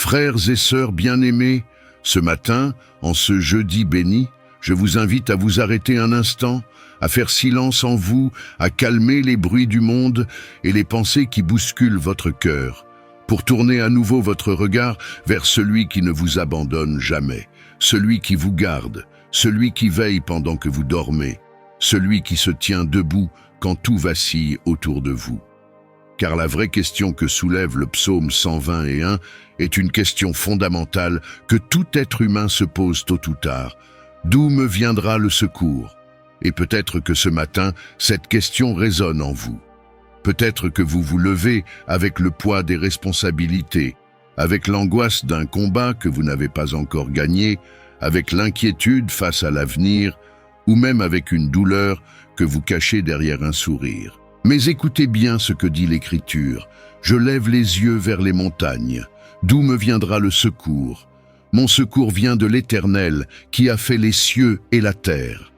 Frères et sœurs bien-aimés, ce matin, en ce jeudi béni, je vous invite à vous arrêter un instant, à faire silence en vous, à calmer les bruits du monde et les pensées qui bousculent votre cœur, pour tourner à nouveau votre regard vers celui qui ne vous abandonne jamais, celui qui vous garde, celui qui veille pendant que vous dormez, celui qui se tient debout quand tout vacille autour de vous. Car la vraie question que soulève le psaume 121 est une question fondamentale que tout être humain se pose tôt ou tard. D'où me viendra le secours? Et peut-être que ce matin, cette question résonne en vous. Peut-être que vous vous levez avec le poids des responsabilités, avec l'angoisse d'un combat que vous n'avez pas encore gagné, avec l'inquiétude face à l'avenir, ou même avec une douleur que vous cachez derrière un sourire. Mais écoutez bien ce que dit l'Écriture. Je lève les yeux vers les montagnes. D'où me viendra le secours? Mon secours vient de l'Éternel, qui a fait les cieux et la terre.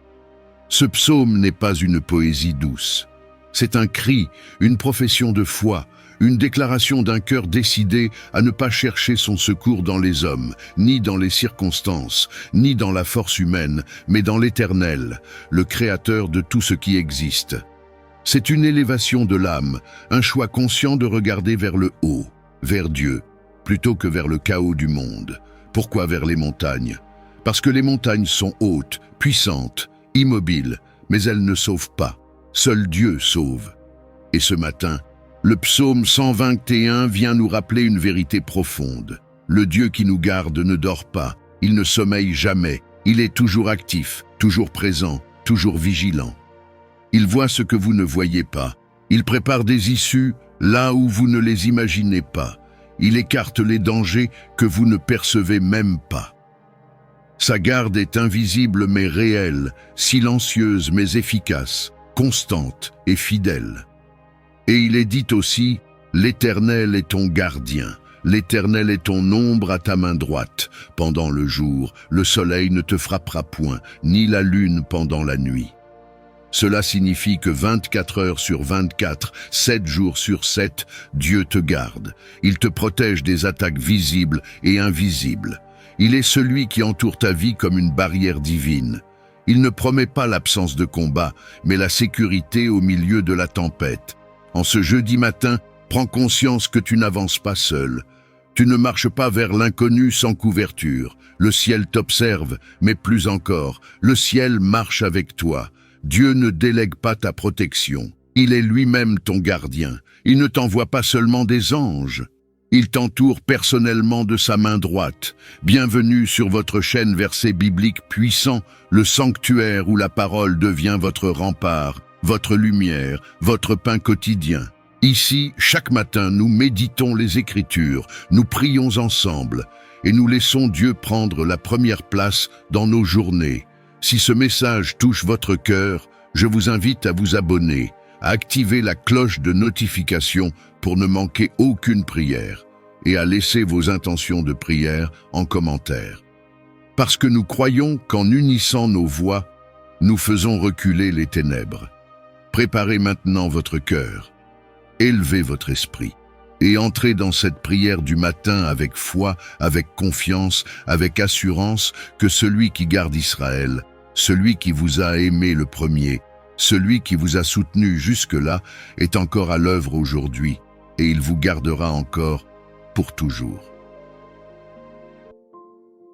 Ce psaume n'est pas une poésie douce. C'est un cri, une profession de foi, une déclaration d'un cœur décidé à ne pas chercher son secours dans les hommes, ni dans les circonstances, ni dans la force humaine, mais dans l'Éternel, le Créateur de tout ce qui existe. C'est une élévation de l'âme, un choix conscient de regarder vers le haut, vers Dieu, plutôt que vers le chaos du monde. Pourquoi vers les montagnes? Parce que les montagnes sont hautes, puissantes, immobiles, mais elles ne sauvent pas. Seul Dieu sauve. Et ce matin, le psaume 121 vient nous rappeler une vérité profonde. Le Dieu qui nous garde ne dort pas, il ne sommeille jamais, il est toujours actif, toujours présent, toujours vigilant. Il voit ce que vous ne voyez pas, il prépare des issues là où vous ne les imaginez pas, il écarte les dangers que vous ne percevez même pas. Sa garde est invisible mais réelle, silencieuse mais efficace, constante et fidèle. Et il est dit aussi, l'Éternel est ton gardien, l'Éternel est ton ombre à ta main droite. Pendant le jour, le soleil ne te frappera point, ni la lune pendant la nuit. Cela signifie que 24 heures sur 24, 7 jours sur 7, Dieu te garde. Il te protège des attaques visibles et invisibles. Il est celui qui entoure ta vie comme une barrière divine. Il ne promet pas l'absence de combat, mais la sécurité au milieu de la tempête. En ce jeudi matin, prends conscience que tu n'avances pas seul. Tu ne marches pas vers l'inconnu sans couverture. Le ciel t'observe, mais plus encore, le ciel marche avec toi. Dieu ne délègue pas ta protection. Il est lui-même ton gardien. Il ne t'envoie pas seulement des anges. Il t'entoure personnellement de sa main droite. Bienvenue sur votre chaîne Versets bibliques puissants, le sanctuaire où la parole devient votre rempart, votre lumière, votre pain quotidien. Ici, chaque matin, nous méditons les Écritures, nous prions ensemble et nous laissons Dieu prendre la première place dans nos journées. Si ce message touche votre cœur, je vous invite à vous abonner, à activer la cloche de notification pour ne manquer aucune prière et à laisser vos intentions de prière en commentaire. Parce que nous croyons qu'en unissant nos voix, nous faisons reculer les ténèbres. Préparez maintenant votre cœur, élevez votre esprit et entrez dans cette prière du matin avec foi, avec confiance, avec assurance que celui qui garde Israël, celui qui vous a aimé le premier, celui qui vous a soutenu jusque-là, est encore à l'œuvre aujourd'hui et il vous gardera encore pour toujours.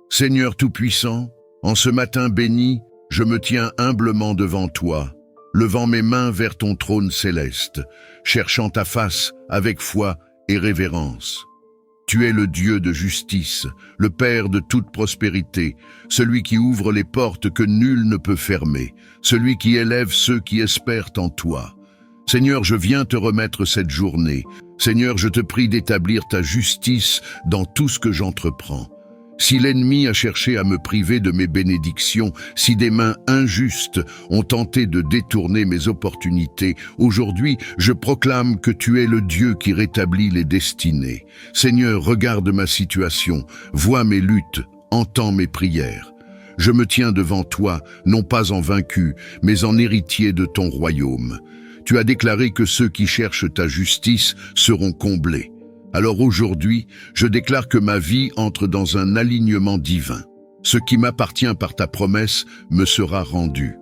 Seigneur Tout-Puissant, en ce matin béni, je me tiens humblement devant toi, levant mes mains vers ton trône céleste, cherchant ta face avec foi et révérence. Tu es le Dieu de justice, le Père de toute prospérité, celui qui ouvre les portes que nul ne peut fermer, celui qui élève ceux qui espèrent en toi. Seigneur, je viens te remettre cette journée. Seigneur, je te prie d'établir ta justice dans tout ce que j'entreprends. Si l'ennemi a cherché à me priver de mes bénédictions, si des mains injustes ont tenté de détourner mes opportunités, aujourd'hui, je proclame que tu es le Dieu qui rétablit les destinées. Seigneur, regarde ma situation, vois mes luttes, entends mes prières. Je me tiens devant toi, non pas en vaincu, mais en héritier de ton royaume. Tu as déclaré que ceux qui cherchent ta justice seront comblés. Alors aujourd'hui, je déclare que ma vie entre dans un alignement divin. Ce qui m'appartient par ta promesse me sera rendu.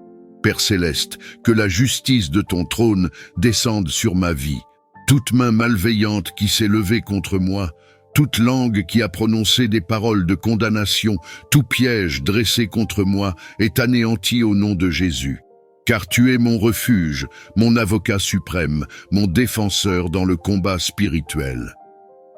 Père céleste, que la justice de ton trône descende sur ma vie. Toute main malveillante qui s'est levée contre moi, toute langue qui a prononcé des paroles de condamnation, tout piège dressé contre moi est anéanti au nom de Jésus. Car tu es mon refuge, mon avocat suprême, mon défenseur dans le combat spirituel.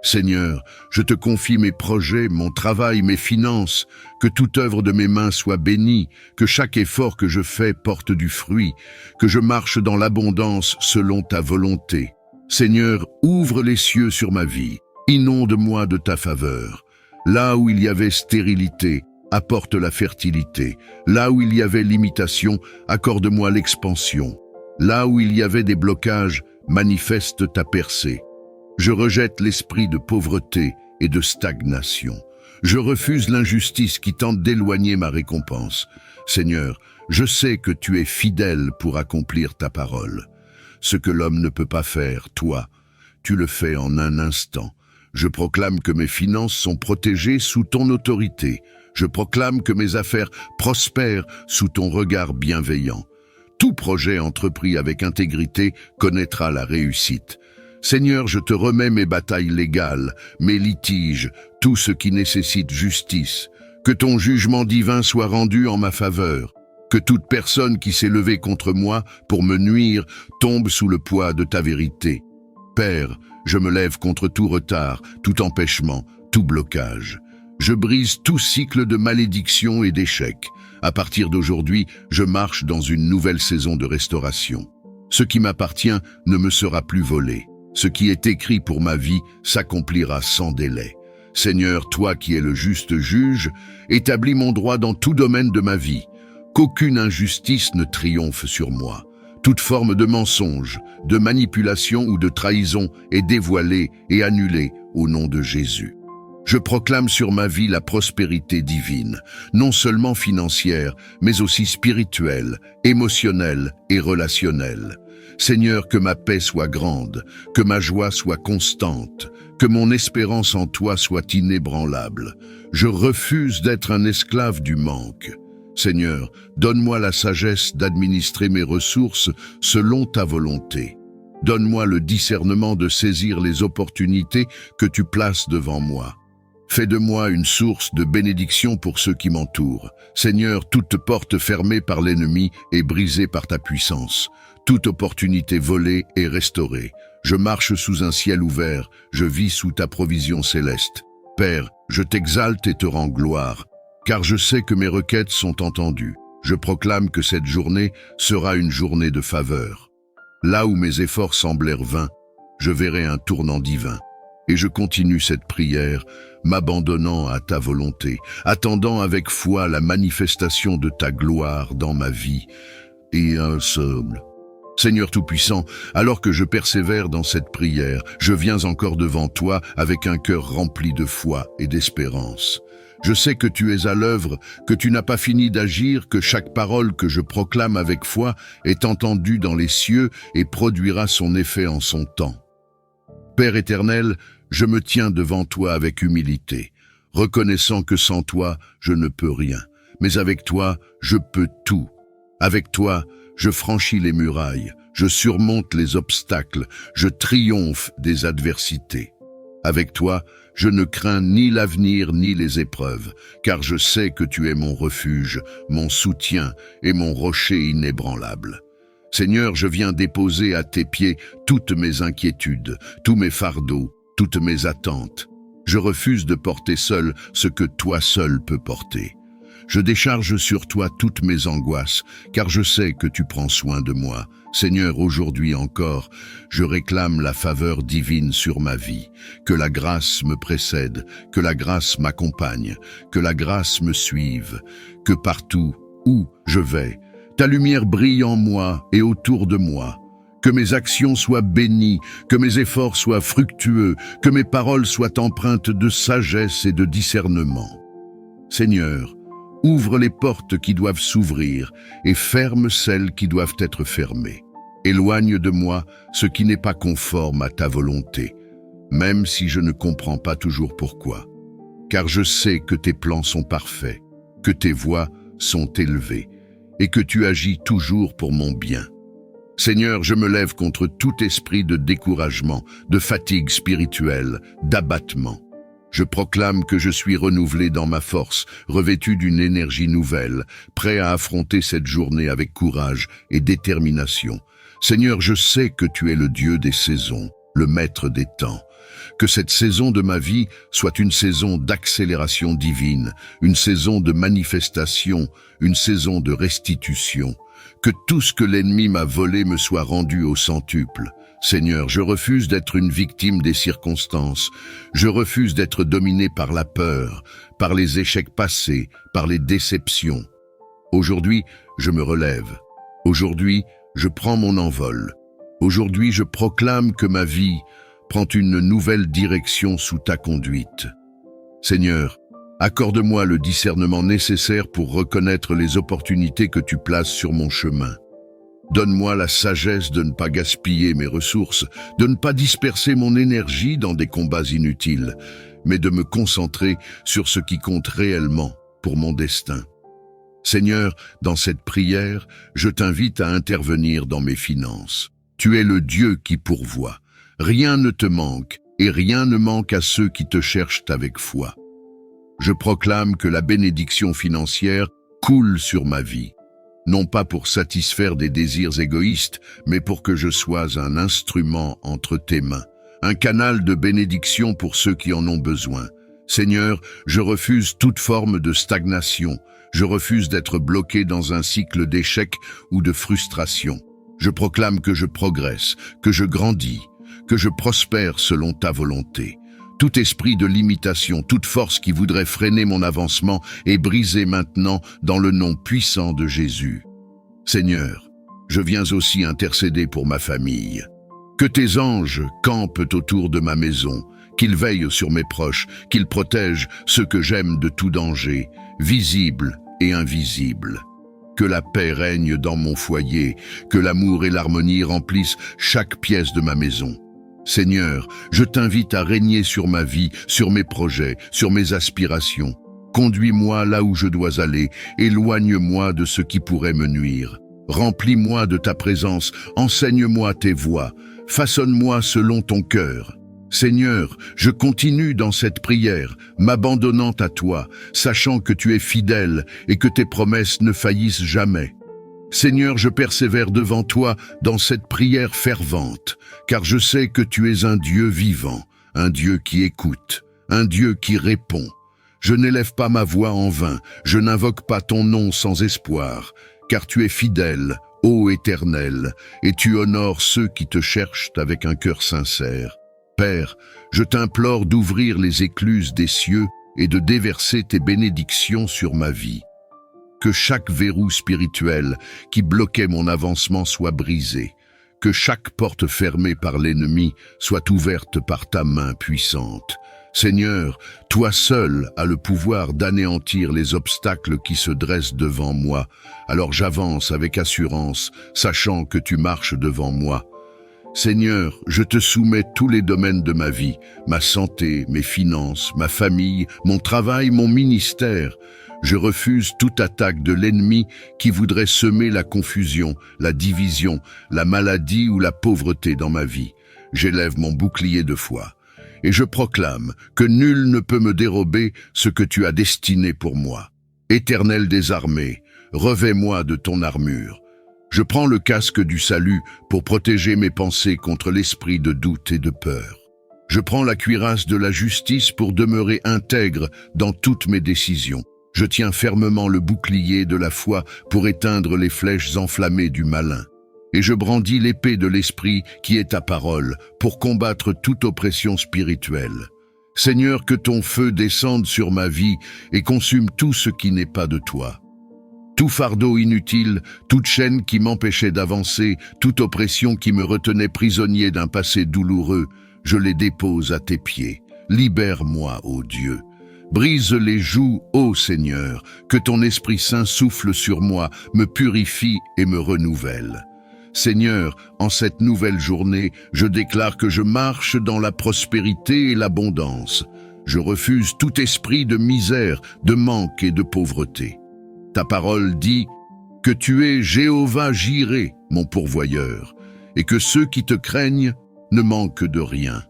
Seigneur, je te confie mes projets, mon travail, mes finances, que toute œuvre de mes mains soit bénie, que chaque effort que je fais porte du fruit, que je marche dans l'abondance selon ta volonté. Seigneur, ouvre les cieux sur ma vie, inonde-moi de ta faveur. Là où il y avait stérilité, apporte la fertilité. Là où il y avait limitation, accorde-moi l'expansion. Là où il y avait des blocages, manifeste ta percée. Je rejette l'esprit de pauvreté et de stagnation. Je refuse l'injustice qui tente d'éloigner ma récompense. Seigneur, je sais que tu es fidèle pour accomplir ta parole. Ce que l'homme ne peut pas faire, toi, tu le fais en un instant. Je proclame que mes finances sont protégées sous ton autorité. Je proclame que mes affaires prospèrent sous ton regard bienveillant. Tout projet entrepris avec intégrité connaîtra la réussite. Seigneur, je te remets mes batailles légales, mes litiges, tout ce qui nécessite justice. Que ton jugement divin soit rendu en ma faveur. Que toute personne qui s'est levée contre moi pour me nuire tombe sous le poids de ta vérité. Père, je me lève contre tout retard, tout empêchement, tout blocage. Je brise tout cycle de malédiction et d'échec. À partir d'aujourd'hui, je marche dans une nouvelle saison de restauration. Ce qui m'appartient ne me sera plus volé. Ce qui est écrit pour ma vie s'accomplira sans délai. Seigneur, toi qui es le juste juge, établis mon droit dans tout domaine de ma vie. Qu'aucune injustice ne triomphe sur moi. Toute forme de mensonge, de manipulation ou de trahison est dévoilée et annulée au nom de Jésus. Je proclame sur ma vie la prospérité divine, non seulement financière, mais aussi spirituelle, émotionnelle et relationnelle. Seigneur, que ma paix soit grande, que ma joie soit constante, que mon espérance en toi soit inébranlable. Je refuse d'être un esclave du manque. Seigneur, donne-moi la sagesse d'administrer mes ressources selon ta volonté. Donne-moi le discernement de saisir les opportunités que tu places devant moi. Fais de moi une source de bénédiction pour ceux qui m'entourent. Seigneur, toute porte fermée par l'ennemi est brisée par ta puissance. Toute opportunité volée est restaurée. Je marche sous un ciel ouvert, je vis sous ta provision céleste. Père, je t'exalte et te rends gloire, car je sais que mes requêtes sont entendues. Je proclame que cette journée sera une journée de faveur. Là où mes efforts semblèrent vains, je verrai un tournant divin. Et je continue cette prière, m'abandonnant à ta volonté, attendant avec foi la manifestation de ta gloire dans ma vie. Et un seul. Seigneur Tout-Puissant, alors que je persévère dans cette prière, je viens encore devant toi avec un cœur rempli de foi et d'espérance. Je sais que tu es à l'œuvre, que tu n'as pas fini d'agir, que chaque parole que je proclame avec foi est entendue dans les cieux et produira son effet en son temps. Père éternel, je me tiens devant toi avec humilité, reconnaissant que sans toi, je ne peux rien. Mais avec toi, je peux tout. Avec toi, je franchis les murailles, je surmonte les obstacles, je triomphe des adversités. Avec toi, je ne crains ni l'avenir ni les épreuves, car je sais que tu es mon refuge, mon soutien et mon rocher inébranlable. Seigneur, je viens déposer à tes pieds toutes mes inquiétudes, tous mes fardeaux, toutes mes attentes. Je refuse de porter seul ce que toi seul peux porter. Je décharge sur toi toutes mes angoisses, car je sais que tu prends soin de moi. Seigneur, aujourd'hui encore, je réclame la faveur divine sur ma vie. Que la grâce me précède, que la grâce m'accompagne, que la grâce me suive, que partout où je vais, ta lumière brille en moi et autour de moi. Que mes actions soient bénies, que mes efforts soient fructueux, que mes paroles soient empreintes de sagesse et de discernement. Seigneur, ouvre les portes qui doivent s'ouvrir et ferme celles qui doivent être fermées. Éloigne de moi ce qui n'est pas conforme à ta volonté. même si je ne comprends pas toujours pourquoi. Car je sais que tes plans sont parfaits, que tes voies sont élevées, et que tu agis toujours pour mon bien. Seigneur, je me lève contre tout esprit de découragement, de fatigue spirituelle, d'abattement. Je proclame que je suis renouvelé dans ma force, revêtu d'une énergie nouvelle, prêt à affronter cette journée avec courage et détermination. Seigneur, je sais que tu es le Dieu des saisons, le maître des temps. Que cette saison de ma vie soit une saison d'accélération divine, une saison de manifestation, une saison de restitution. Que tout ce que l'ennemi m'a volé me soit rendu au centuple. Seigneur, je refuse d'être une victime des circonstances. Je refuse d'être dominé par la peur, par les échecs passés, par les déceptions. Aujourd'hui, je me relève. Aujourd'hui, je prends mon envol. Aujourd'hui, je proclame que ma vie prend une nouvelle direction sous ta conduite. Seigneur, accorde-moi le discernement nécessaire pour reconnaître les opportunités que tu places sur mon chemin. Donne-moi la sagesse de ne pas gaspiller mes ressources, de ne pas disperser mon énergie dans des combats inutiles, mais de me concentrer sur ce qui compte réellement pour mon destin. Seigneur, dans cette prière, je t'invite à intervenir dans mes finances. Tu es le Dieu qui pourvoit. Rien ne te manque et rien ne manque à ceux qui te cherchent avec foi. Je proclame que la bénédiction financière coule sur ma vie, non pas pour satisfaire des désirs égoïstes, mais pour que je sois un instrument entre tes mains, un canal de bénédiction pour ceux qui en ont besoin. Seigneur, je refuse toute forme de stagnation, je refuse d'être bloqué dans un cycle d'échecs ou de frustration. Je proclame que je progresse, que je grandis, que je prospère selon ta volonté. Tout esprit de limitation, toute force qui voudrait freiner mon avancement est brisée maintenant dans le nom puissant de Jésus. Seigneur, je viens aussi intercéder pour ma famille. Que tes anges campent autour de ma maison, qu'ils veillent sur mes proches, qu'ils protègent ceux que j'aime de tout danger, visible et invisible. Que la paix règne dans mon foyer, que l'amour et l'harmonie remplissent chaque pièce de ma maison. Seigneur, je t'invite à régner sur ma vie, sur mes projets, sur mes aspirations. Conduis-moi là où je dois aller, éloigne-moi de ce qui pourrait me nuire. Remplis-moi de ta présence, enseigne-moi tes voies, façonne-moi selon ton cœur. Seigneur, je continue dans cette prière, m'abandonnant à toi, sachant que tu es fidèle et que tes promesses ne faillissent jamais. Seigneur, je persévère devant toi dans cette prière fervente, car je sais que tu es un Dieu vivant, un Dieu qui écoute, un Dieu qui répond. Je n'élève pas ma voix en vain, je n'invoque pas ton nom sans espoir, car tu es fidèle, ô Éternel, et tu honores ceux qui te cherchent avec un cœur sincère. Père, je t'implore d'ouvrir les écluses des cieux et de déverser tes bénédictions sur ma vie. Que chaque verrou spirituel qui bloquait mon avancement soit brisé, que chaque porte fermée par l'ennemi soit ouverte par ta main puissante. Seigneur, toi seul as le pouvoir d'anéantir les obstacles qui se dressent devant moi, alors j'avance avec assurance, sachant que tu marches devant moi. Seigneur, je te soumets tous les domaines de ma vie, ma santé, mes finances, ma famille, mon travail, mon ministère. Je refuse toute attaque de l'ennemi qui voudrait semer la confusion, la division, la maladie ou la pauvreté dans ma vie. J'élève mon bouclier de foi et je proclame que nul ne peut me dérober ce que tu as destiné pour moi. Éternel des armées, revêt-moi de ton armure. Je prends le casque du salut pour protéger mes pensées contre l'esprit de doute et de peur. Je prends la cuirasse de la justice pour demeurer intègre dans toutes mes décisions. Je tiens fermement le bouclier de la foi pour éteindre les flèches enflammées du malin. Et je brandis l'épée de l'esprit qui est ta parole pour combattre toute oppression spirituelle. Seigneur, que ton feu descende sur ma vie et consume tout ce qui n'est pas de toi. Tout fardeau inutile, toute chaîne qui m'empêchait d'avancer, toute oppression qui me retenait prisonnier d'un passé douloureux, je les dépose à tes pieds. Libère-moi, ô Dieu. Brise les jougs, ô Seigneur, que ton Esprit Saint souffle sur moi, me purifie et me renouvelle. Seigneur, en cette nouvelle journée, je déclare que je marche dans la prospérité et l'abondance. Je refuse tout esprit de misère, de manque et de pauvreté. Ta parole dit que tu es Jéhovah Jireh, mon pourvoyeur, et que ceux qui te craignent ne manquent de rien.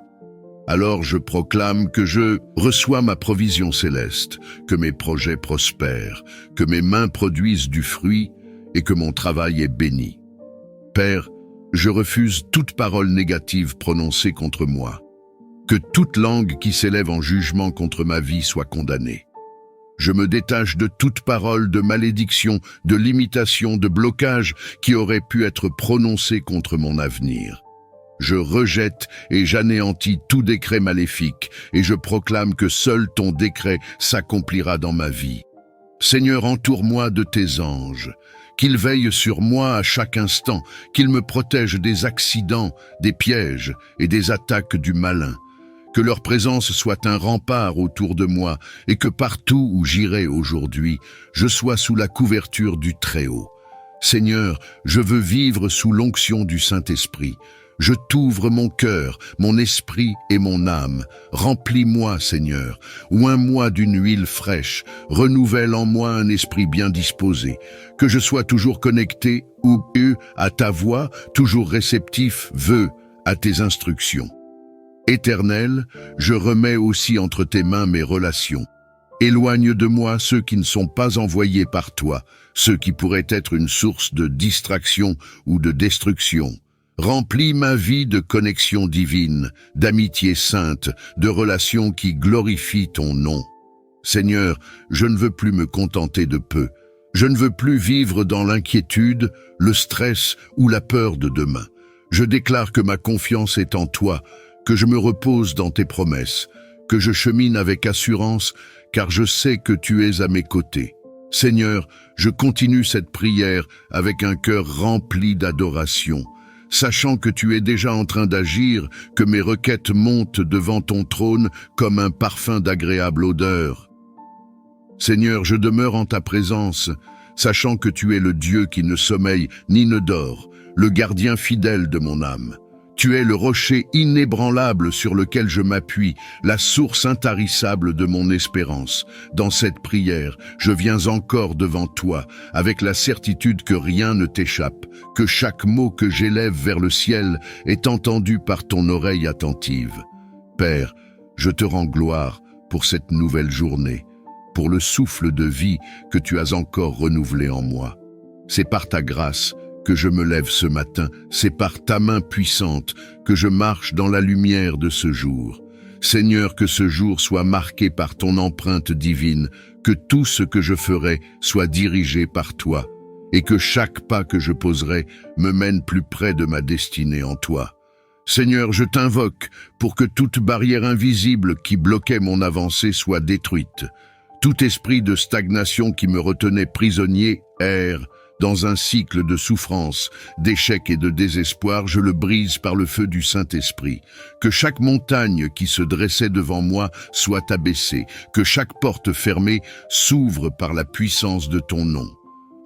Alors je proclame que je reçois ma provision céleste, que mes projets prospèrent, que mes mains produisent du fruit et que mon travail est béni. Père, je refuse toute parole négative prononcée contre moi. Que toute langue qui s'élève en jugement contre ma vie soit condamnée. Je me détache de toute parole de malédiction, de limitation, de blocage qui aurait pu être prononcée contre mon avenir. Je rejette et j'anéantis tout décret maléfique et je proclame que seul ton décret s'accomplira dans ma vie. Seigneur, entoure-moi de tes anges, qu'ils veillent sur moi à chaque instant, qu'ils me protègent des accidents, des pièges et des attaques du malin. Que leur présence soit un rempart autour de moi et que partout où j'irai aujourd'hui, je sois sous la couverture du Très-Haut. Seigneur, je veux vivre sous l'onction du Saint-Esprit. Je t'ouvre mon cœur, mon esprit et mon âme. Remplis-moi, Seigneur, oins-moi d'une huile fraîche, renouvelle en moi un esprit bien disposé, que je sois toujours connecté à ta voix, toujours réceptif, à tes instructions. Éternel, je remets aussi entre tes mains mes relations. Éloigne de moi ceux qui ne sont pas envoyés par toi, ceux qui pourraient être une source de distraction ou de destruction. Remplis ma vie de connexions divines, d'amitié sainte, de relations qui glorifient ton nom. Seigneur, je ne veux plus me contenter de peu. Je ne veux plus vivre dans l'inquiétude, le stress ou la peur de demain. Je déclare que ma confiance est en toi, que je me repose dans tes promesses, que je chemine avec assurance, car je sais que tu es à mes côtés. Seigneur, je continue cette prière avec un cœur rempli d'adoration, sachant que tu es déjà en train d'agir, que mes requêtes montent devant ton trône comme un parfum d'agréable odeur. Seigneur, je demeure en ta présence, sachant que tu es le Dieu qui ne sommeille ni ne dort, le gardien fidèle de mon âme. Tu es le rocher inébranlable sur lequel je m'appuie, la source intarissable de mon espérance. Dans cette prière, je viens encore devant toi, avec la certitude que rien ne t'échappe, que chaque mot que j'élève vers le ciel est entendu par ton oreille attentive. Père, je te rends gloire pour cette nouvelle journée, pour le souffle de vie que tu as encore renouvelé en moi. C'est par ta grâce que je me lève ce matin, c'est par ta main puissante que je marche dans la lumière de ce jour. Seigneur, que ce jour soit marqué par ton empreinte divine, que tout ce que je ferai soit dirigé par toi, et que chaque pas que je poserai me mène plus près de ma destinée en toi. Seigneur, je t'invoque pour que toute barrière invisible qui bloquait mon avancée soit détruite. Tout esprit de stagnation qui me retenait prisonnier erre dans un cycle de souffrance, d'échec et de désespoir, je le brise par le feu du Saint-Esprit. Que chaque montagne qui se dressait devant moi soit abaissée, que chaque porte fermée s'ouvre par la puissance de ton nom.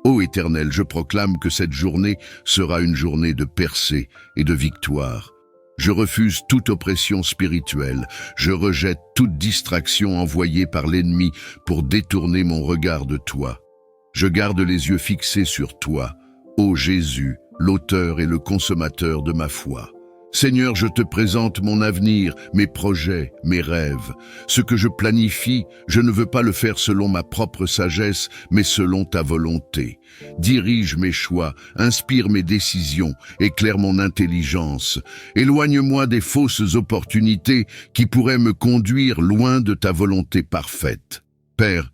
Ô Éternel, je proclame que cette journée sera une journée de percée et de victoire. Je refuse toute oppression spirituelle, je rejette toute distraction envoyée par l'ennemi pour détourner mon regard de toi. Je garde les yeux fixés sur toi, ô Jésus, l'auteur et le consommateur de ma foi. Seigneur, je te présente mon avenir, mes projets, mes rêves. Ce que je planifie, je ne veux pas le faire selon ma propre sagesse, mais selon ta volonté. Dirige mes choix, inspire mes décisions, éclaire mon intelligence. Éloigne-moi des fausses opportunités qui pourraient me conduire loin de ta volonté parfaite. Père,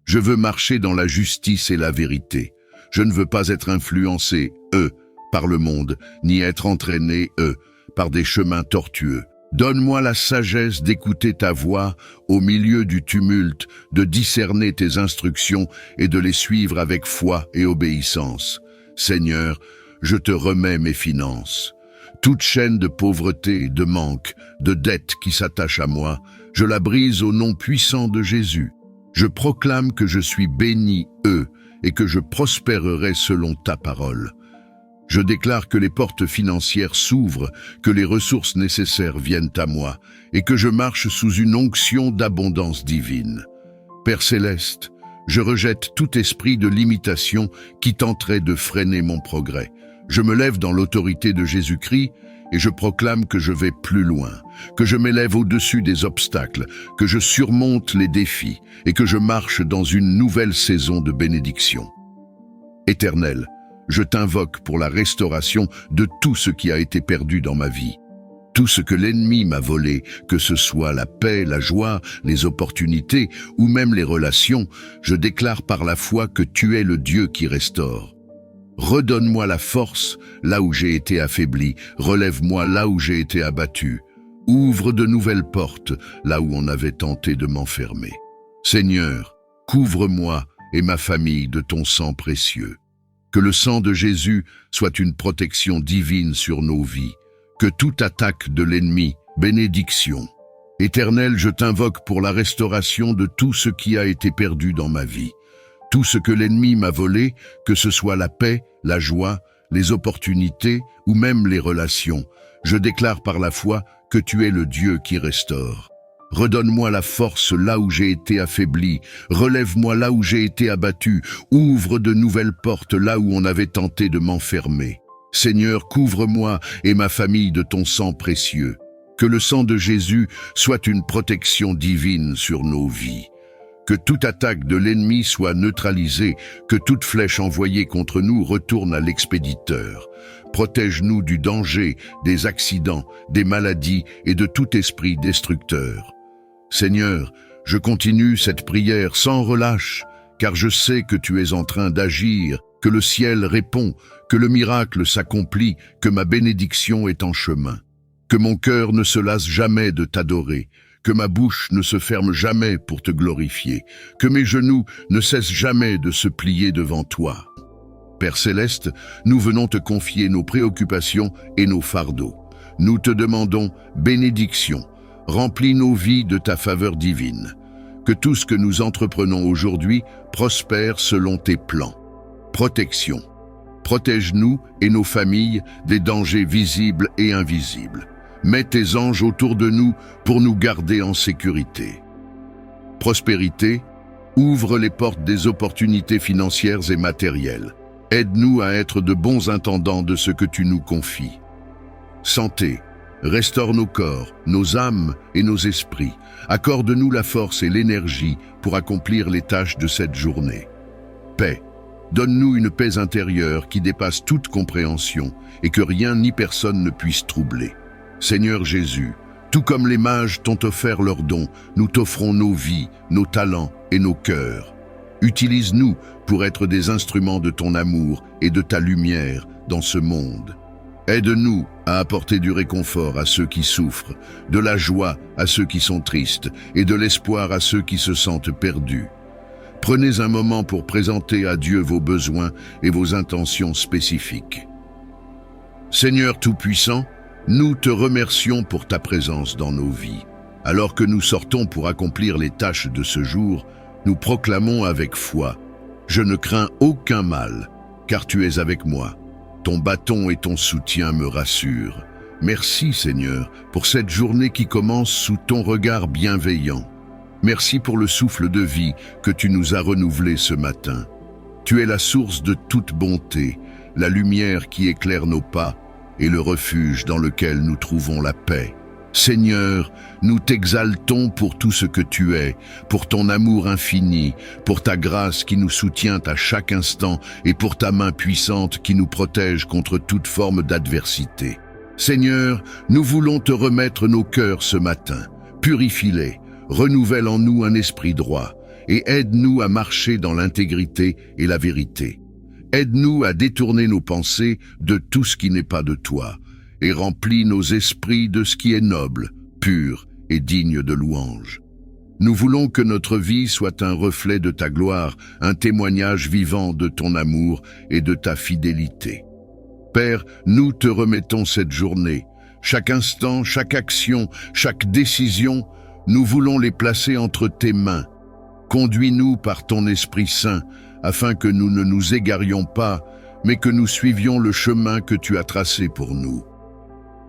je veux marcher dans la justice et la vérité. Je ne veux pas être influencé, par le monde, ni être entraîné, par des chemins tortueux. Donne-moi la sagesse d'écouter ta voix au milieu du tumulte, de discerner tes instructions et de les suivre avec foi et obéissance. Seigneur, je te remets mes finances. Toute chaîne de pauvreté, de manque, de dette qui s'attache à moi, je la brise au nom puissant de Jésus. Je proclame que je suis béni, et que je prospérerai selon ta parole. Je déclare que les portes financières s'ouvrent, que les ressources nécessaires viennent à moi, et que je marche sous une onction d'abondance divine. Père céleste, je rejette tout esprit de limitation qui tenterait de freiner mon progrès. Je me lève dans l'autorité de Jésus-Christ et je proclame que je vais plus loin, que je m'élève au-dessus des obstacles, que je surmonte les défis et que je marche dans une nouvelle saison de bénédiction. Éternel, je t'invoque pour la restauration de tout ce qui a été perdu dans ma vie. Tout ce que l'ennemi m'a volé, que ce soit la paix, la joie, les opportunités ou même les relations, je déclare par la foi que tu es le Dieu qui restaure. Redonne-moi la force là où j'ai été affaibli, relève-moi là où j'ai été abattu. Ouvre de nouvelles portes là où on avait tenté de m'enfermer. Seigneur, couvre-moi et ma famille de ton sang précieux. Que le sang de Jésus soit une protection divine sur nos vies. Que toute attaque de l'ennemi, bénédiction. Éternel, je t'invoque pour la restauration de tout ce qui a été perdu dans ma vie. Tout ce que l'ennemi m'a volé, que ce soit la paix, la joie, les opportunités ou même les relations, je déclare par la foi que tu es le Dieu qui restaure. Redonne-moi la force là où j'ai été affaibli, relève-moi là où j'ai été abattu, ouvre de nouvelles portes là où on avait tenté de m'enfermer. Seigneur, couvre-moi et ma famille de ton sang précieux. Que le sang de Jésus soit une protection divine sur nos vies. Que toute attaque de l'ennemi soit neutralisée, que toute flèche envoyée contre nous retourne à l'expéditeur. Protège-nous du danger, des accidents, des maladies et de tout esprit destructeur. Seigneur, je continue cette prière sans relâche, car je sais que tu es en train d'agir, que le ciel répond, que le miracle s'accomplit, que ma bénédiction est en chemin. Que mon cœur ne se lasse jamais de t'adorer, que ma bouche ne se ferme jamais pour te glorifier, que mes genoux ne cessent jamais de se plier devant toi. Père céleste, nous venons te confier nos préoccupations et nos fardeaux. Nous te demandons bénédiction, remplis nos vies de ta faveur divine. Que tout ce que nous entreprenons aujourd'hui prospère selon tes plans. Protection. Protège-nous et nos familles des dangers visibles et invisibles. Mets tes anges autour de nous pour nous garder en sécurité. Prospérité. Ouvre les portes des opportunités financières et matérielles. Aide-nous à être de bons intendants de ce que tu nous confies. Santé. Restaure nos corps, nos âmes et nos esprits. Accorde-nous la force et l'énergie pour accomplir les tâches de cette journée. Paix. Donne-nous une paix intérieure qui dépasse toute compréhension et que rien ni personne ne puisse troubler. Seigneur Jésus, tout comme les mages t'ont offert leurs dons, nous t'offrons nos vies, nos talents et nos cœurs. Utilise-nous pour être des instruments de ton amour et de ta lumière dans ce monde. Aide-nous à apporter du réconfort à ceux qui souffrent, de la joie à ceux qui sont tristes et de l'espoir à ceux qui se sentent perdus. Prenez un moment pour présenter à Dieu vos besoins et vos intentions spécifiques. Seigneur Tout-Puissant, nous te remercions pour ta présence dans nos vies. Alors que nous sortons pour accomplir les tâches de ce jour, nous proclamons avec foi « Je ne crains aucun mal, car tu es avec moi. Ton bâton et ton soutien me rassurent. Merci Seigneur pour cette journée qui commence sous ton regard bienveillant. Merci pour le souffle de vie que tu nous as renouvelé ce matin. Tu es la source de toute bonté, la lumière qui éclaire nos pas et le refuge dans lequel nous trouvons la paix. Seigneur, nous t'exaltons pour tout ce que tu es, pour ton amour infini, pour ta grâce qui nous soutient à chaque instant et pour ta main puissante qui nous protège contre toute forme d'adversité. Seigneur, nous voulons te remettre nos cœurs ce matin. Purifie-les, renouvelle en nous un esprit droit et aide-nous à marcher dans l'intégrité et la vérité. Aide-nous à détourner nos pensées de tout ce qui n'est pas de toi et remplis nos esprits de ce qui est noble, pur et digne de louange. Nous voulons que notre vie soit un reflet de ta gloire, un témoignage vivant de ton amour et de ta fidélité. Père, nous te remettons cette journée. Chaque instant, chaque action, chaque décision, nous voulons les placer entre tes mains. Conduis-nous par ton Esprit Saint, afin que nous ne nous égarions pas, mais que nous suivions le chemin que tu as tracé pour nous.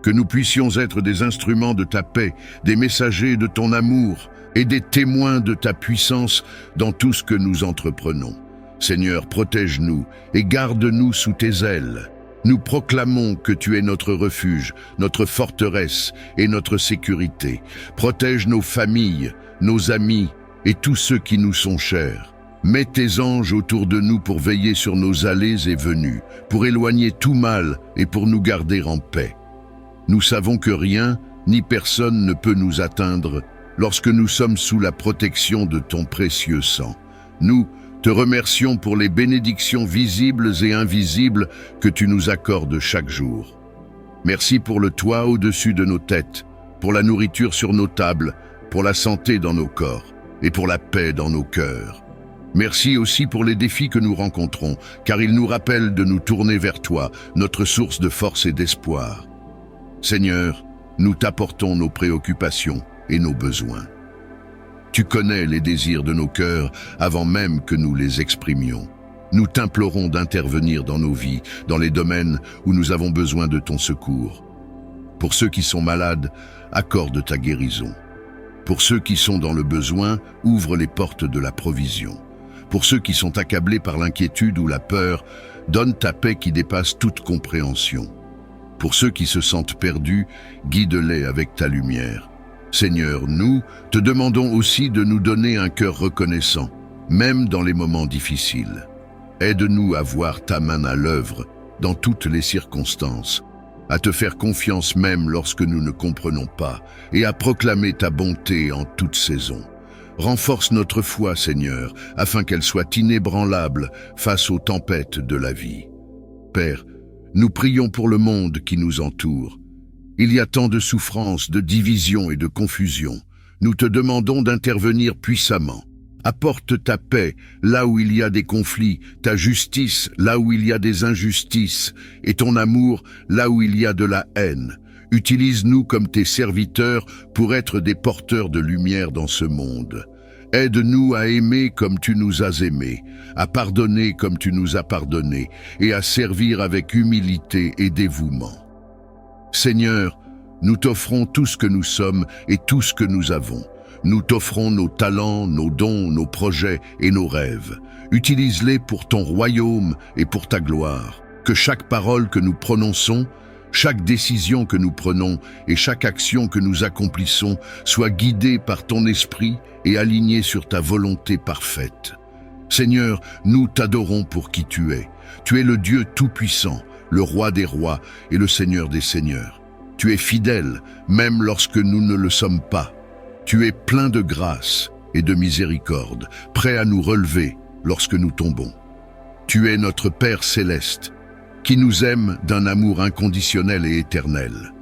Que nous puissions être des instruments de ta paix, des messagers de ton amour et des témoins de ta puissance dans tout ce que nous entreprenons. Seigneur, protège-nous et garde-nous sous tes ailes. Nous proclamons que tu es notre refuge, notre forteresse et notre sécurité. Protège nos familles, nos amis et tous ceux qui nous sont chers. Mets tes anges autour de nous pour veiller sur nos allées et venues, pour éloigner tout mal et pour nous garder en paix. Nous savons que rien ni personne ne peut nous atteindre lorsque nous sommes sous la protection de ton précieux sang. Nous te remercions pour les bénédictions visibles et invisibles que tu nous accordes chaque jour. Merci pour le toit au-dessus de nos têtes, pour la nourriture sur nos tables, pour la santé dans nos corps et pour la paix dans nos cœurs. Merci aussi pour les défis que nous rencontrons, car ils nous rappellent de nous tourner vers toi, notre source de force et d'espoir. Seigneur, nous t'apportons nos préoccupations et nos besoins. Tu connais les désirs de nos cœurs avant même que nous les exprimions. Nous t'implorons d'intervenir dans nos vies, dans les domaines où nous avons besoin de ton secours. Pour ceux qui sont malades, accorde ta guérison. Pour ceux qui sont dans le besoin, ouvre les portes de la provision. Pour ceux qui sont accablés par l'inquiétude ou la peur, donne ta paix qui dépasse toute compréhension. Pour ceux qui se sentent perdus, guide-les avec ta lumière. Seigneur, nous te demandons aussi de nous donner un cœur reconnaissant, même dans les moments difficiles. Aide-nous à voir ta main à l'œuvre dans toutes les circonstances, à te faire confiance même lorsque nous ne comprenons pas, et à proclamer ta bonté en toute saison. Renforce notre foi, Seigneur, afin qu'elle soit inébranlable face aux tempêtes de la vie. Père, nous prions pour le monde qui nous entoure. Il y a tant de souffrances, de divisions et de confusion. Nous te demandons d'intervenir puissamment. Apporte ta paix là où il y a des conflits, ta justice là où il y a des injustices, et ton amour là où il y a de la haine. Utilise-nous comme tes serviteurs pour être des porteurs de lumière dans ce monde. Aide-nous à aimer comme tu nous as aimés, à pardonner comme tu nous as pardonnés, et à servir avec humilité et dévouement. Seigneur, nous t'offrons tout ce que nous sommes et tout ce que nous avons. Nous t'offrons nos talents, nos dons, nos projets et nos rêves. Utilise-les pour ton royaume et pour ta gloire. Que chaque parole que nous prononçons, chaque décision que nous prenons et chaque action que nous accomplissons soit guidée par ton esprit et alignée sur ta volonté parfaite. Seigneur, nous t'adorons pour qui tu es. Tu es le Dieu tout-puissant, le roi des rois et le Seigneur des seigneurs. Tu es fidèle, même lorsque nous ne le sommes pas. Tu es plein de grâce et de miséricorde, prêt à nous relever lorsque nous tombons. Tu es notre Père céleste, qui nous aime d'un amour inconditionnel et éternel.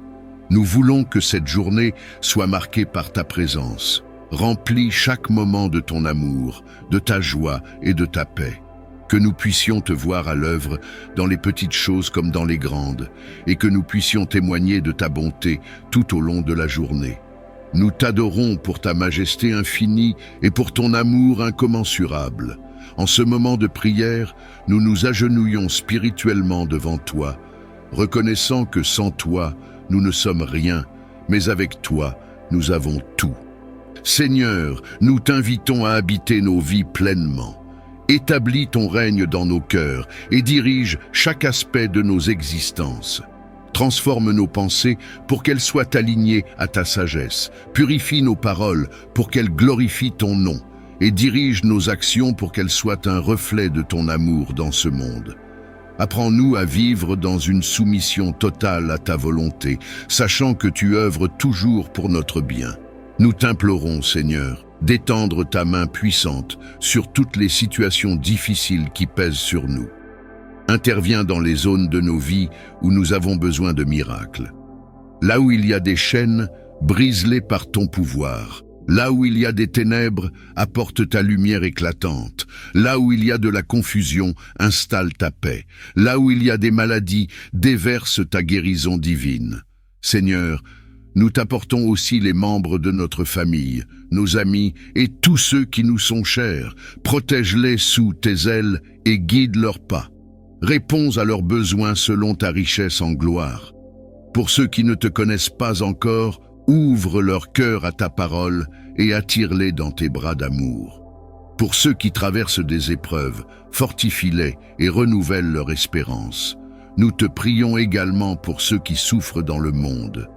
Nous voulons que cette journée soit marquée par ta présence. Remplis chaque moment de ton amour, de ta joie et de ta paix. Que nous puissions te voir à l'œuvre dans les petites choses comme dans les grandes, et que nous puissions témoigner de ta bonté tout au long de la journée. Nous t'adorons pour ta majesté infinie et pour ton amour incommensurable. En ce moment de prière, nous nous agenouillons spirituellement devant toi, reconnaissant que sans toi, nous ne sommes rien, mais avec toi, nous avons tout. Seigneur, nous t'invitons à habiter nos vies pleinement. Établis ton règne dans nos cœurs et dirige chaque aspect de nos existences. Transforme nos pensées pour qu'elles soient alignées à ta sagesse. Purifie nos paroles pour qu'elles glorifient ton nom. Et dirige nos actions pour qu'elles soient un reflet de ton amour dans ce monde. Apprends-nous à vivre dans une soumission totale à ta volonté, sachant que tu œuvres toujours pour notre bien. Nous t'implorons, Seigneur, d'étendre ta main puissante sur toutes les situations difficiles qui pèsent sur nous. Interviens dans les zones de nos vies où nous avons besoin de miracles. Là où il y a des chaînes, brise-les par ton pouvoir. Là où il y a des ténèbres, apporte ta lumière éclatante. Là où il y a de la confusion, installe ta paix. Là où il y a des maladies, déverse ta guérison divine. Seigneur, nous t'apportons aussi les membres de notre famille, nos amis et tous ceux qui nous sont chers. Protège-les sous tes ailes et guide leurs pas. Réponds à leurs besoins selon ta richesse en gloire. Pour ceux qui ne te connaissent pas encore, ouvre leur cœur à ta parole et attire-les dans tes bras d'amour. Pour ceux qui traversent des épreuves, fortifie-les et renouvelle leur espérance. Nous te prions également pour ceux qui souffrent dans le monde.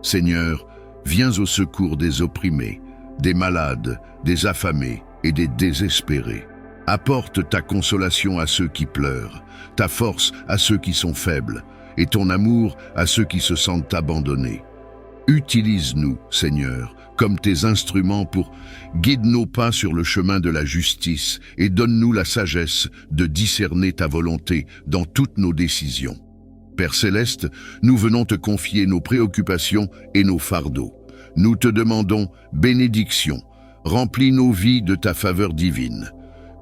Seigneur, viens au secours des opprimés, des malades, des affamés et des désespérés. Apporte ta consolation à ceux qui pleurent, ta force à ceux qui sont faibles, et ton amour à ceux qui se sentent abandonnés. Utilise-nous, Seigneur, comme tes instruments pour guide nos pas sur le chemin de la justice et donne-nous la sagesse de discerner ta volonté dans toutes nos décisions. Père Céleste, nous venons te confier nos préoccupations et nos fardeaux. Nous te demandons bénédiction, remplis nos vies de ta faveur divine.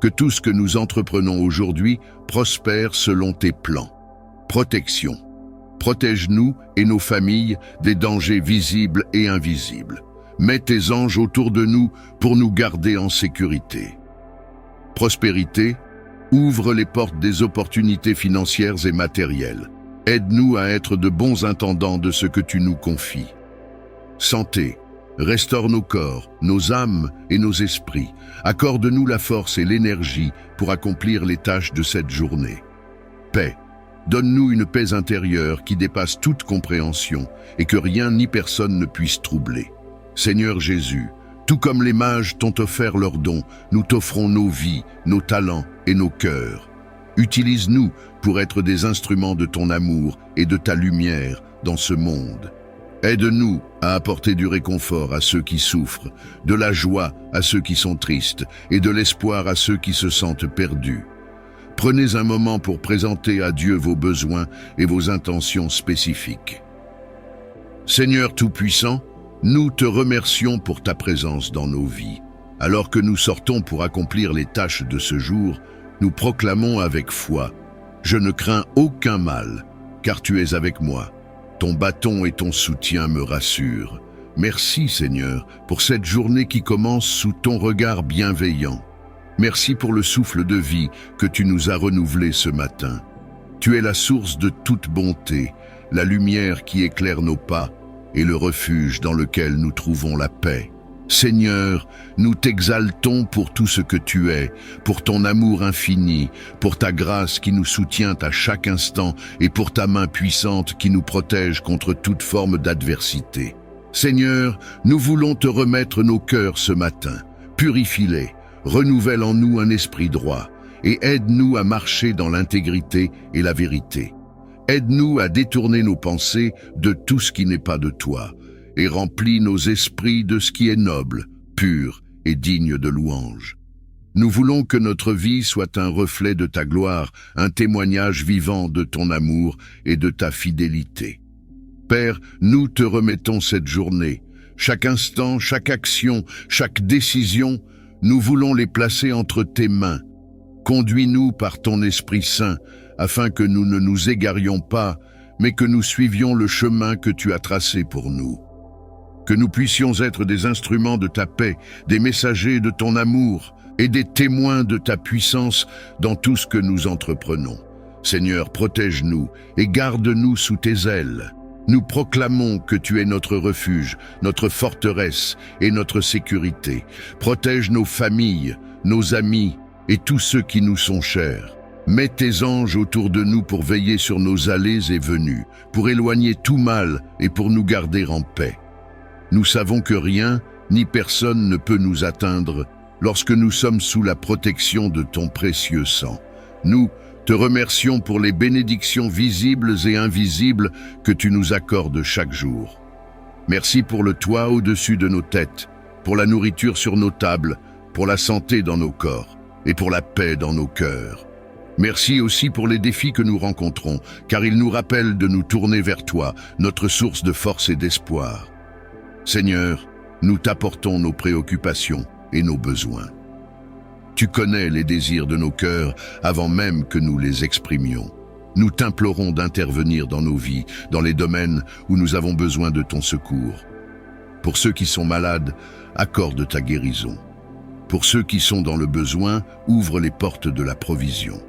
Que tout ce que nous entreprenons aujourd'hui prospère selon tes plans. Protection. Protège-nous et nos familles des dangers visibles et invisibles. Mets tes anges autour de nous pour nous garder en sécurité. Prospérité. Ouvre les portes des opportunités financières et matérielles. Aide-nous à être de bons intendants de ce que tu nous confies. Santé. Restaure nos corps, nos âmes et nos esprits. Accorde-nous la force et l'énergie pour accomplir les tâches de cette journée. Paix. Donne-nous une paix intérieure qui dépasse toute compréhension et que rien ni personne ne puisse troubler. Seigneur Jésus, tout comme les mages t'ont offert leurs dons, nous t'offrons nos vies, nos talents et nos cœurs. Utilise-nous pour être des instruments de ton amour et de ta lumière dans ce monde. Aide-nous à apporter du réconfort à ceux qui souffrent, de la joie à ceux qui sont tristes et de l'espoir à ceux qui se sentent perdus. Prenez un moment pour présenter à Dieu vos besoins et vos intentions spécifiques. Seigneur Tout-Puissant, nous te remercions pour ta présence dans nos vies. Alors que nous sortons pour accomplir les tâches de ce jour, nous proclamons avec foi « Je ne crains aucun mal, car tu es avec moi. Ton bâton et ton soutien me rassurent. Merci Seigneur pour cette journée qui commence sous ton regard bienveillant. Merci pour le souffle de vie que tu nous as renouvelé ce matin. Tu es la source de toute bonté, la lumière qui éclaire nos pas et le refuge dans lequel nous trouvons la paix. Seigneur, nous t'exaltons pour tout ce que tu es, pour ton amour infini, pour ta grâce qui nous soutient à chaque instant et pour ta main puissante qui nous protège contre toute forme d'adversité. Seigneur, nous voulons te remettre nos cœurs ce matin. Purifie-les, renouvelle en nous un esprit droit et aide-nous à marcher dans l'intégrité et la vérité. Aide-nous à détourner nos pensées de tout ce qui n'est pas de toi et remplis nos esprits de ce qui est noble, pur et digne de louange. Nous voulons que notre vie soit un reflet de ta gloire, un témoignage vivant de ton amour et de ta fidélité. Père, nous te remettons cette journée. Chaque instant, chaque action, chaque décision, nous voulons les placer entre tes mains. Conduis-nous par ton Esprit Saint, afin que nous ne nous égarions pas, mais que nous suivions le chemin que tu as tracé pour nous. Que nous puissions être des instruments de ta paix, des messagers de ton amour et des témoins de ta puissance dans tout ce que nous entreprenons. Seigneur, protège-nous et garde-nous sous tes ailes. Nous proclamons que tu es notre refuge, notre forteresse et notre sécurité. Protège nos familles, nos amis et tous ceux qui nous sont chers. Mets tes anges autour de nous pour veiller sur nos allées et venues, pour éloigner tout mal et pour nous garder en paix. Nous savons que rien ni personne ne peut nous atteindre lorsque nous sommes sous la protection de ton précieux sang. Nous te remercions pour les bénédictions visibles et invisibles que tu nous accordes chaque jour. Merci pour le toit au-dessus de nos têtes, pour la nourriture sur nos tables, pour la santé dans nos corps et pour la paix dans nos cœurs. Merci aussi pour les défis que nous rencontrons, car ils nous rappellent de nous tourner vers toi, notre source de force et d'espoir. Seigneur, nous t'apportons nos préoccupations et nos besoins. Tu connais les désirs de nos cœurs avant même que nous les exprimions. Nous t'implorons d'intervenir dans nos vies, dans les domaines où nous avons besoin de ton secours. Pour ceux qui sont malades, accorde ta guérison. Pour ceux qui sont dans le besoin, ouvre les portes de la provision.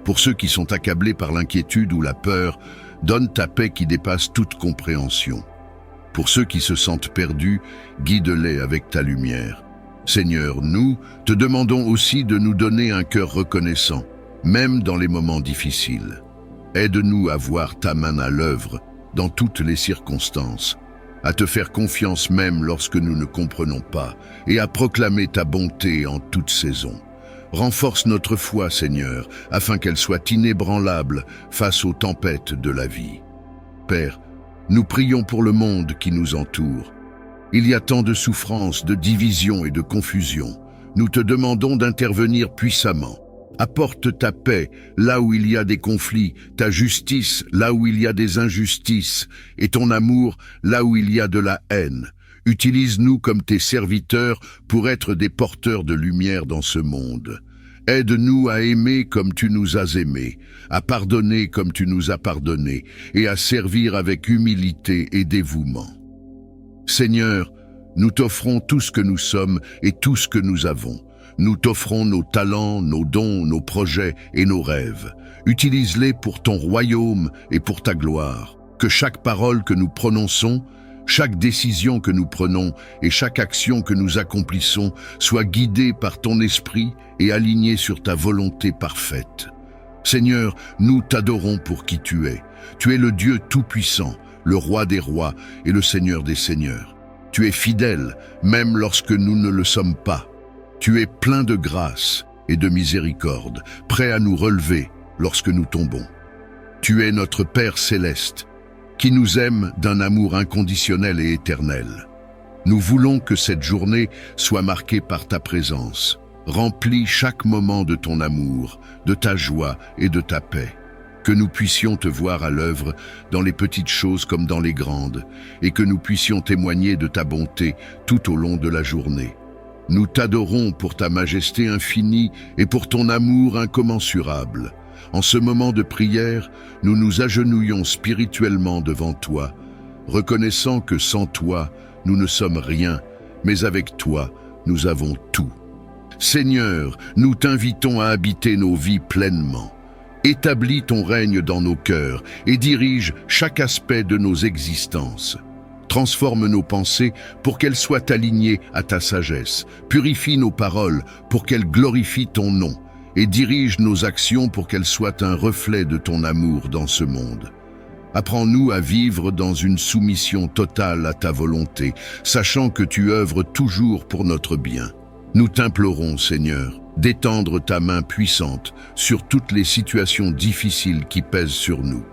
Pour ceux qui sont accablés par l'inquiétude ou la peur, donne ta paix qui dépasse toute compréhension. Pour ceux qui se sentent perdus, guide-les avec ta lumière. Seigneur, nous te demandons aussi de nous donner un cœur reconnaissant, même dans les moments difficiles. Aide-nous à voir ta main à l'œuvre dans toutes les circonstances, à te faire confiance même lorsque nous ne comprenons pas, et à proclamer ta bonté en toute saison. Renforce notre foi, Seigneur, afin qu'elle soit inébranlable face aux tempêtes de la vie. Père, nous prions pour le monde qui nous entoure. Il y a tant de souffrances, de divisions et de confusion. Nous te demandons d'intervenir puissamment. Apporte ta paix là où il y a des conflits, ta justice là où il y a des injustices, et ton amour là où il y a de la haine. Utilise-nous comme tes serviteurs pour être des porteurs de lumière dans ce monde. Aide-nous à aimer comme tu nous as aimés, à pardonner comme tu nous as pardonnés, et à servir avec humilité et dévouement. Seigneur, nous t'offrons tout ce que nous sommes et tout ce que nous avons. Nous t'offrons nos talents, nos dons, nos projets et nos rêves. Utilise-les pour ton royaume et pour ta gloire. Que chaque parole que nous prononçons, chaque décision que nous prenons et chaque action que nous accomplissons soit guidée par ton esprit et alignée sur ta volonté parfaite. Seigneur, nous t'adorons pour qui tu es. Tu es le Dieu tout-puissant, le roi des rois et le Seigneur des seigneurs. Tu es fidèle, même lorsque nous ne le sommes pas. Tu es plein de grâce et de miséricorde, prêt à nous relever lorsque nous tombons. Tu es notre Père céleste, qui nous aime d'un amour inconditionnel et éternel. Nous voulons que cette journée soit marquée par ta présence. Remplis chaque moment de ton amour, de ta joie et de ta paix. Que nous puissions te voir à l'œuvre dans les petites choses comme dans les grandes, et que nous puissions témoigner de ta bonté tout au long de la journée. Nous t'adorons pour ta majesté infinie et pour ton amour incommensurable. En ce moment de prière, nous nous agenouillons spirituellement devant toi, reconnaissant que sans toi, nous ne sommes rien, mais avec toi, nous avons tout. Seigneur, nous t'invitons à habiter nos vies pleinement. Établis ton règne dans nos cœurs et dirige chaque aspect de nos existences. Transforme nos pensées pour qu'elles soient alignées à ta sagesse. Purifie nos paroles pour qu'elles glorifient ton nom. Et dirige nos actions pour qu'elles soient un reflet de ton amour dans ce monde. Apprends-nous à vivre dans une soumission totale à ta volonté, sachant que tu œuvres toujours pour notre bien. Nous t'implorons, Seigneur, d'étendre ta main puissante sur toutes les situations difficiles qui pèsent sur nous.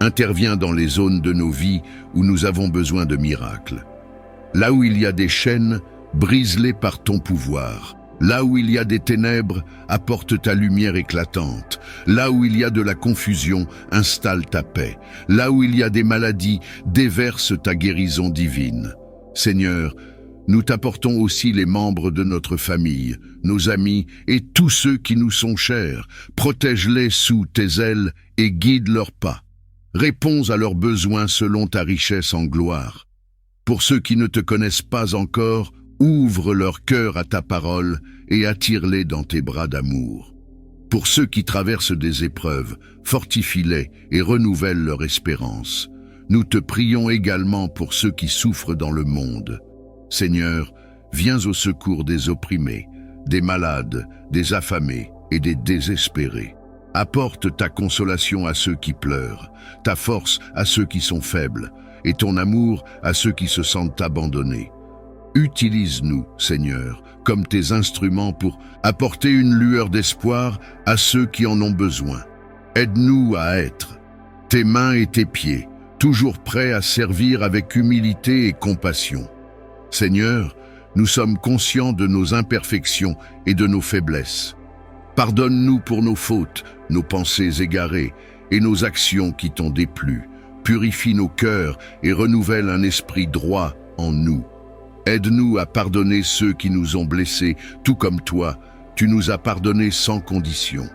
Interviens dans les zones de nos vies où nous avons besoin de miracles. Là où il y a des chaînes, brise-les par ton pouvoir. Là où il y a des ténèbres, apporte ta lumière éclatante. Là où il y a de la confusion, installe ta paix. Là où il y a des maladies, déverse ta guérison divine. Seigneur, nous t'apportons aussi les membres de notre famille, nos amis et tous ceux qui nous sont chers. Protège-les sous tes ailes et guide leurs pas. Réponds à leurs besoins selon ta richesse en gloire. Pour ceux qui ne te connaissent pas encore, ouvre leur cœur à ta parole et attire-les dans tes bras d'amour. Pour ceux qui traversent des épreuves, fortifie-les et renouvelle leur espérance. Nous te prions également pour ceux qui souffrent dans le monde. Seigneur, viens au secours des opprimés, des malades, des affamés et des désespérés. Apporte ta consolation à ceux qui pleurent, ta force à ceux qui sont faibles, et ton amour à ceux qui se sentent abandonnés. Utilise-nous, Seigneur, comme tes instruments pour apporter une lueur d'espoir à ceux qui en ont besoin. Aide-nous à être tes mains et tes pieds, toujours prêts à servir avec humilité et compassion. Seigneur, nous sommes conscients de nos imperfections et de nos faiblesses. Pardonne-nous pour nos fautes, nos pensées égarées et nos actions qui t'ont déplu. Purifie nos cœurs et renouvelle un esprit droit en nous. Aide-nous à pardonner ceux qui nous ont blessés, tout comme toi, tu nous as pardonnés sans condition.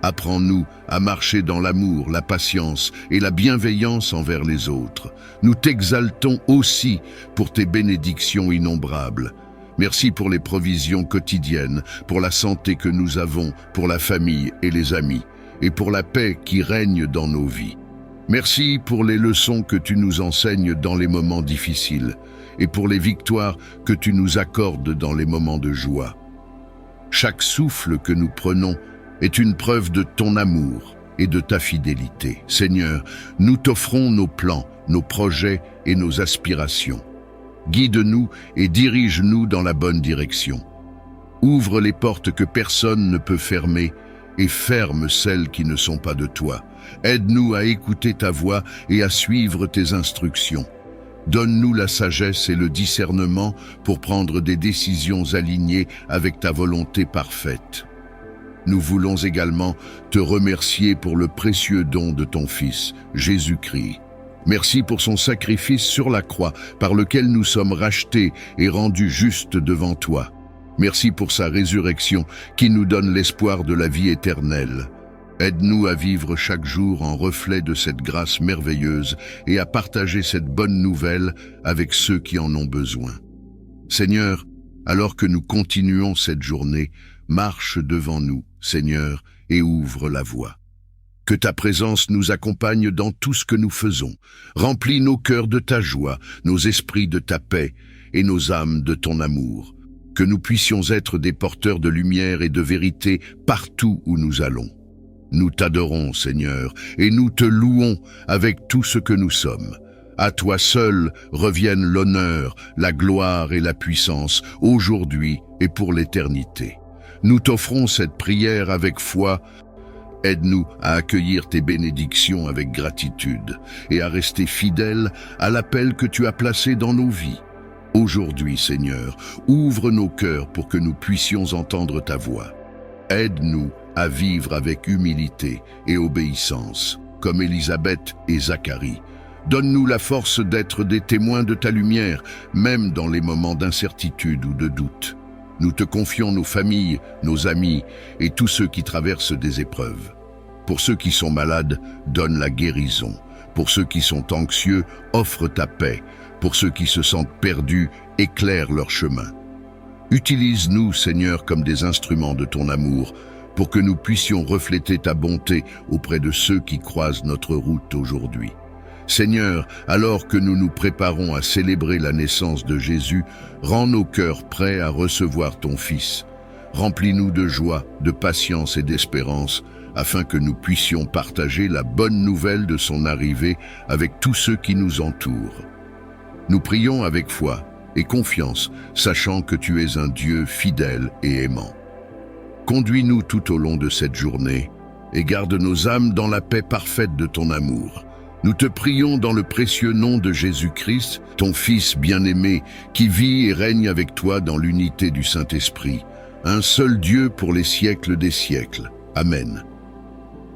Apprends-nous à marcher dans l'amour, la patience et la bienveillance envers les autres. Nous t'exaltons aussi pour tes bénédictions innombrables. Merci pour les provisions quotidiennes, pour la santé que nous avons, pour la famille et les amis. et pour la paix qui règne dans nos vies. Merci pour les leçons que tu nous enseignes dans les moments difficiles et pour les victoires que tu nous accordes dans les moments de joie. Chaque souffle que nous prenons est une preuve de ton amour et de ta fidélité. Seigneur, nous t'offrons nos plans, nos projets et nos aspirations. Guide-nous et dirige-nous dans la bonne direction. Ouvre les portes que personne ne peut fermer et ferme celles qui ne sont pas de toi. Aide-nous à écouter ta voix et à suivre tes instructions. Donne-nous la sagesse et le discernement pour prendre des décisions alignées avec ta volonté parfaite. Nous voulons également te remercier pour le précieux don de ton Fils, Jésus-Christ. Merci pour son sacrifice sur la croix, par lequel nous sommes rachetés et rendus justes devant toi. Merci pour sa résurrection qui nous donne l'espoir de la vie éternelle. Aide-nous à vivre chaque jour en reflet de cette grâce merveilleuse et à partager cette bonne nouvelle avec ceux qui en ont besoin. Seigneur, alors que nous continuons cette journée, marche devant nous, Seigneur, et ouvre la voie. Que ta présence nous accompagne dans tout ce que nous faisons. Remplis nos cœurs de ta joie, nos esprits de ta paix et nos âmes de ton amour. Que nous puissions être des porteurs de lumière et de vérité partout où nous allons. Nous t'adorons, Seigneur, et nous te louons avec tout ce que nous sommes. À toi seul reviennent l'honneur, la gloire et la puissance, aujourd'hui et pour l'éternité. Nous t'offrons cette prière avec foi. Aide-nous à accueillir tes bénédictions avec gratitude et à rester fidèles à l'appel que tu as placé dans nos vies. Aujourd'hui, Seigneur, ouvre nos cœurs pour que nous puissions entendre ta voix. Aide-nous à vivre avec humilité et obéissance, comme Élisabeth et Zacharie. Donne-nous la force d'être des témoins de ta lumière, même dans les moments d'incertitude ou de doute. Nous te confions nos familles, nos amis et tous ceux qui traversent des épreuves. Pour ceux qui sont malades, donne la guérison. Pour ceux qui sont anxieux, offre ta paix. Pour ceux qui se sentent perdus, éclaire leur chemin. Utilise-nous, Seigneur, comme des instruments de ton amour, pour que nous puissions refléter ta bonté auprès de ceux qui croisent notre route aujourd'hui. Seigneur, alors que nous nous préparons à célébrer la naissance de Jésus, rends nos cœurs prêts à recevoir ton Fils. Remplis-nous de joie, de patience et d'espérance, afin que nous puissions partager la bonne nouvelle de son arrivée avec tous ceux qui nous entourent. Nous prions avec foi et confiance, sachant que tu es un Dieu fidèle et aimant. Conduis-nous tout au long de cette journée et garde nos âmes dans la paix parfaite de ton amour. Nous te prions dans le précieux nom de Jésus-Christ, ton Fils bien-aimé, qui vit et règne avec toi dans l'unité du Saint-Esprit, un seul Dieu pour les siècles des siècles. Amen.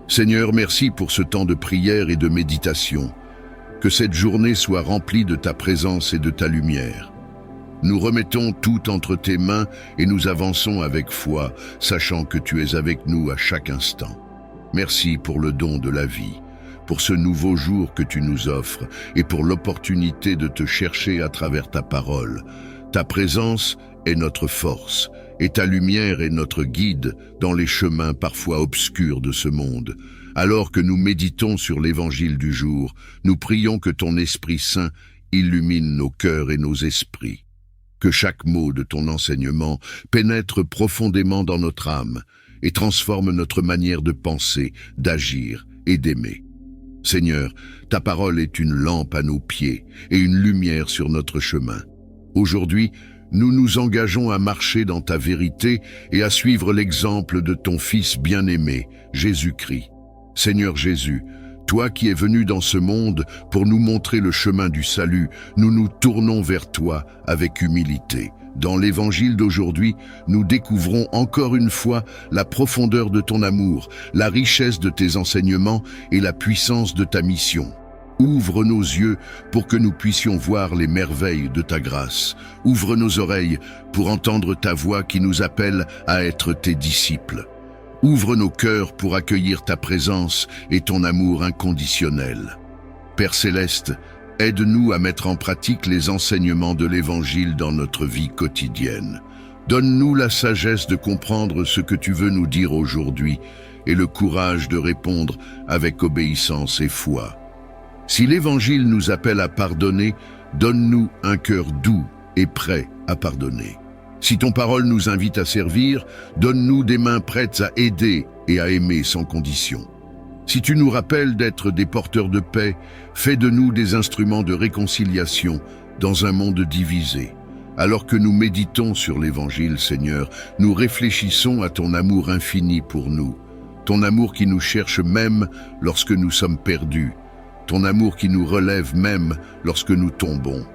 Seigneur, merci pour ce temps de prière et de méditation. Que cette journée soit remplie de ta présence et de ta lumière. Nous remettons tout entre tes mains et nous avançons avec foi, sachant que tu es avec nous à chaque instant. Merci pour le don de la vie, pour ce nouveau jour que tu nous offres et pour l'opportunité de te chercher à travers ta parole. Ta présence est notre force et ta lumière est notre guide dans les chemins parfois obscurs de ce monde. Alors que nous méditons sur l'évangile du jour, nous prions que ton Esprit Saint illumine nos cœurs et nos esprits. Que chaque mot de ton enseignement pénètre profondément dans notre âme et transforme notre manière de penser, d'agir et d'aimer. Seigneur, ta parole est une lampe à nos pieds et une lumière sur notre chemin. Aujourd'hui, nous nous engageons à marcher dans ta vérité et à suivre l'exemple de ton Fils bien-aimé, Jésus-Christ. Seigneur Jésus, toi qui es venu dans ce monde pour nous montrer le chemin du salut, nous nous tournons vers toi avec humilité. Dans l'évangile d'aujourd'hui, nous découvrons encore une fois la profondeur de ton amour, la richesse de tes enseignements et la puissance de ta mission. Ouvre nos yeux pour que nous puissions voir les merveilles de ta grâce. Ouvre nos oreilles pour entendre ta voix qui nous appelle à être tes disciples. Ouvre nos cœurs pour accueillir ta présence et ton amour inconditionnel. Père céleste, aide-nous à mettre en pratique les enseignements de l'Évangile dans notre vie quotidienne. Donne-nous la sagesse de comprendre ce que tu veux nous dire aujourd'hui et le courage de répondre avec obéissance et foi. Si l'Évangile nous appelle à pardonner, donne-nous un cœur doux et prêt à pardonner. Si ton parole nous invite à servir, donne-nous des mains prêtes à aider et à aimer sans condition. Si tu nous rappelles d'être des porteurs de paix, fais de nous des instruments de réconciliation dans un monde divisé. Alors que nous méditons sur l'Évangile, Seigneur, nous réfléchissons à ton amour infini pour nous, ton amour qui nous cherche même lorsque nous sommes perdus, ton amour qui nous relève même lorsque nous tombons,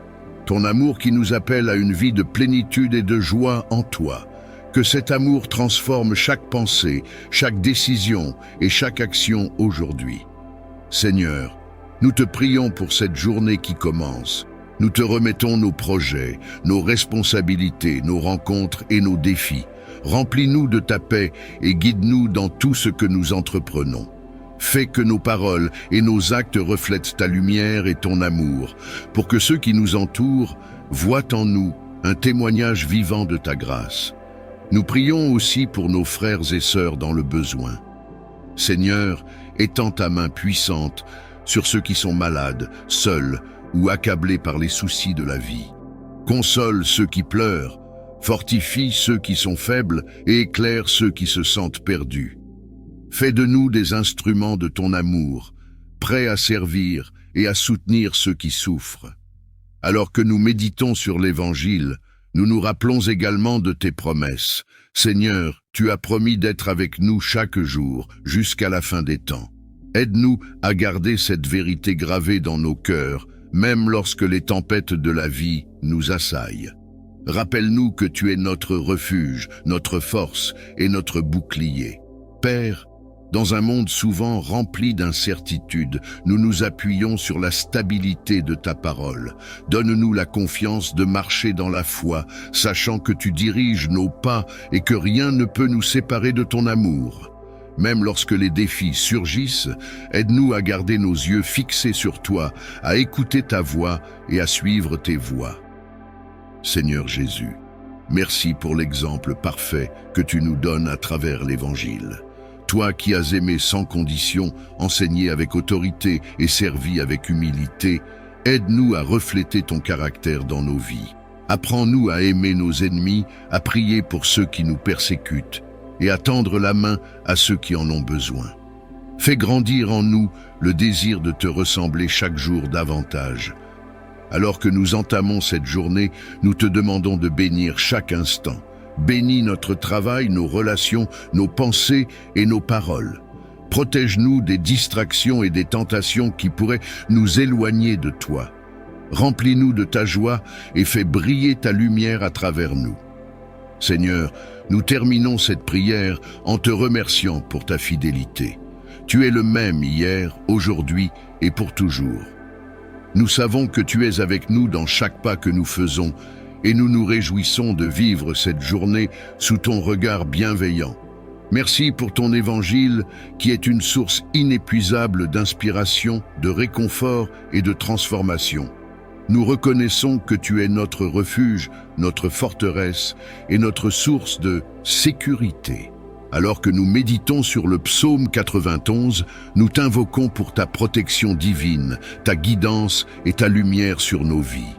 ton amour qui nous appelle à une vie de plénitude et de joie en toi. Que cet amour transforme chaque pensée, chaque décision et chaque action aujourd'hui. Seigneur, nous te prions pour cette journée qui commence. Nous te remettons nos projets, nos responsabilités, nos rencontres et nos défis. Remplis-nous de ta paix et guide-nous dans tout ce que nous entreprenons. Fais que nos paroles et nos actes reflètent ta lumière et ton amour, pour que ceux qui nous entourent voient en nous un témoignage vivant de ta grâce. Nous prions aussi pour nos frères et sœurs dans le besoin. Seigneur, étends ta main puissante sur ceux qui sont malades, seuls ou accablés par les soucis de la vie. Console ceux qui pleurent, fortifie ceux qui sont faibles et éclaire ceux qui se sentent perdus. Fais de nous des instruments de ton amour, prêts à servir et à soutenir ceux qui souffrent. Alors que nous méditons sur l'Évangile, nous nous rappelons également de tes promesses. Seigneur, tu as promis d'être avec nous chaque jour, jusqu'à la fin des temps. Aide-nous à garder cette vérité gravée dans nos cœurs, même lorsque les tempêtes de la vie nous assaillent. Rappelle-nous que tu es notre refuge, notre force et notre bouclier. Père, dans un monde souvent rempli d'incertitudes, nous nous appuyons sur la stabilité de ta parole. Donne-nous la confiance de marcher dans la foi, sachant que tu diriges nos pas et que rien ne peut nous séparer de ton amour. Même lorsque les défis surgissent, aide-nous à garder nos yeux fixés sur toi, à écouter ta voix et à suivre tes voies. Seigneur Jésus, merci pour l'exemple parfait que tu nous donnes à travers l'Évangile. Toi qui as aimé sans condition, enseigné avec autorité et servi avec humilité, aide-nous à refléter ton caractère dans nos vies. Apprends-nous à aimer nos ennemis, à prier pour ceux qui nous persécutent et à tendre la main à ceux qui en ont besoin. Fais grandir en nous le désir de te ressembler chaque jour davantage. Alors que nous entamons cette journée, nous te demandons de bénir chaque instant. Bénis notre travail, nos relations, nos pensées et nos paroles. Protège-nous des distractions et des tentations qui pourraient nous éloigner de toi. Remplis-nous de ta joie et fais briller ta lumière à travers nous. Seigneur, nous terminons cette prière en te remerciant pour ta fidélité. Tu es le même hier, aujourd'hui et pour toujours. Nous savons que tu es avec nous dans chaque pas que nous faisons et nous nous réjouissons de vivre cette journée sous ton regard bienveillant. Merci pour ton Évangile qui est une source inépuisable d'inspiration, de réconfort et de transformation. Nous reconnaissons que tu es notre refuge, notre forteresse et notre source de sécurité. Alors que nous méditons sur le psaume 91, nous t'invoquons pour ta protection divine, ta guidance et ta lumière sur nos vies.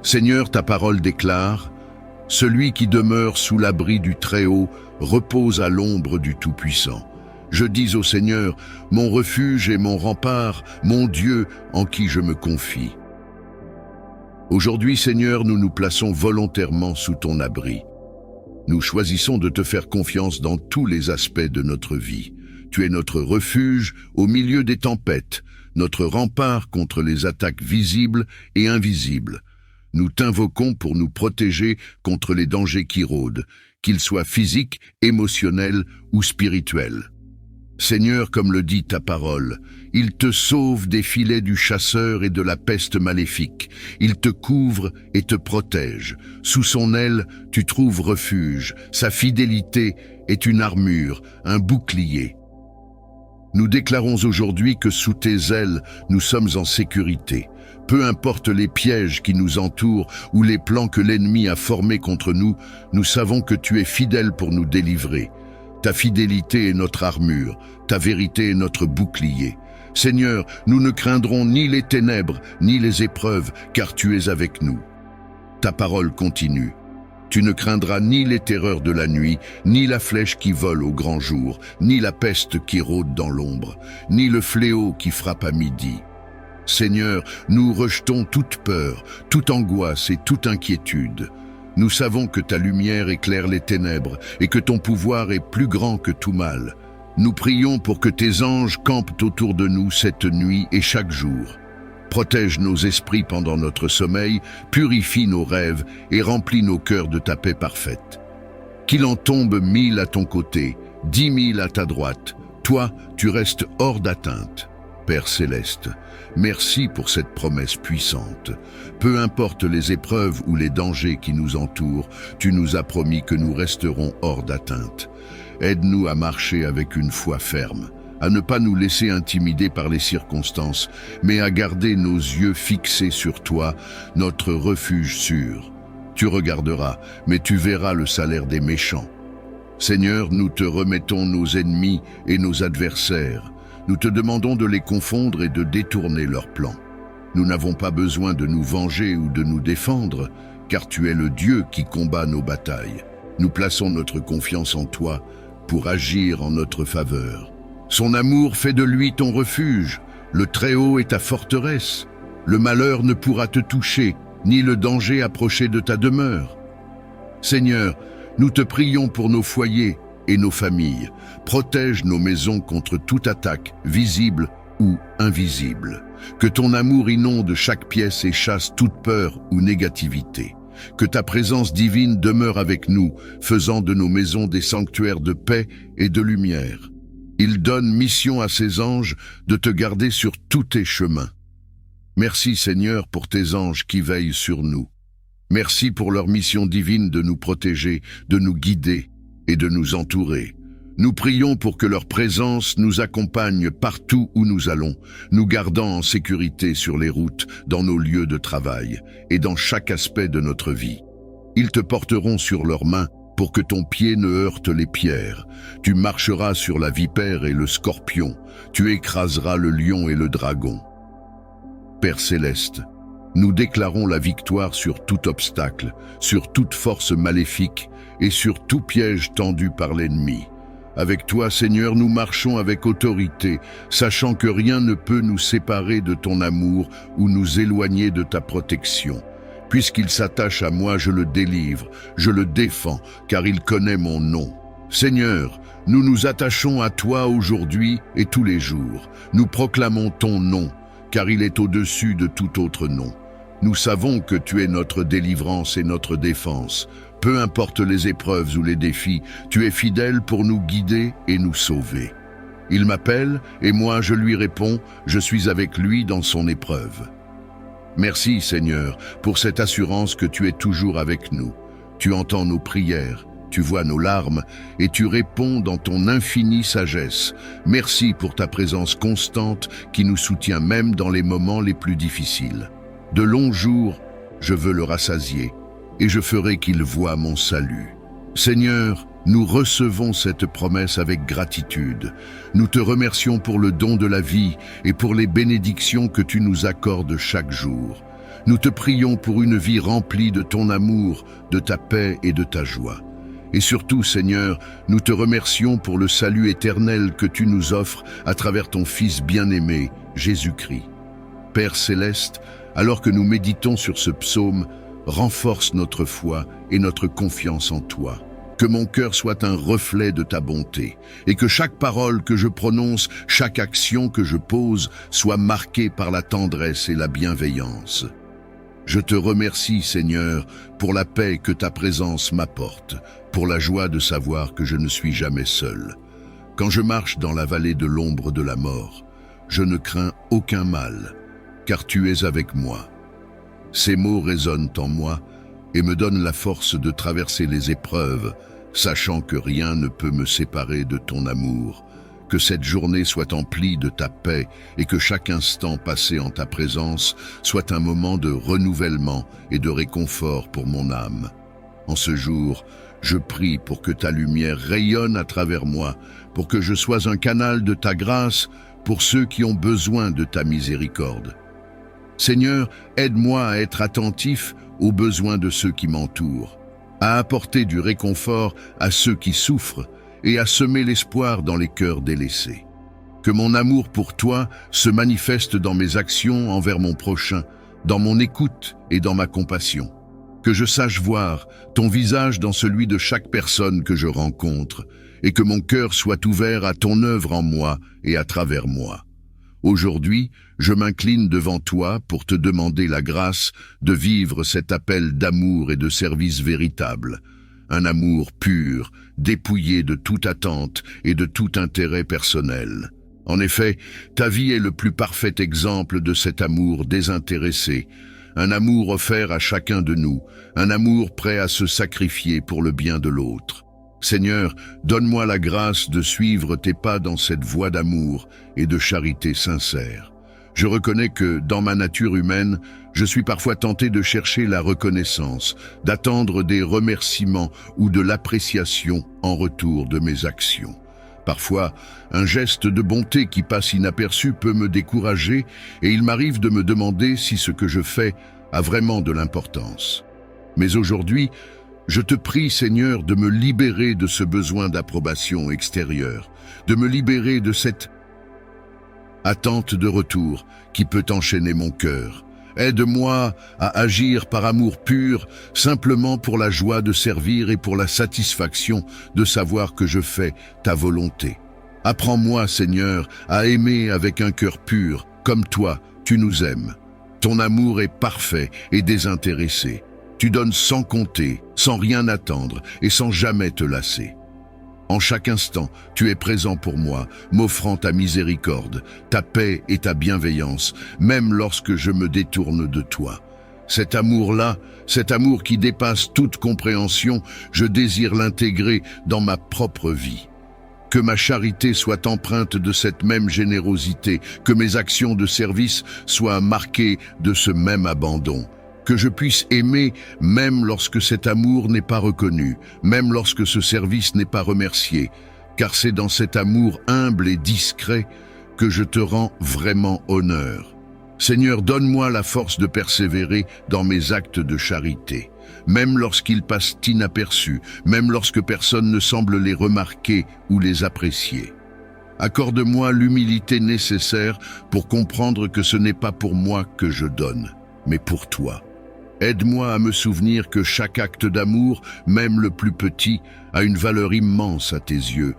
Seigneur, ta parole déclare « Celui qui demeure sous l'abri du Très-Haut repose à l'ombre du Tout-Puissant. Je dis au Seigneur, mon refuge et mon rempart, mon Dieu en qui je me confie. » Aujourd'hui, Seigneur, nous nous plaçons volontairement sous ton abri. Nous choisissons de te faire confiance dans tous les aspects de notre vie. Tu es notre refuge au milieu des tempêtes, notre rempart contre les attaques visibles et invisibles. Nous t'invoquons pour nous protéger contre les dangers qui rôdent, qu'ils soient physiques, émotionnels ou spirituels. Seigneur, comme le dit ta parole, il te sauve des filets du chasseur et de la peste maléfique. Il te couvre et te protège. Sous son aile, tu trouves refuge. Sa fidélité est une armure, un bouclier. Nous déclarons aujourd'hui que sous tes ailes, nous sommes en sécurité. Peu importe les pièges qui nous entourent ou les plans que l'ennemi a formés contre nous, nous savons que tu es fidèle pour nous délivrer. Ta fidélité est notre armure, ta vérité est notre bouclier. Seigneur, nous ne craindrons ni les ténèbres, ni les épreuves, car tu es avec nous. Ta parole continue. Tu ne craindras ni les terreurs de la nuit, ni la flèche qui vole au grand jour, ni la peste qui rôde dans l'ombre, ni le fléau qui frappe à midi. Seigneur, nous rejetons toute peur, toute angoisse et toute inquiétude. Nous savons que ta lumière éclaire les ténèbres et que ton pouvoir est plus grand que tout mal. Nous prions pour que tes anges campent autour de nous cette nuit et chaque jour. Protège nos esprits pendant notre sommeil, purifie nos rêves et remplis nos cœurs de ta paix parfaite. Qu'il en tombe 1000 à ton côté, 10 000 à ta droite, toi, tu restes hors d'atteinte. Père céleste, merci pour cette promesse puissante. Peu importe les épreuves ou les dangers qui nous entourent, tu nous as promis que nous resterons hors d'atteinte. Aide-nous à marcher avec une foi ferme, à ne pas nous laisser intimider par les circonstances, mais à garder nos yeux fixés sur toi, notre refuge sûr. Tu regarderas, mais tu verras le salaire des méchants. Seigneur, nous te remettons nos ennemis et nos adversaires. Nous te demandons de les confondre et de détourner leurs plans. Nous n'avons pas besoin de nous venger ou de nous défendre, car tu es le Dieu qui combat nos batailles. Nous plaçons notre confiance en toi pour agir en notre faveur. Son amour fait de lui ton refuge, le Très-Haut est ta forteresse. Le malheur ne pourra te toucher, ni le danger approcher de ta demeure. Seigneur, nous te prions pour nos foyers et nos familles. Protège nos maisons contre toute attaque, visible ou invisible. Que ton amour inonde chaque pièce et chasse toute peur ou négativité. Que ta présence divine demeure avec nous, faisant de nos maisons des sanctuaires de paix et de lumière. Il donne mission à ses anges de te garder sur tous tes chemins. Merci Seigneur pour tes anges qui veillent sur nous. Merci pour leur mission divine de nous protéger, de nous guider et de nous entourer. Nous prions pour que leur présence nous accompagne partout où nous allons, nous gardant en sécurité sur les routes, dans nos lieux de travail et dans chaque aspect de notre vie. Ils te porteront sur leurs mains pour que ton pied ne heurte les pierres. Tu marcheras sur la vipère et le scorpion, tu écraseras le lion et le dragon. Père céleste, nous déclarons la victoire sur tout obstacle, sur toute force maléfique et sur tout piège tendu par l'ennemi. Avec toi, Seigneur, nous marchons avec autorité, sachant que rien ne peut nous séparer de ton amour ou nous éloigner de ta protection. Puisqu'il s'attache à moi, je le délivre, je le défends, car il connaît mon nom. Seigneur, nous nous attachons à toi aujourd'hui et tous les jours. Nous proclamons ton nom, car il est au-dessus de tout autre nom. Nous savons que tu es notre délivrance et notre défense. Peu importe les épreuves ou les défis, tu es fidèle pour nous guider et nous sauver. Il m'appelle et moi je lui réponds, je suis avec lui dans son épreuve. Merci Seigneur pour cette assurance que tu es toujours avec nous. Tu entends nos prières, tu vois nos larmes et tu réponds dans ton infinie sagesse. Merci pour ta présence constante qui nous soutient même dans les moments les plus difficiles. De longs jours, je veux le rassasier et je ferai qu'il voie mon salut. Seigneur, nous recevons cette promesse avec gratitude. Nous te remercions pour le don de la vie et pour les bénédictions que tu nous accordes chaque jour. Nous te prions pour une vie remplie de ton amour, de ta paix et de ta joie. Et surtout, Seigneur, nous te remercions pour le salut éternel que tu nous offres à travers ton Fils bien-aimé, Jésus-Christ. Père céleste, alors que nous méditons sur ce psaume, renforce notre foi et notre confiance en toi. Que mon cœur soit un reflet de ta bonté et que chaque parole que je prononce, chaque action que je pose soit marquée par la tendresse et la bienveillance. Je te remercie, Seigneur, pour la paix que ta présence m'apporte, pour la joie de savoir que je ne suis jamais seul. Quand je marche dans la vallée de l'ombre de la mort, je ne crains aucun mal, car tu es avec moi. Ces mots résonnent en moi et me donnent la force de traverser les épreuves, sachant que rien ne peut me séparer de ton amour, Que cette journée soit emplie de ta paix et que chaque instant passé en ta présence soit un moment de renouvellement et de réconfort pour mon âme. En ce jour, je prie pour que ta lumière rayonne à travers moi, pour que je sois un canal de ta grâce pour ceux qui ont besoin de ta miséricorde. Seigneur, aide-moi à être attentif aux besoins de ceux qui m'entourent, à apporter du réconfort à ceux qui souffrent et à semer l'espoir dans les cœurs délaissés. Que mon amour pour toi se manifeste dans mes actions envers mon prochain, dans mon écoute et dans ma compassion. Que je sache voir ton visage dans celui de chaque personne que je rencontre, et que mon cœur soit ouvert à ton œuvre en moi et à travers moi. Aujourd'hui, je m'incline devant toi pour te demander la grâce de vivre cet appel d'amour et de service véritable. Un amour pur, dépouillé de toute attente et de tout intérêt personnel. En effet, ta vie est le plus parfait exemple de cet amour désintéressé, un amour offert à chacun de nous, un amour prêt à se sacrifier pour le bien de l'autre. Seigneur, donne-moi la grâce de suivre tes pas dans cette voie d'amour et de charité sincère. Je reconnais que, dans ma nature humaine, je suis parfois tenté de chercher la reconnaissance, d'attendre des remerciements ou de l'appréciation en retour de mes actions. Parfois, un geste de bonté qui passe inaperçu peut me décourager et il m'arrive de me demander si ce que je fais a vraiment de l'importance. Mais aujourd'hui, je te prie, Seigneur, de me libérer de ce besoin d'approbation extérieure, de me libérer de cette attente de retour qui peut enchaîner mon cœur. Aide-moi à agir par amour pur, simplement pour la joie de servir et pour la satisfaction de savoir que je fais ta volonté. Apprends-moi, Seigneur, à aimer avec un cœur pur, comme toi, tu nous aimes. Ton amour est parfait et désintéressé. Tu donnes sans compter, sans rien attendre et sans jamais te lasser. En chaque instant, tu es présent pour moi, m'offrant ta miséricorde, ta paix et ta bienveillance, même lorsque je me détourne de toi. Cet amour-là, cet amour qui dépasse toute compréhension, je désire l'intégrer dans ma propre vie. Que ma charité soit empreinte de cette même générosité, que mes actions de service soient marquées de ce même abandon. Que je puisse aimer même lorsque cet amour n'est pas reconnu, même lorsque ce service n'est pas remercié, car c'est dans cet amour humble et discret que je te rends vraiment honneur. Seigneur, donne-moi la force de persévérer dans mes actes de charité, même lorsqu'ils passent inaperçus, même lorsque personne ne semble les remarquer ou les apprécier. Accorde-moi l'humilité nécessaire pour comprendre que ce n'est pas pour moi que je donne, mais pour toi. Aide-moi à me souvenir que chaque acte d'amour, même le plus petit, a une valeur immense à tes yeux,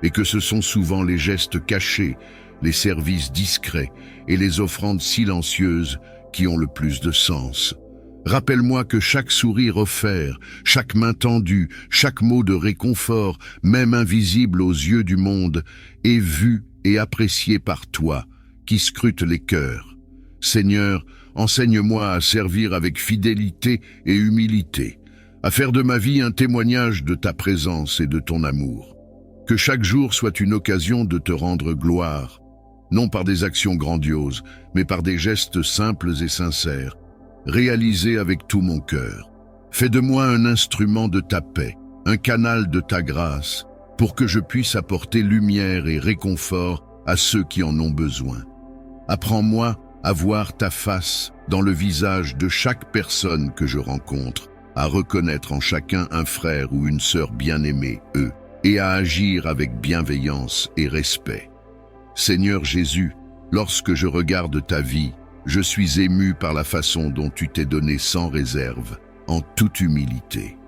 et que ce sont souvent les gestes cachés, les services discrets et les offrandes silencieuses qui ont le plus de sens. Rappelle-moi que chaque sourire offert, chaque main tendue, chaque mot de réconfort, même invisible aux yeux du monde, est vu et apprécié par toi, qui scrutes les cœurs. Seigneur, enseigne-moi à servir avec fidélité et humilité, à faire de ma vie un témoignage de ta présence et de ton amour. Que chaque jour soit une occasion de te rendre gloire, non par des actions grandioses, mais par des gestes simples et sincères, réalisés avec tout mon cœur. Fais de moi un instrument de ta paix, un canal de ta grâce, pour que je puisse apporter lumière et réconfort à ceux qui en ont besoin. Apprends-moi à voir ta face dans le visage de chaque personne que je rencontre, à reconnaître en chacun un frère ou une sœur bien-aimés, eux, et à agir avec bienveillance et respect. Seigneur Jésus, lorsque je regarde ta vie, je suis ému par la façon dont tu t'es donné sans réserve, en toute humilité.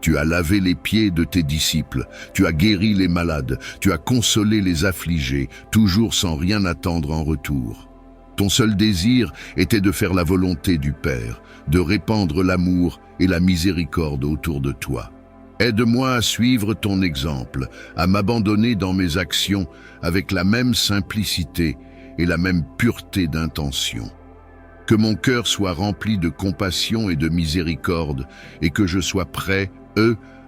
Tu as lavé les pieds de tes disciples, tu as guéri les malades, tu as consolé les affligés, toujours sans rien attendre en retour. Ton seul désir était de faire la volonté du Père, de répandre l'amour et la miséricorde autour de toi. Aide-moi à suivre ton exemple, à m'abandonner dans mes actions avec la même simplicité et la même pureté d'intention. Que mon cœur soit rempli de compassion et de miséricorde et que je sois prêt,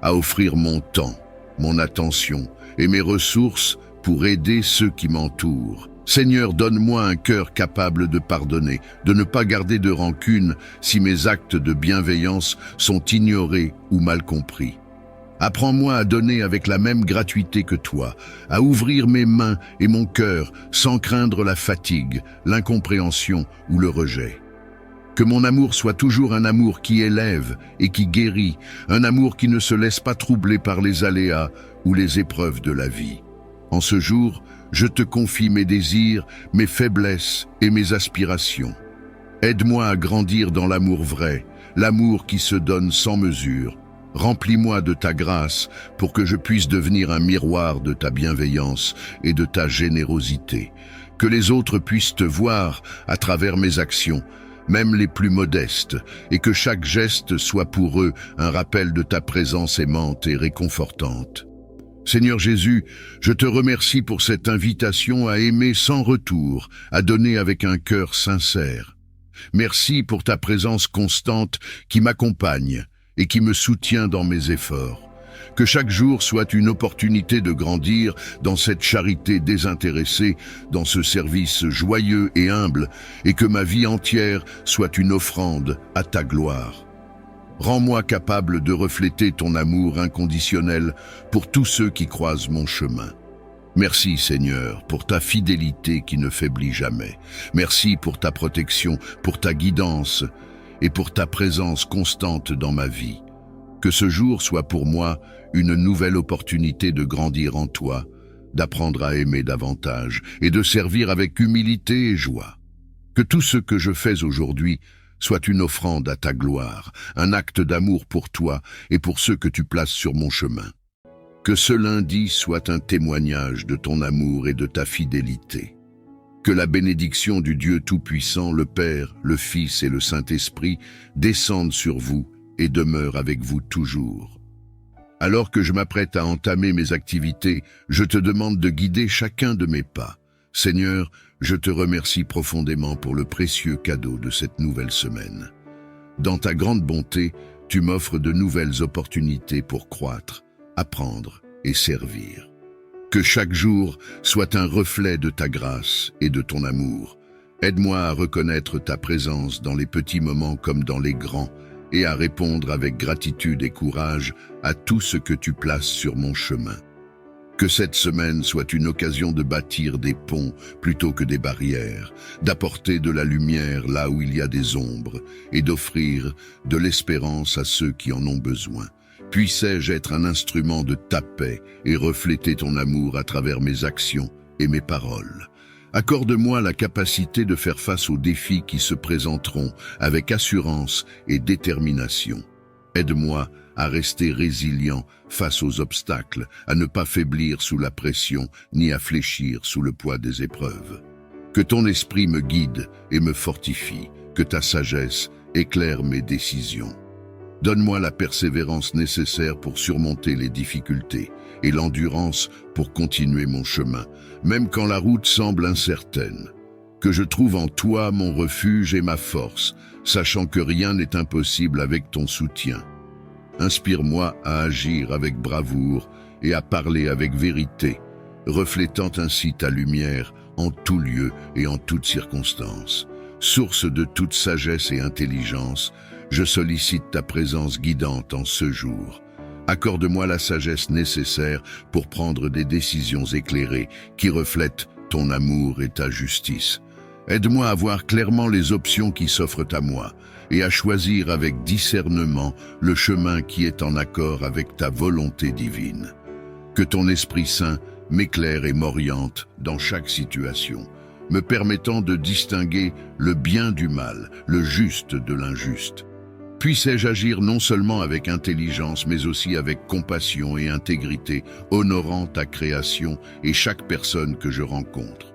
à offrir mon temps, mon attention et mes ressources pour aider ceux qui m'entourent. Seigneur, donne-moi un cœur capable de pardonner, de ne pas garder de rancune si mes actes de bienveillance sont ignorés ou mal compris. Apprends-moi à donner avec la même gratuité que toi, à ouvrir mes mains et mon cœur sans craindre la fatigue, l'incompréhension ou le rejet. Que mon amour soit toujours un amour qui élève et qui guérit, un amour qui ne se laisse pas troubler par les aléas ou les épreuves de la vie. En ce jour, je te confie mes désirs, mes faiblesses et mes aspirations. Aide-moi à grandir dans l'amour vrai, l'amour qui se donne sans mesure. Remplis-moi de ta grâce pour que je puisse devenir un miroir de ta bienveillance et de ta générosité. Que les autres puissent te voir à travers mes actions, même les plus modestes, et que chaque geste soit pour eux un rappel de ta présence aimante et réconfortante. Seigneur Jésus, je te remercie pour cette invitation à aimer sans retour, à donner avec un cœur sincère. Merci pour ta présence constante qui m'accompagne et qui me soutient dans mes efforts. Que chaque jour soit une opportunité de grandir dans cette charité désintéressée, dans ce service joyeux et humble, et que ma vie entière soit une offrande à ta gloire. Rends-moi capable de refléter ton amour inconditionnel pour tous ceux qui croisent mon chemin. Merci Seigneur pour ta fidélité qui ne faiblit jamais. Merci pour ta protection, pour ta guidance et pour ta présence constante dans ma vie. Que ce jour soit pour moi une nouvelle opportunité de grandir en toi, d'apprendre à aimer davantage et de servir avec humilité et joie. Que tout ce que je fais aujourd'hui soit une offrande à ta gloire, un acte d'amour pour toi et pour ceux que tu places sur mon chemin. Que ce lundi soit un témoignage de ton amour et de ta fidélité. Que la bénédiction du Dieu Tout-Puissant, le Père, le Fils et le Saint-Esprit descendent sur vous et demeure avec vous toujours. Alors que je m'apprête à entamer mes activités, je te demande de guider chacun de mes pas. Seigneur, je te remercie profondément pour le précieux cadeau de cette nouvelle semaine. Dans ta grande bonté, tu m'offres de nouvelles opportunités pour croître, apprendre et servir. Que chaque jour soit un reflet de ta grâce et de ton amour. Aide-moi à reconnaître ta présence dans les petits moments comme dans les grands, et à répondre avec gratitude et courage à tout ce que tu places sur mon chemin. Que cette semaine soit une occasion de bâtir des ponts plutôt que des barrières, d'apporter de la lumière là où il y a des ombres et d'offrir de l'espérance à ceux qui en ont besoin. Puissais-je être un instrument de ta paix et refléter ton amour à travers mes actions et mes paroles. Accorde-moi la capacité de faire face aux défis qui se présenteront avec assurance et détermination. Aide-moi à rester résilient face aux obstacles, à ne pas faiblir sous la pression ni à fléchir sous le poids des épreuves. Que ton esprit me guide et me fortifie, que ta sagesse éclaire mes décisions. Donne-moi la persévérance nécessaire pour surmonter les difficultés et l'endurance pour continuer mon chemin, même quand la route semble incertaine. Que je trouve en toi mon refuge et ma force, sachant que rien n'est impossible avec ton soutien. Inspire-moi à agir avec bravoure et à parler avec vérité, reflétant ainsi ta lumière en tout lieu et en toutes circonstances. Source de toute sagesse et intelligence, je sollicite ta présence guidante en ce jour. Accorde-moi la sagesse nécessaire pour prendre des décisions éclairées qui reflètent ton amour et ta justice. Aide-moi à voir clairement les options qui s'offrent à moi et à choisir avec discernement le chemin qui est en accord avec ta volonté divine. Que ton Esprit Saint m'éclaire et m'oriente dans chaque situation, me permettant de distinguer le bien du mal, le juste de l'injuste. Puissais-je agir non seulement avec intelligence, mais aussi avec compassion et intégrité, honorant ta création et chaque personne que je rencontre.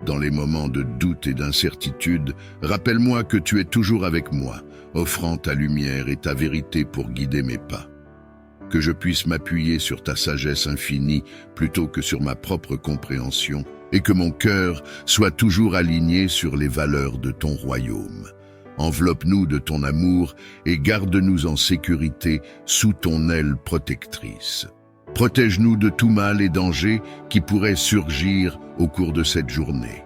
Dans les moments de doute et d'incertitude, rappelle-moi que tu es toujours avec moi, offrant ta lumière et ta vérité pour guider mes pas. Que je puisse m'appuyer sur ta sagesse infinie plutôt que sur ma propre compréhension, et que mon cœur soit toujours aligné sur les valeurs de ton royaume. Enveloppe-nous de ton amour et garde-nous en sécurité sous ton aile protectrice. Protège-nous de tout mal et danger qui pourrait surgir au cours de cette journée.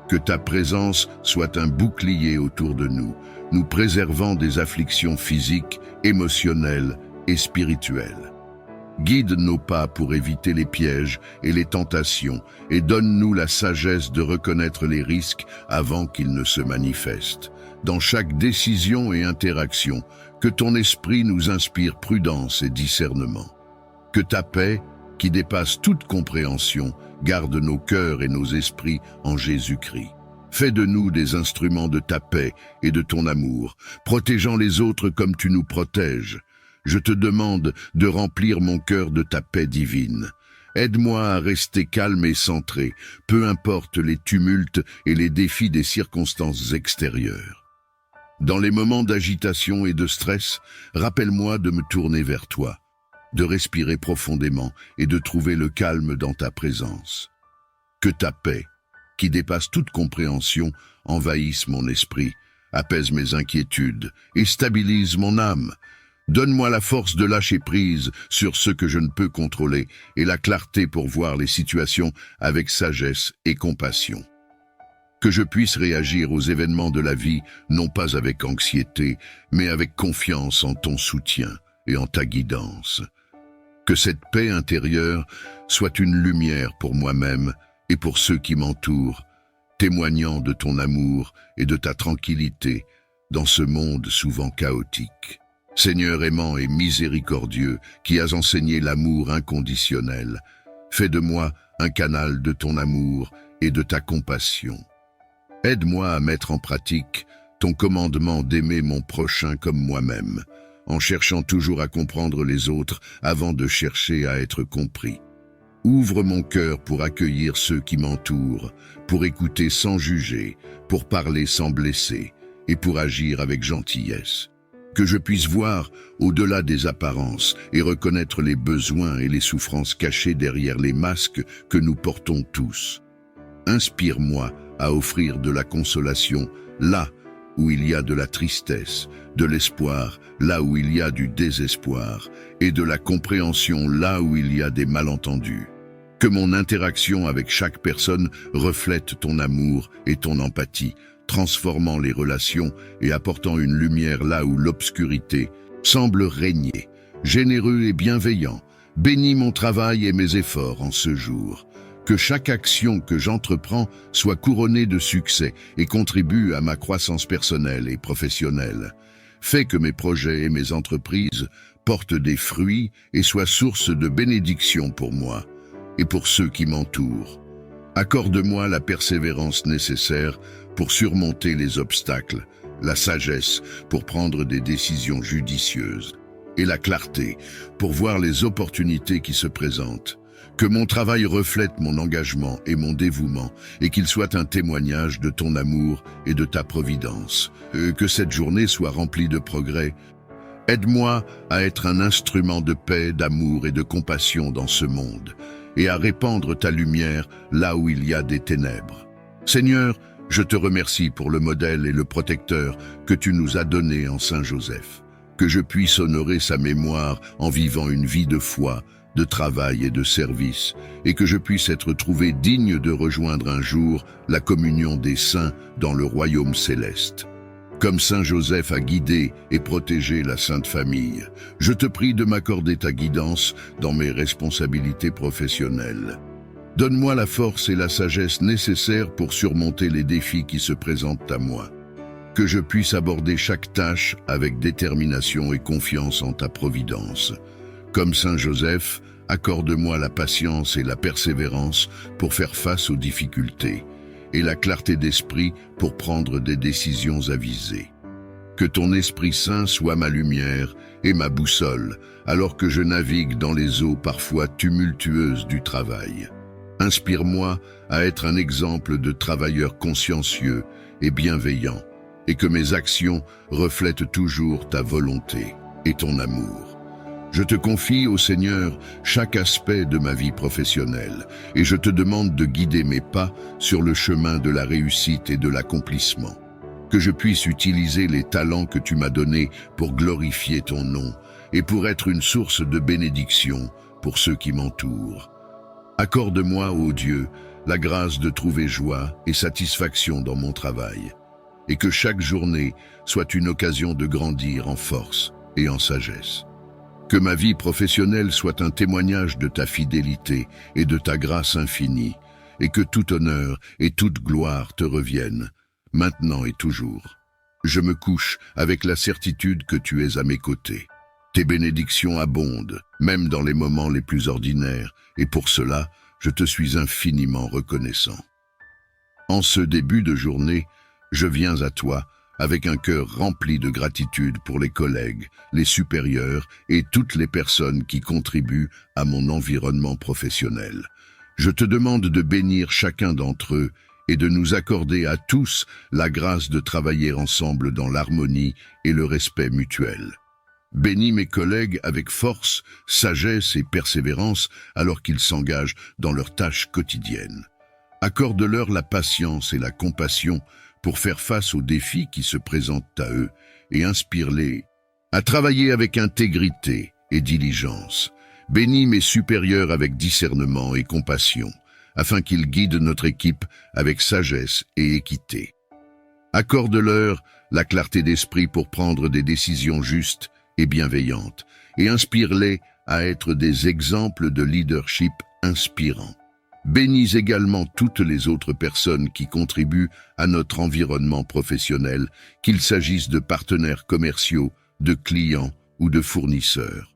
Que ta présence soit un bouclier autour de nous, nous préservant des afflictions physiques, émotionnelles et spirituelles. Guide nos pas pour éviter les pièges et les tentations et donne-nous la sagesse de reconnaître les risques avant qu'ils ne se manifestent. Dans chaque décision et interaction, que ton esprit nous inspire prudence et discernement. Que ta paix, qui dépasse toute compréhension, garde nos cœurs et nos esprits en Jésus-Christ. Fais de nous des instruments de ta paix et de ton amour, protégeant les autres comme tu nous protèges. Je te demande de remplir mon cœur de ta paix divine. Aide-moi à rester calme et centré, peu importe les tumultes et les défis des circonstances extérieures. Dans les moments d'agitation et de stress, rappelle-moi de me tourner vers toi, de respirer profondément et de trouver le calme dans ta présence. Que ta paix, qui dépasse toute compréhension, envahisse mon esprit, apaise mes inquiétudes et stabilise mon âme. Donne-moi la force de lâcher prise sur ce que je ne peux contrôler et la clarté pour voir les situations avec sagesse et compassion. Que je puisse réagir aux événements de la vie, non pas avec anxiété, mais avec confiance en ton soutien et en ta guidance. Que cette paix intérieure soit une lumière pour moi-même et pour ceux qui m'entourent, témoignant de ton amour et de ta tranquillité dans ce monde souvent chaotique. Seigneur aimant et miséricordieux, qui as enseigné l'amour inconditionnel, fais de moi un canal de ton amour et de ta compassion. Aide-moi à mettre en pratique ton commandement d'aimer mon prochain comme moi-même, en cherchant toujours à comprendre les autres avant de chercher à être compris. Ouvre mon cœur pour accueillir ceux qui m'entourent, pour écouter sans juger, pour parler sans blesser et pour agir avec gentillesse. Que je puisse voir au-delà des apparences et reconnaître les besoins et les souffrances cachées derrière les masques que nous portons tous. Inspire-moi à offrir de la consolation là où il y a de la tristesse, de l'espoir là où il y a du désespoir et de la compréhension là où il y a des malentendus. Que mon interaction avec chaque personne reflète ton amour et ton empathie, transformant les relations et apportant une lumière là où l'obscurité semble régner. Généreux et bienveillant, bénis mon travail et mes efforts en ce jour. Que chaque action que j'entreprends soit couronnée de succès et contribue à ma croissance personnelle et professionnelle. Fais que mes projets et mes entreprises portent des fruits et soient source de bénédiction pour moi et pour ceux qui m'entourent. Accorde-moi la persévérance nécessaire pour surmonter les obstacles, la sagesse pour prendre des décisions judicieuses et la clarté pour voir les opportunités qui se présentent. Que mon travail reflète mon engagement et mon dévouement et qu'il soit un témoignage de ton amour et de ta providence. Que cette journée soit remplie de progrès. Aide-moi à être un instrument de paix, d'amour et de compassion dans ce monde et à répandre ta lumière là où il y a des ténèbres. Seigneur, je te remercie pour le modèle et le protecteur que tu nous as donné en Saint Joseph. Que je puisse honorer sa mémoire en vivant une vie de foi, de travail et de service, et que je puisse être trouvé digne de rejoindre un jour la communion des saints dans le royaume céleste. Comme Saint Joseph a guidé et protégé la Sainte Famille, je te prie de m'accorder ta guidance dans mes responsabilités professionnelles. Donne-moi la force et la sagesse nécessaires pour surmonter les défis qui se présentent à moi. Que je puisse aborder chaque tâche avec détermination et confiance en ta providence. Comme Saint Joseph, accorde-moi la patience et la persévérance pour faire face aux difficultés, et la clarté d'esprit pour prendre des décisions avisées. Que ton Esprit Saint soit ma lumière et ma boussole, alors que je navigue dans les eaux parfois tumultueuses du travail. Inspire-moi à être un exemple de travailleur consciencieux et bienveillant, et que mes actions reflètent toujours ta volonté et ton amour. Je te confie au Seigneur chaque aspect de ma vie professionnelle et je te demande de guider mes pas sur le chemin de la réussite et de l'accomplissement. Que je puisse utiliser les talents que tu m'as donnés pour glorifier ton nom et pour être une source de bénédiction pour ceux qui m'entourent. Accorde-moi, ô Dieu, la grâce de trouver joie et satisfaction dans mon travail, et que chaque journée soit une occasion de grandir en force et en sagesse. Que ma vie professionnelle soit un témoignage de ta fidélité et de ta grâce infinie, et que tout honneur et toute gloire te reviennent, maintenant et toujours. Je me couche avec la certitude que tu es à mes côtés. Tes bénédictions abondent, même dans les moments les plus ordinaires, et pour cela, je te suis infiniment reconnaissant. En ce début de journée, je viens à toi avec un cœur rempli de gratitude pour les collègues, les supérieurs et toutes les personnes qui contribuent à mon environnement professionnel. Je te demande de bénir chacun d'entre eux et de nous accorder à tous la grâce de travailler ensemble dans l'harmonie et le respect mutuel. Bénis mes collègues avec force, sagesse et persévérance alors qu'ils s'engagent dans leurs tâches quotidiennes. Accorde-leur la patience et la compassion pour faire face aux défis qui se présentent à eux et inspire-les à travailler avec intégrité et diligence. Bénis mes supérieurs avec discernement et compassion, afin qu'ils guident notre équipe avec sagesse et équité. Accorde-leur la clarté d'esprit pour prendre des décisions justes et bienveillantes, et inspire-les à être des exemples de leadership inspirants. Bénis également toutes les autres personnes qui contribuent à notre environnement professionnel, qu'il s'agisse de partenaires commerciaux, de clients ou de fournisseurs.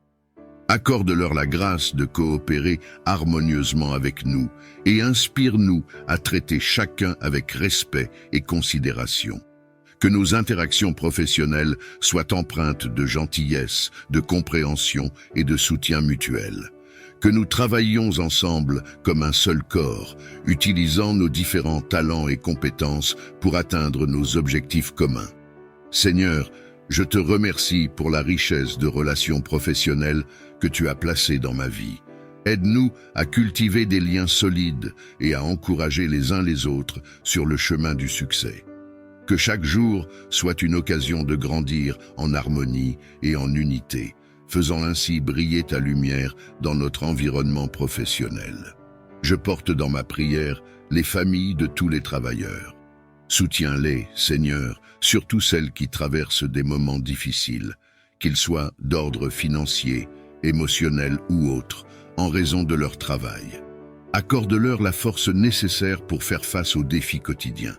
Accorde-leur la grâce de coopérer harmonieusement avec nous et inspire-nous à traiter chacun avec respect et considération. Que nos interactions professionnelles soient empreintes de gentillesse, de compréhension et de soutien mutuel. Que nous travaillions ensemble comme un seul corps, utilisant nos différents talents et compétences pour atteindre nos objectifs communs. Seigneur, je te remercie pour la richesse de relations professionnelles que tu as placées dans ma vie. Aide-nous à cultiver des liens solides et à encourager les uns les autres sur le chemin du succès. Que chaque jour soit une occasion de grandir en harmonie et en unité, faisant ainsi briller ta lumière dans notre environnement professionnel. Je porte dans ma prière les familles de tous les travailleurs. Soutiens-les, Seigneur, surtout celles qui traversent des moments difficiles, qu'ils soient d'ordre financier, émotionnel ou autre, en raison de leur travail. Accorde-leur la force nécessaire pour faire face aux défis quotidiens.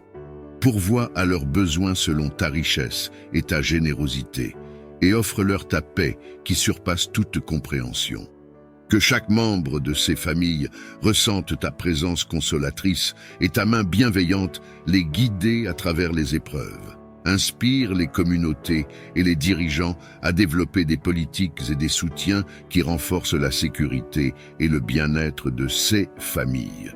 Pourvois à leurs besoins selon ta richesse et ta générosité, et offre-leur ta paix qui surpasse toute compréhension. Que chaque membre de ces familles ressente ta présence consolatrice et ta main bienveillante les guider à travers les épreuves. Inspire les communautés et les dirigeants à développer des politiques et des soutiens qui renforcent la sécurité et le bien-être de ces familles.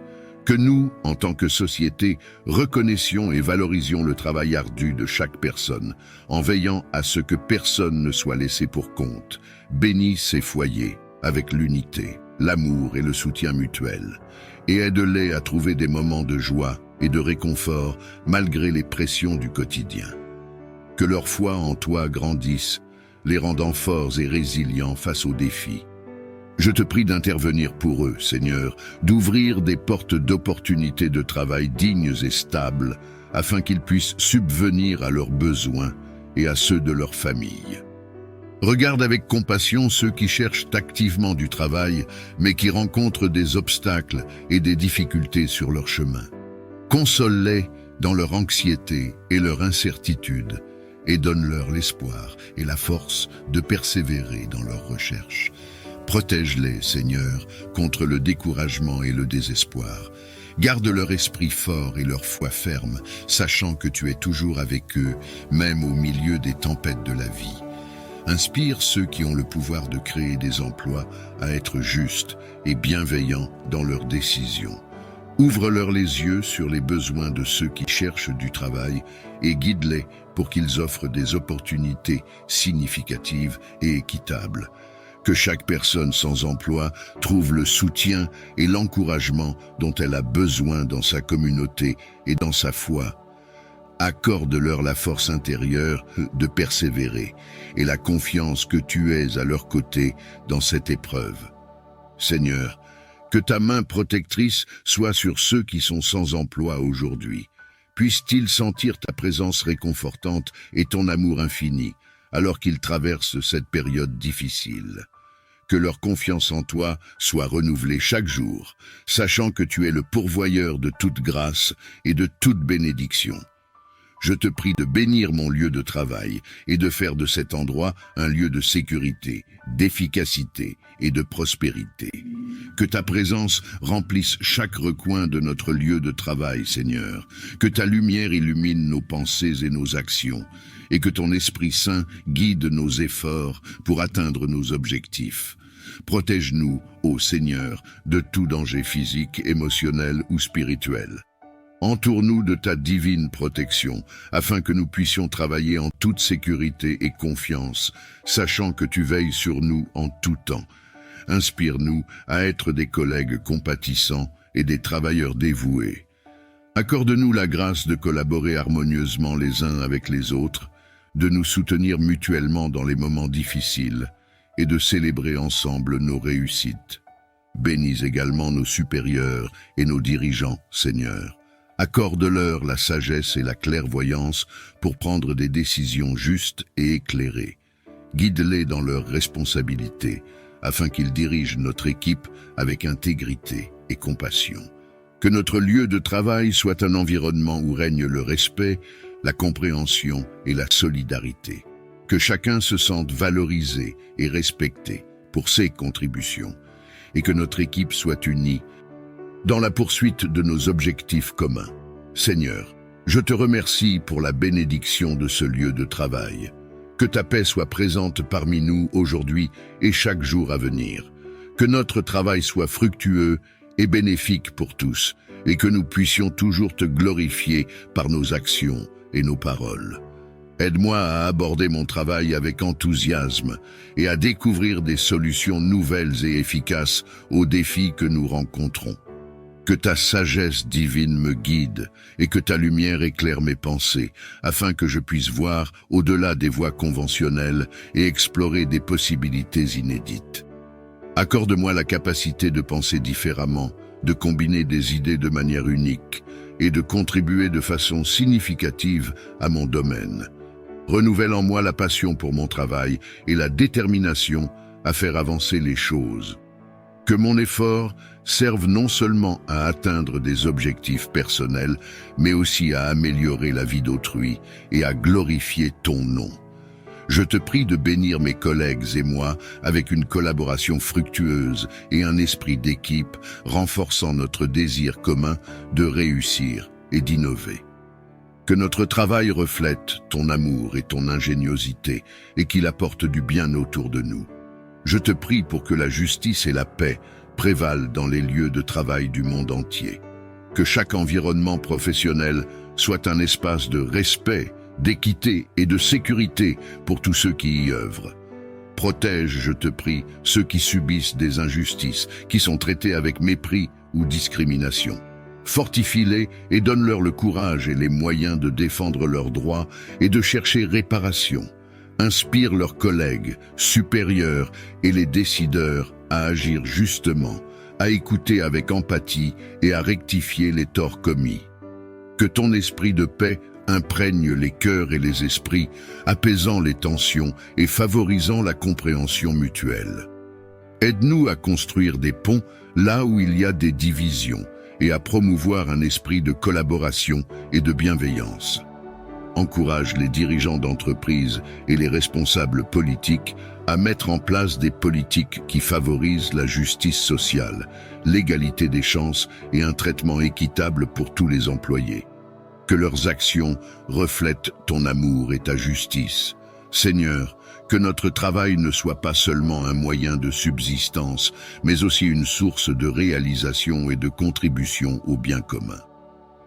Que nous, en tant que société, reconnaissions et valorisions le travail ardu de chaque personne, en veillant à ce que personne ne soit laissé pour compte. Bénis ces foyers avec l'unité, l'amour et le soutien mutuel, et aide-les à trouver des moments de joie et de réconfort malgré les pressions du quotidien. Que leur foi en toi grandisse, les rendant forts et résilients face aux défis. Je te prie d'intervenir pour eux, Seigneur, d'ouvrir des portes d'opportunités de travail dignes et stables, afin qu'ils puissent subvenir à leurs besoins et à ceux de leur famille. Regarde avec compassion ceux qui cherchent activement du travail, mais qui rencontrent des obstacles et des difficultés sur leur chemin. Console-les dans leur anxiété et leur incertitude, et donne-leur l'espoir et la force de persévérer dans leurs recherches. Protège-les, Seigneur, contre le découragement et le désespoir. Garde leur esprit fort et leur foi ferme, sachant que tu es toujours avec eux, même au milieu des tempêtes de la vie. Inspire ceux qui ont le pouvoir de créer des emplois à être justes et bienveillants dans leurs décisions. Ouvre-leur les yeux sur les besoins de ceux qui cherchent du travail et guide-les pour qu'ils offrent des opportunités significatives et équitables. Que chaque personne sans emploi trouve le soutien et l'encouragement dont elle a besoin dans sa communauté et dans sa foi. Accorde-leur la force intérieure de persévérer et la confiance que tu es à leur côté dans cette épreuve. Seigneur, que ta main protectrice soit sur ceux qui sont sans emploi aujourd'hui. Puissent-ils sentir ta présence réconfortante et ton amour infini, alors qu'ils traversent cette période difficile. Que leur confiance en toi soit renouvelée chaque jour, sachant que tu es le pourvoyeur de toute grâce et de toute bénédiction. Je te prie de bénir mon lieu de travail et de faire de cet endroit un lieu de sécurité, d'efficacité et de prospérité. Que ta présence remplisse chaque recoin de notre lieu de travail, Seigneur. Que ta lumière illumine nos pensées et nos actions, et que ton Esprit Saint guide nos efforts pour atteindre nos objectifs. Protège-nous, ô Seigneur, de tout danger physique, émotionnel ou spirituel. Entoure-nous de ta divine protection, afin que nous puissions travailler en toute sécurité et confiance, sachant que tu veilles sur nous en tout temps. Inspire-nous à être des collègues compatissants et des travailleurs dévoués. Accorde-nous la grâce de collaborer harmonieusement les uns avec les autres, de nous soutenir mutuellement dans les moments difficiles et de célébrer ensemble nos réussites. Bénis également nos supérieurs et nos dirigeants, Seigneur. Accorde-leur la sagesse et la clairvoyance pour prendre des décisions justes et éclairées. Guide-les dans leurs responsabilités, afin qu'ils dirigent notre équipe avec intégrité et compassion. Que notre lieu de travail soit un environnement où règne le respect, la compréhension et la solidarité. Que chacun se sente valorisé et respecté pour ses contributions, et que notre équipe soit unie dans la poursuite de nos objectifs communs. Seigneur, je te remercie pour la bénédiction de ce lieu de travail. Que ta paix soit présente parmi nous aujourd'hui et chaque jour à venir. Que notre travail soit fructueux et bénéfique pour tous, et que nous puissions toujours te glorifier par nos actions et nos paroles. Aide-moi à aborder mon travail avec enthousiasme et à découvrir des solutions nouvelles et efficaces aux défis que nous rencontrons. Que ta sagesse divine me guide et que ta lumière éclaire mes pensées, afin que je puisse voir au-delà des voies conventionnelles et explorer des possibilités inédites. Accorde-moi la capacité de penser différemment, de combiner des idées de manière unique et de contribuer de façon significative à mon domaine. Renouvelle en moi la passion pour mon travail et la détermination à faire avancer les choses. Que mon effort serve non seulement à atteindre des objectifs personnels, mais aussi à améliorer la vie d'autrui et à glorifier ton nom. Je te prie de bénir mes collègues et moi avec une collaboration fructueuse et un esprit d'équipe renforçant notre désir commun de réussir et d'innover. Que notre travail reflète ton amour et ton ingéniosité et qu'il apporte du bien autour de nous. Je te prie pour que la justice et la paix prévalent dans les lieux de travail du monde entier. Que chaque environnement professionnel soit un espace de respect, d'équité et de sécurité pour tous ceux qui y œuvrent. Protège, je te prie, ceux qui subissent des injustices, qui sont traités avec mépris ou discrimination. Fortifie-les et donne-leur le courage et les moyens de défendre leurs droits et de chercher réparation. Inspire leurs collègues, supérieurs et les décideurs à agir justement, à écouter avec empathie et à rectifier les torts commis. Que ton esprit de paix imprègne les cœurs et les esprits, apaisant les tensions et favorisant la compréhension mutuelle. Aide-nous à construire des ponts là où il y a des divisions et à promouvoir un esprit de collaboration et de bienveillance. Encourage les dirigeants d'entreprises et les responsables politiques à mettre en place des politiques qui favorisent la justice sociale, l'égalité des chances et un traitement équitable pour tous les employés. Que leurs actions reflètent ton amour et ta justice. Seigneur, que notre travail ne soit pas seulement un moyen de subsistance, mais aussi une source de réalisation et de contribution au bien commun.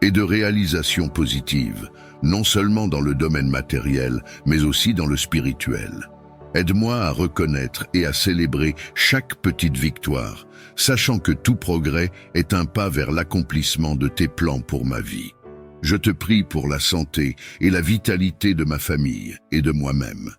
Et de réalisation positive, non seulement dans le domaine matériel, mais aussi dans le spirituel. Aide-moi à reconnaître et à célébrer chaque petite victoire, sachant que tout progrès est un pas vers l'accomplissement de tes plans pour ma vie. Je te prie pour la santé et la vitalité de ma famille et de moi-même.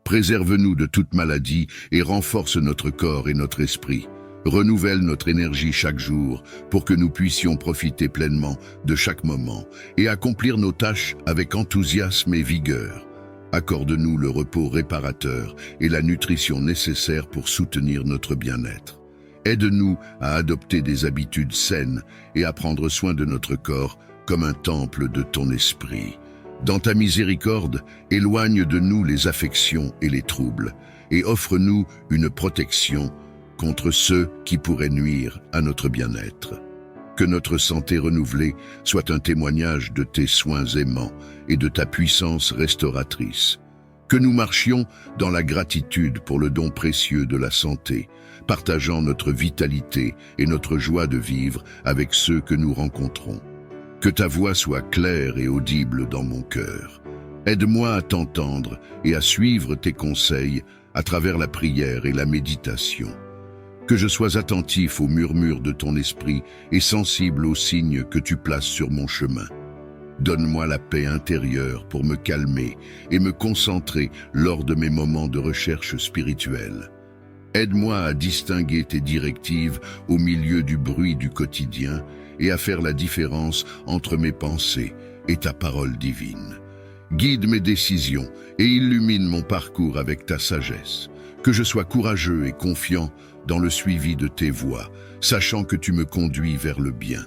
Préserve-nous de toute maladie et renforce notre corps et notre esprit, Renouvelle notre énergie chaque jour pour que nous puissions profiter pleinement de chaque moment et accomplir nos tâches avec enthousiasme et vigueur. Accorde-nous le repos réparateur et la nutrition nécessaire pour soutenir notre bien-être. Aide-nous à adopter des habitudes saines et à prendre soin de notre corps comme un temple de ton esprit. Dans ta miséricorde, éloigne de nous les affections et les troubles et offre-nous une protection contre ceux qui pourraient nuire à notre bien-être. Que notre santé renouvelée soit un témoignage de tes soins aimants et de ta puissance restauratrice. Que nous marchions dans la gratitude pour le don précieux de la santé, partageant notre vitalité et notre joie de vivre avec ceux que nous rencontrons. Que ta voix soit claire et audible dans mon cœur. Aide-moi à t'entendre et à suivre tes conseils à travers la prière et la méditation. Que je sois attentif aux murmures de ton esprit et sensible aux signes que tu places sur mon chemin. Donne-moi la paix intérieure pour me calmer et me concentrer lors de mes moments de recherche spirituelle. Aide-moi à distinguer tes directives au milieu du bruit du quotidien et à faire la différence entre mes pensées et ta parole divine. Guide mes décisions et illumine mon parcours avec ta sagesse. Que je sois courageux et confiant dans le suivi de tes voies, sachant que tu me conduis vers le bien.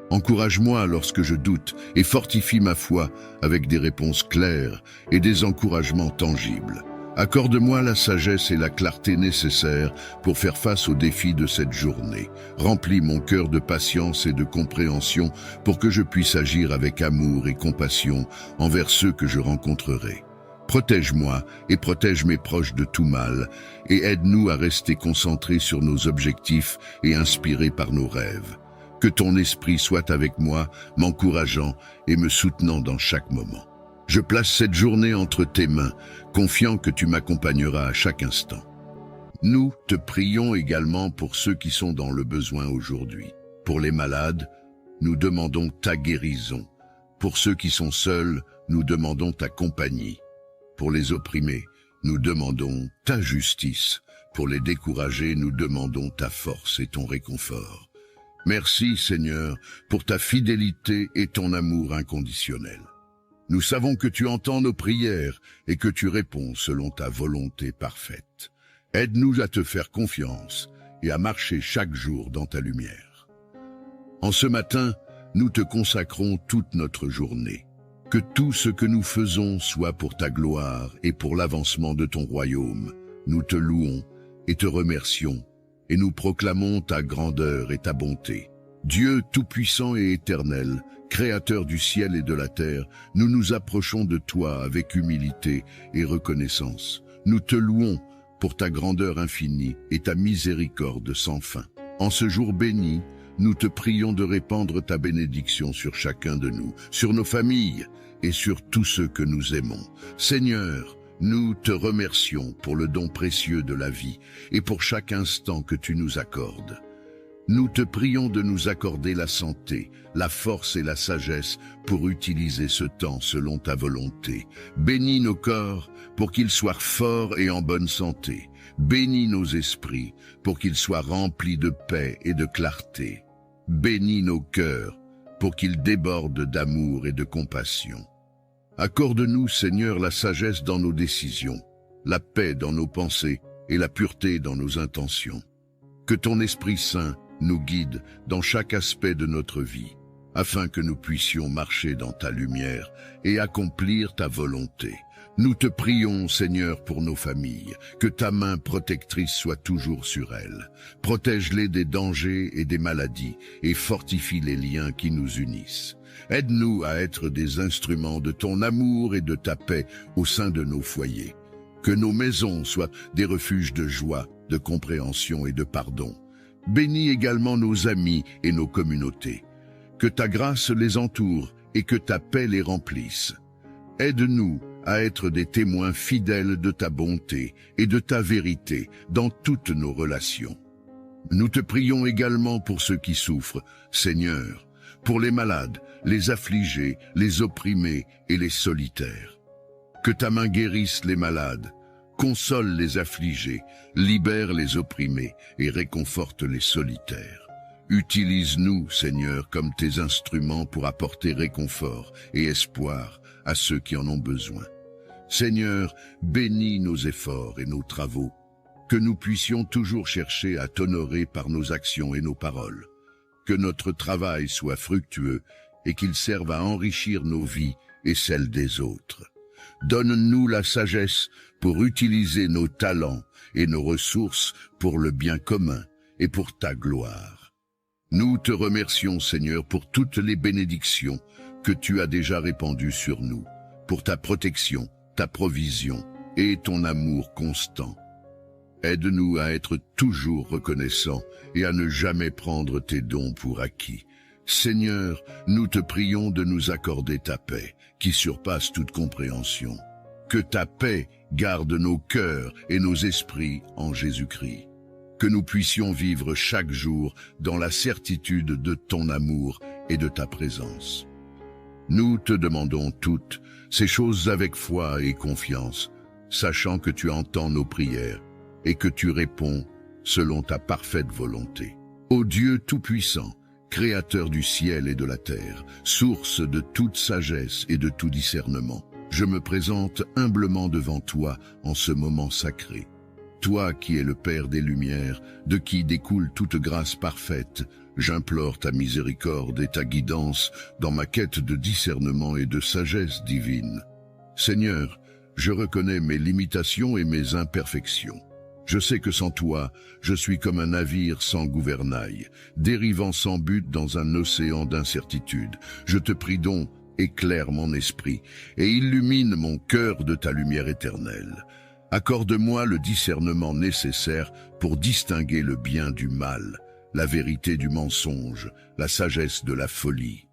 Encourage-moi lorsque je doute et fortifie ma foi avec des réponses claires et des encouragements tangibles. Accorde-moi la sagesse et la clarté nécessaires pour faire face aux défis de cette journée. Remplis mon cœur de patience et de compréhension pour que je puisse agir avec amour et compassion envers ceux que je rencontrerai. Protège-moi et protège mes proches de tout mal et aide-nous à rester concentrés sur nos objectifs et inspirés par nos rêves. Que ton esprit soit avec moi, m'encourageant et me soutenant dans chaque moment. Je place cette journée entre tes mains, confiant que tu m'accompagneras à chaque instant. Nous te prions également pour ceux qui sont dans le besoin aujourd'hui. Pour les malades, nous demandons ta guérison. Pour ceux qui sont seuls, nous demandons ta compagnie. Pour les opprimés, nous demandons ta justice. Pour les découragés, nous demandons ta force et ton réconfort. Merci, Seigneur, pour ta fidélité et ton amour inconditionnel. Nous savons que tu entends nos prières et que tu réponds selon ta volonté parfaite. Aide-nous à te faire confiance et à marcher chaque jour dans ta lumière. En ce matin, nous te consacrons toute notre journée. Que tout ce que nous faisons soit pour ta gloire et pour l'avancement de ton royaume. Nous te louons et te remercions, et nous proclamons ta grandeur et ta bonté. Dieu tout-puissant et éternel, Créateur du ciel et de la terre, nous nous approchons de toi avec humilité et reconnaissance. Nous te louons pour ta grandeur infinie et ta miséricorde sans fin. En ce jour béni, nous te prions de répandre ta bénédiction sur chacun de nous, sur nos familles et sur tous ceux que nous aimons. Seigneur, nous te remercions pour le don précieux de la vie et pour chaque instant que tu nous accordes. Nous te prions de nous accorder la santé, la force et la sagesse pour utiliser ce temps selon ta volonté. Bénis nos corps pour qu'ils soient forts et en bonne santé. Bénis nos esprits pour qu'ils soient remplis de paix et de clarté. Bénis nos cœurs pour qu'ils débordent d'amour et de compassion. Accorde-nous, Seigneur, la sagesse dans nos décisions, la paix dans nos pensées et la pureté dans nos intentions. Que ton Esprit Saint nous guide dans chaque aspect de notre vie, afin que nous puissions marcher dans ta lumière et accomplir ta volonté. Nous te prions, Seigneur, pour nos familles, que ta main protectrice soit toujours sur elles. Protège-les des dangers et des maladies et fortifie les liens qui nous unissent. Aide-nous à être des instruments de ton amour et de ta paix au sein de nos foyers. Que nos maisons soient des refuges de joie, de compréhension et de pardon. Bénis également nos amis et nos communautés. Que ta grâce les entoure et que ta paix les remplisse. Aide-nous à être des témoins fidèles de ta bonté et de ta vérité dans toutes nos relations. Nous te prions également pour ceux qui souffrent, Seigneur, pour les malades, les affligés, les opprimés et les solitaires. Que ta main guérisse les malades, Console les affligés, libère les opprimés et réconforte les solitaires. Utilise-nous, Seigneur, comme tes instruments pour apporter réconfort et espoir à ceux qui en ont besoin. Seigneur, bénis nos efforts et nos travaux, que nous puissions toujours chercher à t'honorer par nos actions et nos paroles. Que notre travail soit fructueux et qu'il serve à enrichir nos vies et celles des autres. Donne-nous la sagesse pour utiliser nos talents et nos ressources pour le bien commun et pour ta gloire. Nous te remercions, Seigneur, pour toutes les bénédictions que tu as déjà répandues sur nous, pour ta protection, ta provision et ton amour constant. Aide-nous à être toujours reconnaissants et à ne jamais prendre tes dons pour acquis. Seigneur, nous te prions de nous accorder ta paix, qui surpasse toute compréhension. Que ta paix garde nos cœurs et nos esprits en Jésus-Christ. Que nous puissions vivre chaque jour dans la certitude de ton amour et de ta présence. Nous te demandons toutes ces choses avec foi et confiance, sachant que tu entends nos prières et que tu réponds selon ta parfaite volonté. Ô Dieu Tout-Puissant, Créateur du ciel et de la terre, source de toute sagesse et de tout discernement, je me présente humblement devant toi en ce moment sacré. Toi qui es le Père des Lumières, de qui découle toute grâce parfaite, j'implore ta miséricorde et ta guidance dans ma quête de discernement et de sagesse divine. Seigneur, je reconnais mes limitations et mes imperfections. Je sais que sans toi, je suis comme un navire sans gouvernail, dérivant sans but dans un océan d'incertitude. Je te prie donc, éclaire mon esprit et illumine mon cœur de ta lumière éternelle. Accorde-moi le discernement nécessaire pour distinguer le bien du mal, la vérité du mensonge, la sagesse de la folie.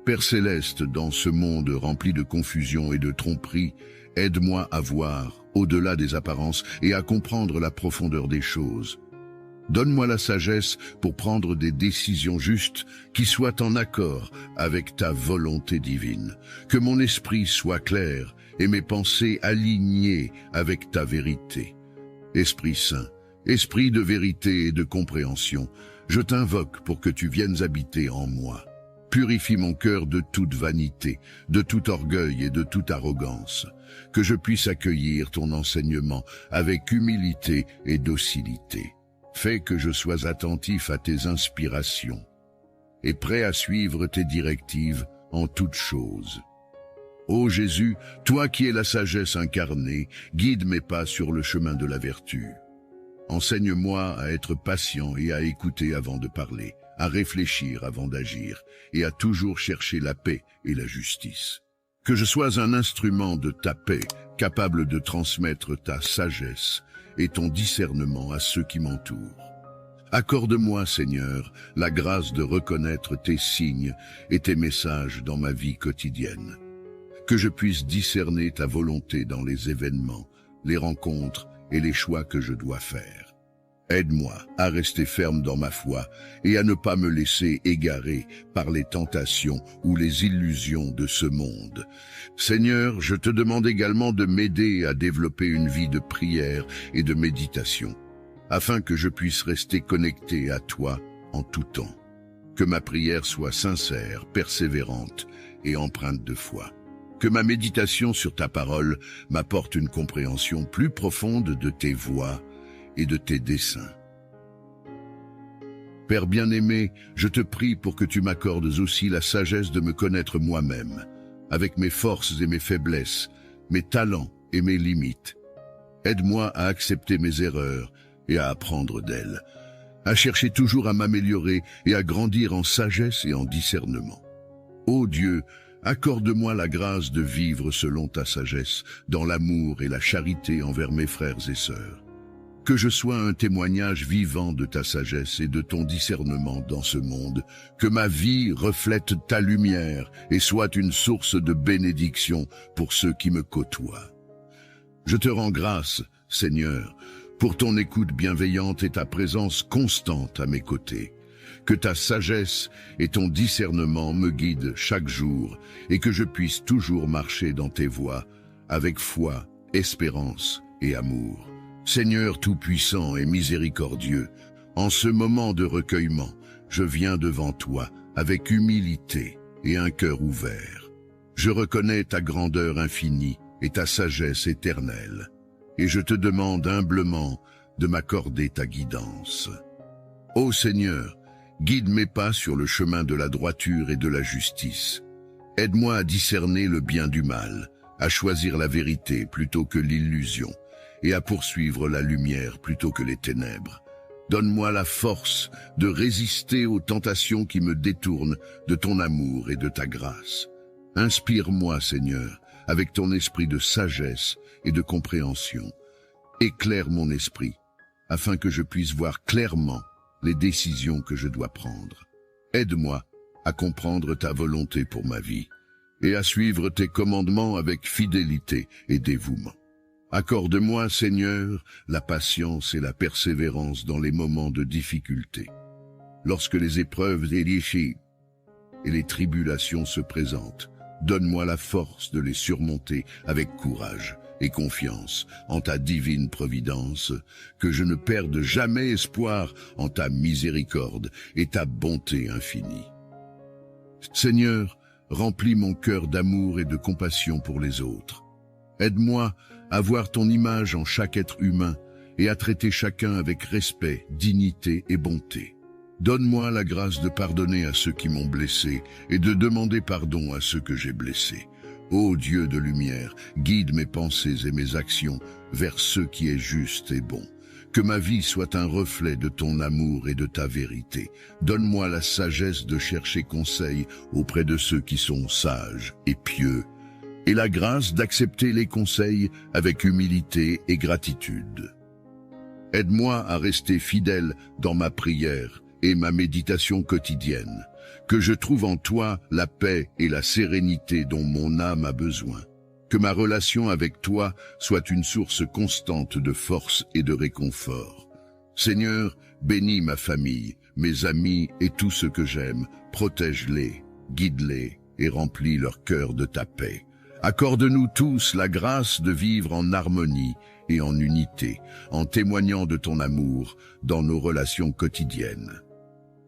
Père céleste, dans ce monde rempli de confusion et de tromperie, aide-moi à voir au-delà des apparences et à comprendre la profondeur des choses. Donne-moi la sagesse pour prendre des décisions justes qui soient en accord avec ta volonté divine. Que mon esprit soit clair et mes pensées alignées avec ta vérité. Esprit Saint, Esprit de vérité et de compréhension, je t'invoque pour que tu viennes habiter en moi. Purifie mon cœur de toute vanité, de tout orgueil et de toute arrogance, que je puisse accueillir ton enseignement avec humilité et docilité. Fais que je sois attentif à tes inspirations et prêt à suivre tes directives en toutes choses. Ô Jésus, toi qui es la sagesse incarnée, guide mes pas sur le chemin de la vertu. Enseigne-moi à être patient et à écouter avant de parler, à réfléchir avant d'agir et à toujours chercher la paix et la justice. Que je sois un instrument de ta paix, capable de transmettre ta sagesse et ton discernement à ceux qui m'entourent. Accorde-moi, Seigneur, la grâce de reconnaître tes signes et tes messages dans ma vie quotidienne. Que je puisse discerner ta volonté dans les événements, les rencontres et les choix que je dois faire. Aide-moi à rester ferme dans ma foi et à ne pas me laisser égarer par les tentations ou les illusions de ce monde. Seigneur, je te demande également de m'aider à développer une vie de prière et de méditation, afin que je puisse rester connecté à toi en tout temps. Que ma prière soit sincère, persévérante et empreinte de foi. Que ma méditation sur ta parole m'apporte une compréhension plus profonde de tes voies et de tes desseins. Père bien-aimé, je te prie pour que tu m'accordes aussi la sagesse de me connaître moi-même, avec mes forces et mes faiblesses, mes talents et mes limites. Aide-moi à accepter mes erreurs et à apprendre d'elles, à chercher toujours à m'améliorer et à grandir en sagesse et en discernement. Ô Dieu, accorde-moi la grâce de vivre selon ta sagesse, dans l'amour et la charité envers mes frères et sœurs. Que je sois un témoignage vivant de ta sagesse et de ton discernement dans ce monde, que ma vie reflète ta lumière et soit une source de bénédiction pour ceux qui me côtoient. Je te rends grâce, Seigneur, pour ton écoute bienveillante et ta présence constante à mes côtés. Que ta sagesse et ton discernement me guident chaque jour et que je puisse toujours marcher dans tes voies avec foi, espérance et amour. Seigneur tout-puissant et miséricordieux, en ce moment de recueillement, je viens devant toi avec humilité et un cœur ouvert. Je reconnais ta grandeur infinie et ta sagesse éternelle, et je te demande humblement de m'accorder ta guidance. Ô Seigneur, guide mes pas sur le chemin de la droiture et de la justice. Aide-moi à discerner le bien du mal, à choisir la vérité plutôt que l'illusion, et à poursuivre la lumière plutôt que les ténèbres. Donne-moi la force de résister aux tentations qui me détournent de ton amour et de ta grâce. Inspire-moi, Seigneur, avec ton esprit de sagesse et de compréhension. Éclaire mon esprit, afin que je puisse voir clairement les décisions que je dois prendre. Aide-moi à comprendre ta volonté pour ma vie et à suivre tes commandements avec fidélité et dévouement. Accorde-moi, Seigneur, la patience et la persévérance dans les moments de difficulté. Lorsque les épreuves et les tribulations se présentent, donne-moi la force de les surmonter avec courage et confiance en ta divine providence, que je ne perde jamais espoir en ta miséricorde et ta bonté infinie. Seigneur, remplis mon cœur d'amour et de compassion pour les autres. Aide-moi à voir ton image en chaque être humain et à traiter chacun avec respect, dignité et bonté. Donne-moi la grâce de pardonner à ceux qui m'ont blessé et de demander pardon à ceux que j'ai blessés. Ô Dieu de lumière, guide mes pensées et mes actions vers ce qui est juste et bon. Que ma vie soit un reflet de ton amour et de ta vérité. Donne-moi la sagesse de chercher conseil auprès de ceux qui sont sages et pieux, et la grâce d'accepter les conseils avec humilité et gratitude. Aide-moi à rester fidèle dans ma prière et ma méditation quotidienne, que je trouve en toi la paix et la sérénité dont mon âme a besoin. Que ma relation avec toi soit une source constante de force et de réconfort. Seigneur, bénis ma famille, mes amis et tous ceux que j'aime, protège-les, guide-les et remplis leur cœur de ta paix. Accorde-nous tous la grâce de vivre en harmonie et en unité, en témoignant de ton amour dans nos relations quotidiennes.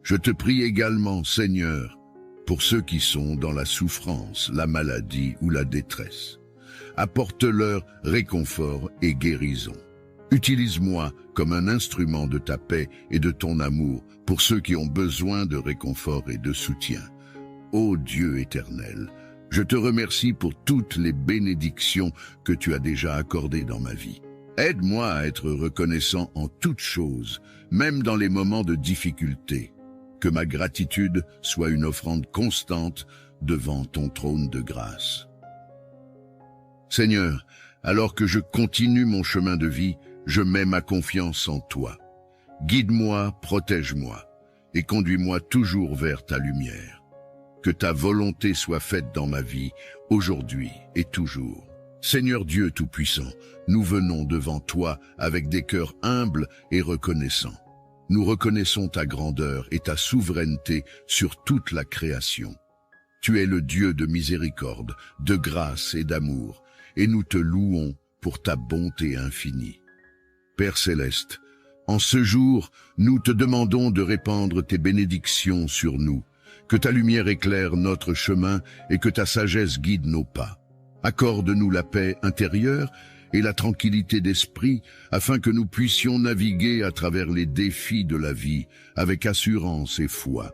Je te prie également, Seigneur, pour ceux qui sont dans la souffrance, la maladie ou la détresse. Apporte-leur réconfort et guérison. Utilise-moi comme un instrument de ta paix et de ton amour pour ceux qui ont besoin de réconfort et de soutien. Ô Dieu éternel, je te remercie pour toutes les bénédictions que tu as déjà accordées dans ma vie. Aide-moi à être reconnaissant en toutes choses, même dans les moments de difficulté. Que ma gratitude soit une offrande constante devant ton trône de grâce. Seigneur, alors que je continue mon chemin de vie, je mets ma confiance en toi. Guide-moi, protège-moi et conduis-moi toujours vers ta lumière. Que ta volonté soit faite dans ma vie, aujourd'hui et toujours. Seigneur Dieu Tout-Puissant, nous venons devant toi avec des cœurs humbles et reconnaissants. Nous reconnaissons ta grandeur et ta souveraineté sur toute la création. Tu es le Dieu de miséricorde, de grâce et d'amour, et nous te louons pour ta bonté infinie. Père céleste, en ce jour, nous te demandons de répandre tes bénédictions sur nous, que ta lumière éclaire notre chemin et que ta sagesse guide nos pas. Accorde-nous la paix intérieure et la tranquillité d'esprit, afin que nous puissions naviguer à travers les défis de la vie avec assurance et foi.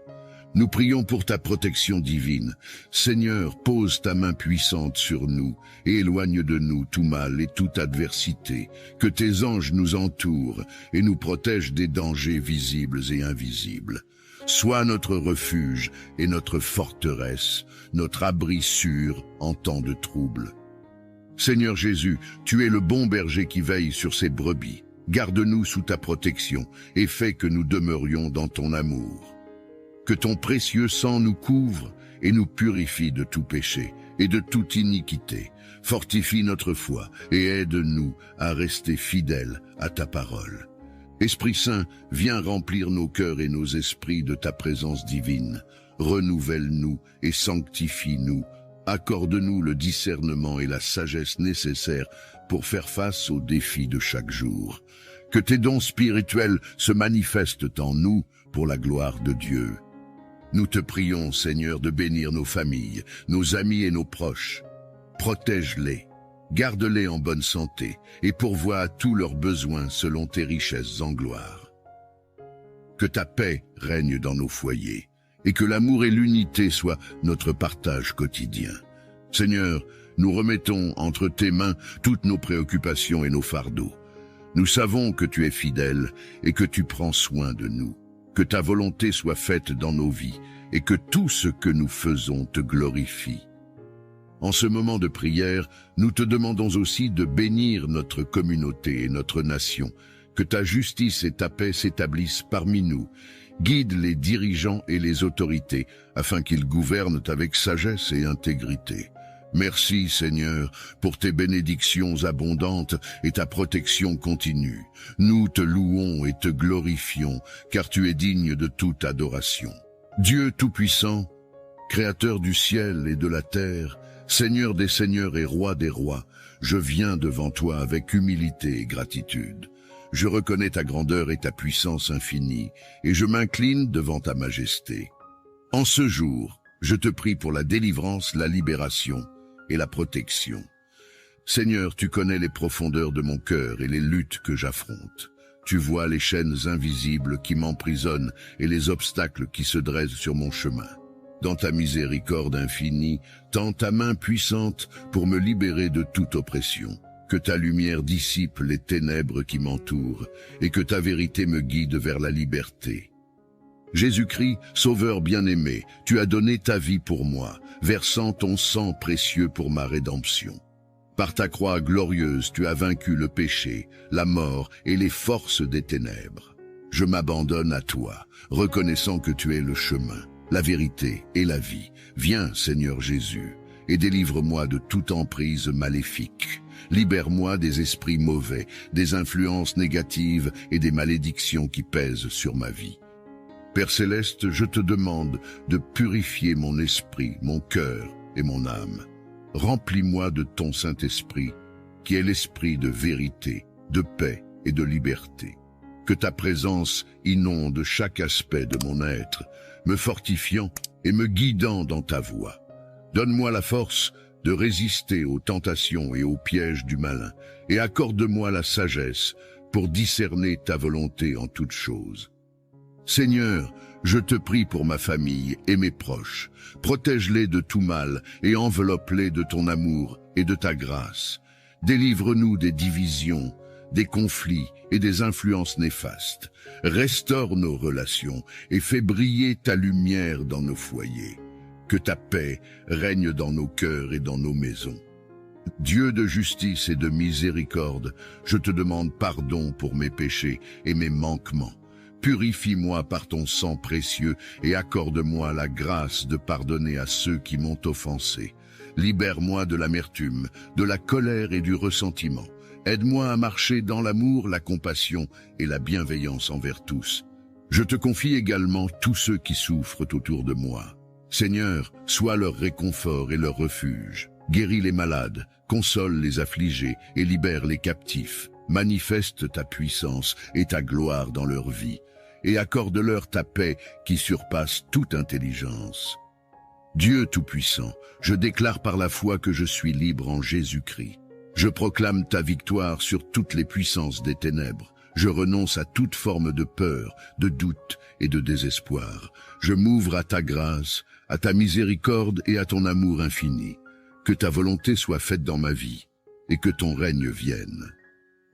Nous prions pour ta protection divine. Seigneur, pose ta main puissante sur nous et éloigne de nous tout mal et toute adversité. Que tes anges nous entourent et nous protègent des dangers visibles et invisibles. Sois notre refuge et notre forteresse, notre abri sûr en temps de trouble. Seigneur Jésus, tu es le bon berger qui veille sur ses brebis. Garde-nous sous ta protection et fais que nous demeurions dans ton amour. Que ton précieux sang nous couvre et nous purifie de tout péché et de toute iniquité. Fortifie notre foi et aide-nous à rester fidèles à ta parole. Esprit Saint, viens remplir nos cœurs et nos esprits de ta présence divine. Renouvelle-nous et sanctifie-nous Accorde-nous le discernement et la sagesse nécessaires pour faire face aux défis de chaque jour. Que tes dons spirituels se manifestent en nous pour la gloire de Dieu. Nous te prions, Seigneur, de bénir nos familles, nos amis et nos proches. Protège-les, garde-les en bonne santé et pourvois à tous leurs besoins selon tes richesses en gloire. Que ta paix règne dans nos foyers et que l'amour et l'unité soient notre partage quotidien. Seigneur, nous remettons entre tes mains toutes nos préoccupations et nos fardeaux. Nous savons que tu es fidèle et que tu prends soin de nous. Que ta volonté soit faite dans nos vies et que tout ce que nous faisons te glorifie. En ce moment de prière, nous te demandons aussi de bénir notre communauté et notre nation. Que ta justice et ta paix s'établissent parmi nous. Guide les dirigeants et les autorités afin qu'ils gouvernent avec sagesse et intégrité. Merci, Seigneur, pour tes bénédictions abondantes et ta protection continue. Nous te louons et te glorifions, car tu es digne de toute adoration. Dieu Tout-Puissant, Créateur du ciel et de la terre, Seigneur des seigneurs et Roi des rois, je viens devant toi avec humilité et gratitude. Je reconnais ta grandeur et ta puissance infinie, et je m'incline devant ta majesté. En ce jour, je te prie pour la délivrance, la libération et la protection. Seigneur, tu connais les profondeurs de mon cœur et les luttes que j'affronte. Tu vois les chaînes invisibles qui m'emprisonnent et les obstacles qui se dressent sur mon chemin. Dans ta miséricorde infinie, tends ta main puissante pour me libérer de toute oppression. Que ta lumière dissipe les ténèbres qui m'entourent et que ta vérité me guide vers la liberté. Jésus-Christ, Sauveur bien-aimé, tu as donné ta vie pour moi, versant ton sang précieux pour ma rédemption. Par ta croix glorieuse, tu as vaincu le péché, la mort et les forces des ténèbres. Je m'abandonne à toi, reconnaissant que tu es le chemin, la vérité et la vie. Viens, Seigneur Jésus, et délivre-moi de toute emprise maléfique. Libère-moi des esprits mauvais, des influences négatives et des malédictions qui pèsent sur ma vie. Père Céleste, je te demande de purifier mon esprit, mon cœur et mon âme. Remplis-moi de ton Saint-Esprit, qui est l'esprit de vérité, de paix et de liberté. Que ta présence inonde chaque aspect de mon être, me fortifiant et me guidant dans ta voie. Donne-moi la force de résister aux tentations et aux pièges du malin, et accorde-moi la sagesse pour discerner ta volonté en toutes choses. Seigneur, je te prie pour ma famille et mes proches. Protège-les de tout mal et enveloppe-les de ton amour et de ta grâce. Délivre-nous des divisions, des conflits et des influences néfastes. Restaure nos relations et fais briller ta lumière dans nos foyers. Que ta paix règne dans nos cœurs et dans nos maisons. Dieu de justice et de miséricorde, je te demande pardon pour mes péchés et mes manquements. Purifie-moi par ton sang précieux et accorde-moi la grâce de pardonner à ceux qui m'ont offensé. Libère-moi de l'amertume, de la colère et du ressentiment. Aide-moi à marcher dans l'amour, la compassion et la bienveillance envers tous. Je te confie également tous ceux qui souffrent autour de moi. Seigneur, sois leur réconfort et leur refuge. Guéris les malades, console les affligés et libère les captifs. Manifeste ta puissance et ta gloire dans leur vie, et accorde-leur ta paix qui surpasse toute intelligence. Dieu Tout-Puissant, je déclare par la foi que je suis libre en Jésus-Christ. Je proclame ta victoire sur toutes les puissances des ténèbres. Je renonce à toute forme de peur, de doute et de désespoir. Je m'ouvre à ta grâce, à ta miséricorde et à ton amour infini. Que ta volonté soit faite dans ma vie et que ton règne vienne.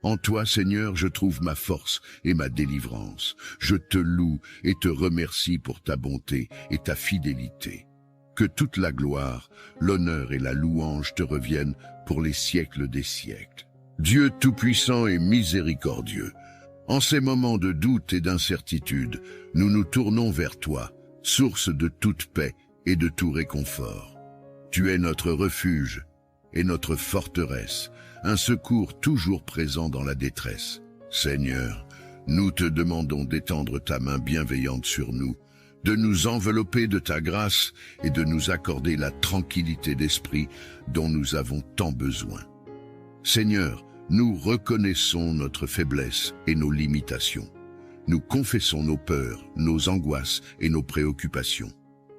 En toi, Seigneur, je trouve ma force et ma délivrance. Je te loue et te remercie pour ta bonté et ta fidélité. Que toute la gloire, l'honneur et la louange te reviennent pour les siècles des siècles. Dieu tout-puissant et miséricordieux, en ces moments de doute et d'incertitude, nous nous tournons vers toi, source de toute paix et de tout réconfort. Tu es notre refuge et notre forteresse, un secours toujours présent dans la détresse. Seigneur, nous te demandons d'étendre ta main bienveillante sur nous, de nous envelopper de ta grâce et de nous accorder la tranquillité d'esprit dont nous avons tant besoin. Seigneur, nous reconnaissons notre faiblesse et nos limitations. Nous confessons nos peurs, nos angoisses et nos préoccupations.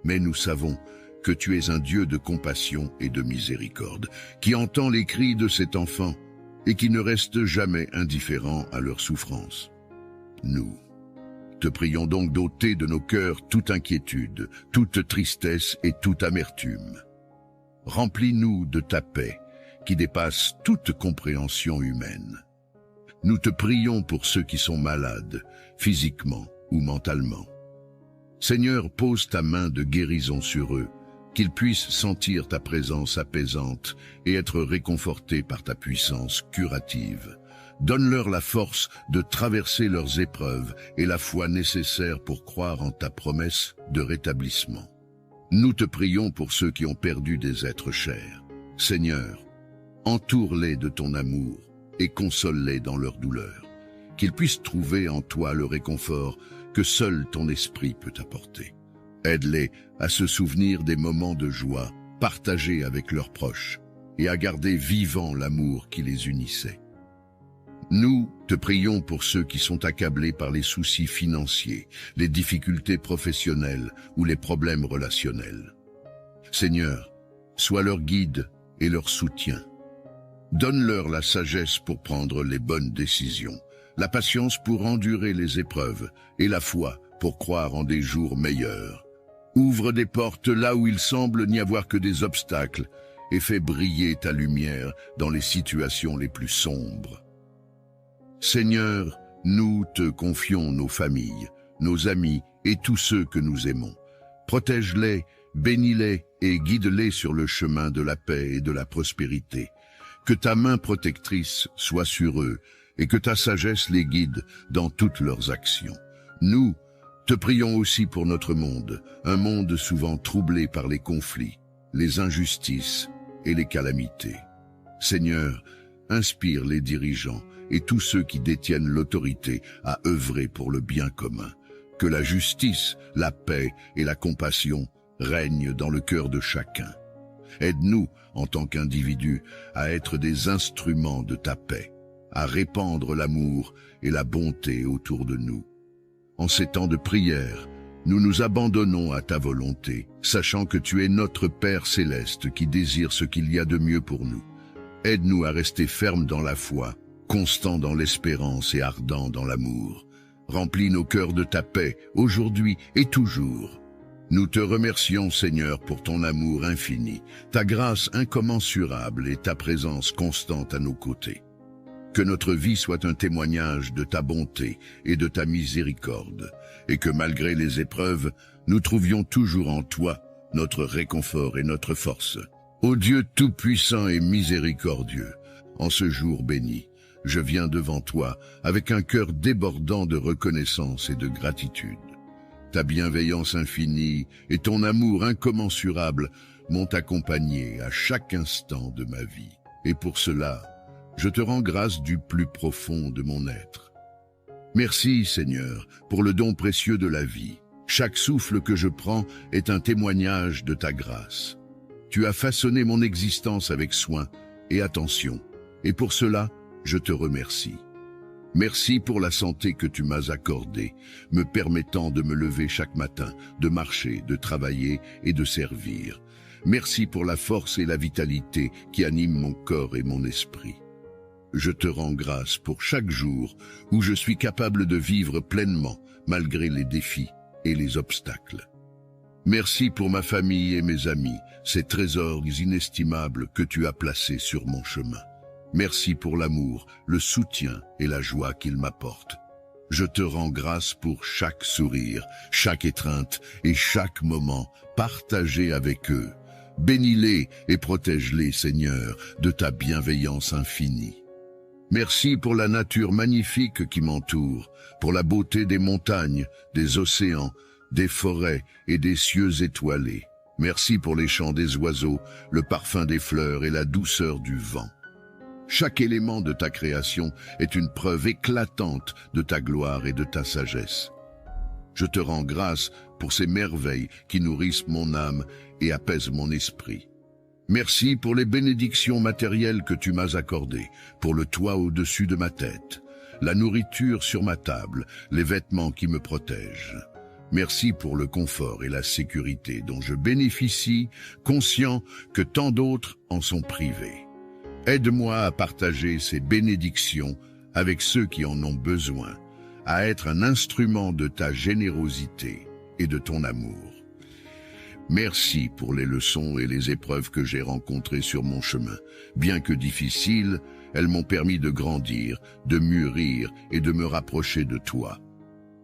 Mais nous savons que tu es un Dieu de compassion et de miséricorde, qui entend les cris de cet enfant et qui ne reste jamais indifférent à leur souffrance. Nous te prions donc d'ôter de nos cœurs toute inquiétude, toute tristesse et toute amertume. Remplis-nous de ta paix, qui dépasse toute compréhension humaine. Nous te prions pour ceux qui sont malades, physiquement ou mentalement. Seigneur, pose ta main de guérison sur eux, qu'ils puissent sentir ta présence apaisante et être réconfortés par ta puissance curative. Donne-leur la force de traverser leurs épreuves et la foi nécessaire pour croire en ta promesse de rétablissement. Nous te prions pour ceux qui ont perdu des êtres chers. Seigneur, entoure-les de ton amour et console-les dans leur douleur, qu'ils puissent trouver en toi le réconfort que seul ton esprit peut apporter. Aide-les à se souvenir des moments de joie partagés avec leurs proches et à garder vivant l'amour qui les unissait. Nous te prions pour ceux qui sont accablés par les soucis financiers, les difficultés professionnelles ou les problèmes relationnels. Seigneur, sois leur guide et leur soutien. Donne-leur la sagesse pour prendre les bonnes décisions, la patience pour endurer les épreuves et la foi pour croire en des jours meilleurs. Ouvre des portes là où il semble n'y avoir que des obstacles et fais briller ta lumière dans les situations les plus sombres. Seigneur, nous te confions nos familles, nos amis et tous ceux que nous aimons. Protège-les, bénis-les et guide-les sur le chemin de la paix et de la prospérité. Que ta main protectrice soit sur eux et que ta sagesse les guide dans toutes leurs actions. Nous te prions aussi pour notre monde, un monde souvent troublé par les conflits, les injustices et les calamités. Seigneur, inspire les dirigeants et tous ceux qui détiennent l'autorité à œuvrer pour le bien commun. Que la justice, la paix et la compassion règnent dans le cœur de chacun. Aide-nous, en tant qu'individus, à être des instruments de ta paix, à répandre l'amour et la bonté autour de nous. En ces temps de prière, nous nous abandonnons à ta volonté, sachant que tu es notre Père céleste qui désire ce qu'il y a de mieux pour nous. Aide-nous à rester fermes dans la foi, constants dans l'espérance et ardents dans l'amour. Remplis nos cœurs de ta paix, aujourd'hui et toujours. Nous te remercions, Seigneur, pour ton amour infini, ta grâce incommensurable et ta présence constante à nos côtés. Que notre vie soit un témoignage de ta bonté et de ta miséricorde, et que malgré les épreuves, nous trouvions toujours en toi notre réconfort et notre force. Ô Dieu tout-puissant et miséricordieux, en ce jour béni, je viens devant toi avec un cœur débordant de reconnaissance et de gratitude. Ta bienveillance infinie et ton amour incommensurable m'ont accompagné à chaque instant de ma vie. Et pour cela, je te rends grâce du plus profond de mon être. Merci, Seigneur, pour le don précieux de la vie. Chaque souffle que je prends est un témoignage de ta grâce. Tu as façonné mon existence avec soin et attention, et pour cela, je te remercie. Merci pour la santé que tu m'as accordée, me permettant de me lever chaque matin, de marcher, de travailler et de servir. Merci pour la force et la vitalité qui animent mon corps et mon esprit. Je te rends grâce pour chaque jour où je suis capable de vivre pleinement malgré les défis et les obstacles. Merci pour ma famille et mes amis, ces trésors inestimables que tu as placés sur mon chemin. Merci pour l'amour, le soutien et la joie qu'ils m'apportent. Je te rends grâce pour chaque sourire, chaque étreinte et chaque moment partagé avec eux. Bénis-les et protège-les, Seigneur, de ta bienveillance infinie. Merci pour la nature magnifique qui m'entoure, pour la beauté des montagnes, des océans, des forêts et des cieux étoilés. Merci pour les chants des oiseaux, le parfum des fleurs et la douceur du vent. Chaque élément de ta création est une preuve éclatante de ta gloire et de ta sagesse. Je te rends grâce pour ces merveilles qui nourrissent mon âme et apaisent mon esprit. Merci pour les bénédictions matérielles que tu m'as accordées, pour le toit au-dessus de ma tête, la nourriture sur ma table, les vêtements qui me protègent. Merci pour le confort et la sécurité dont je bénéficie, conscient que tant d'autres en sont privés. Aide-moi à partager ces bénédictions avec ceux qui en ont besoin, à être un instrument de ta générosité et de ton amour. Merci pour les leçons et les épreuves que j'ai rencontrées sur mon chemin. Bien que difficiles, elles m'ont permis de grandir, de mûrir et de me rapprocher de toi.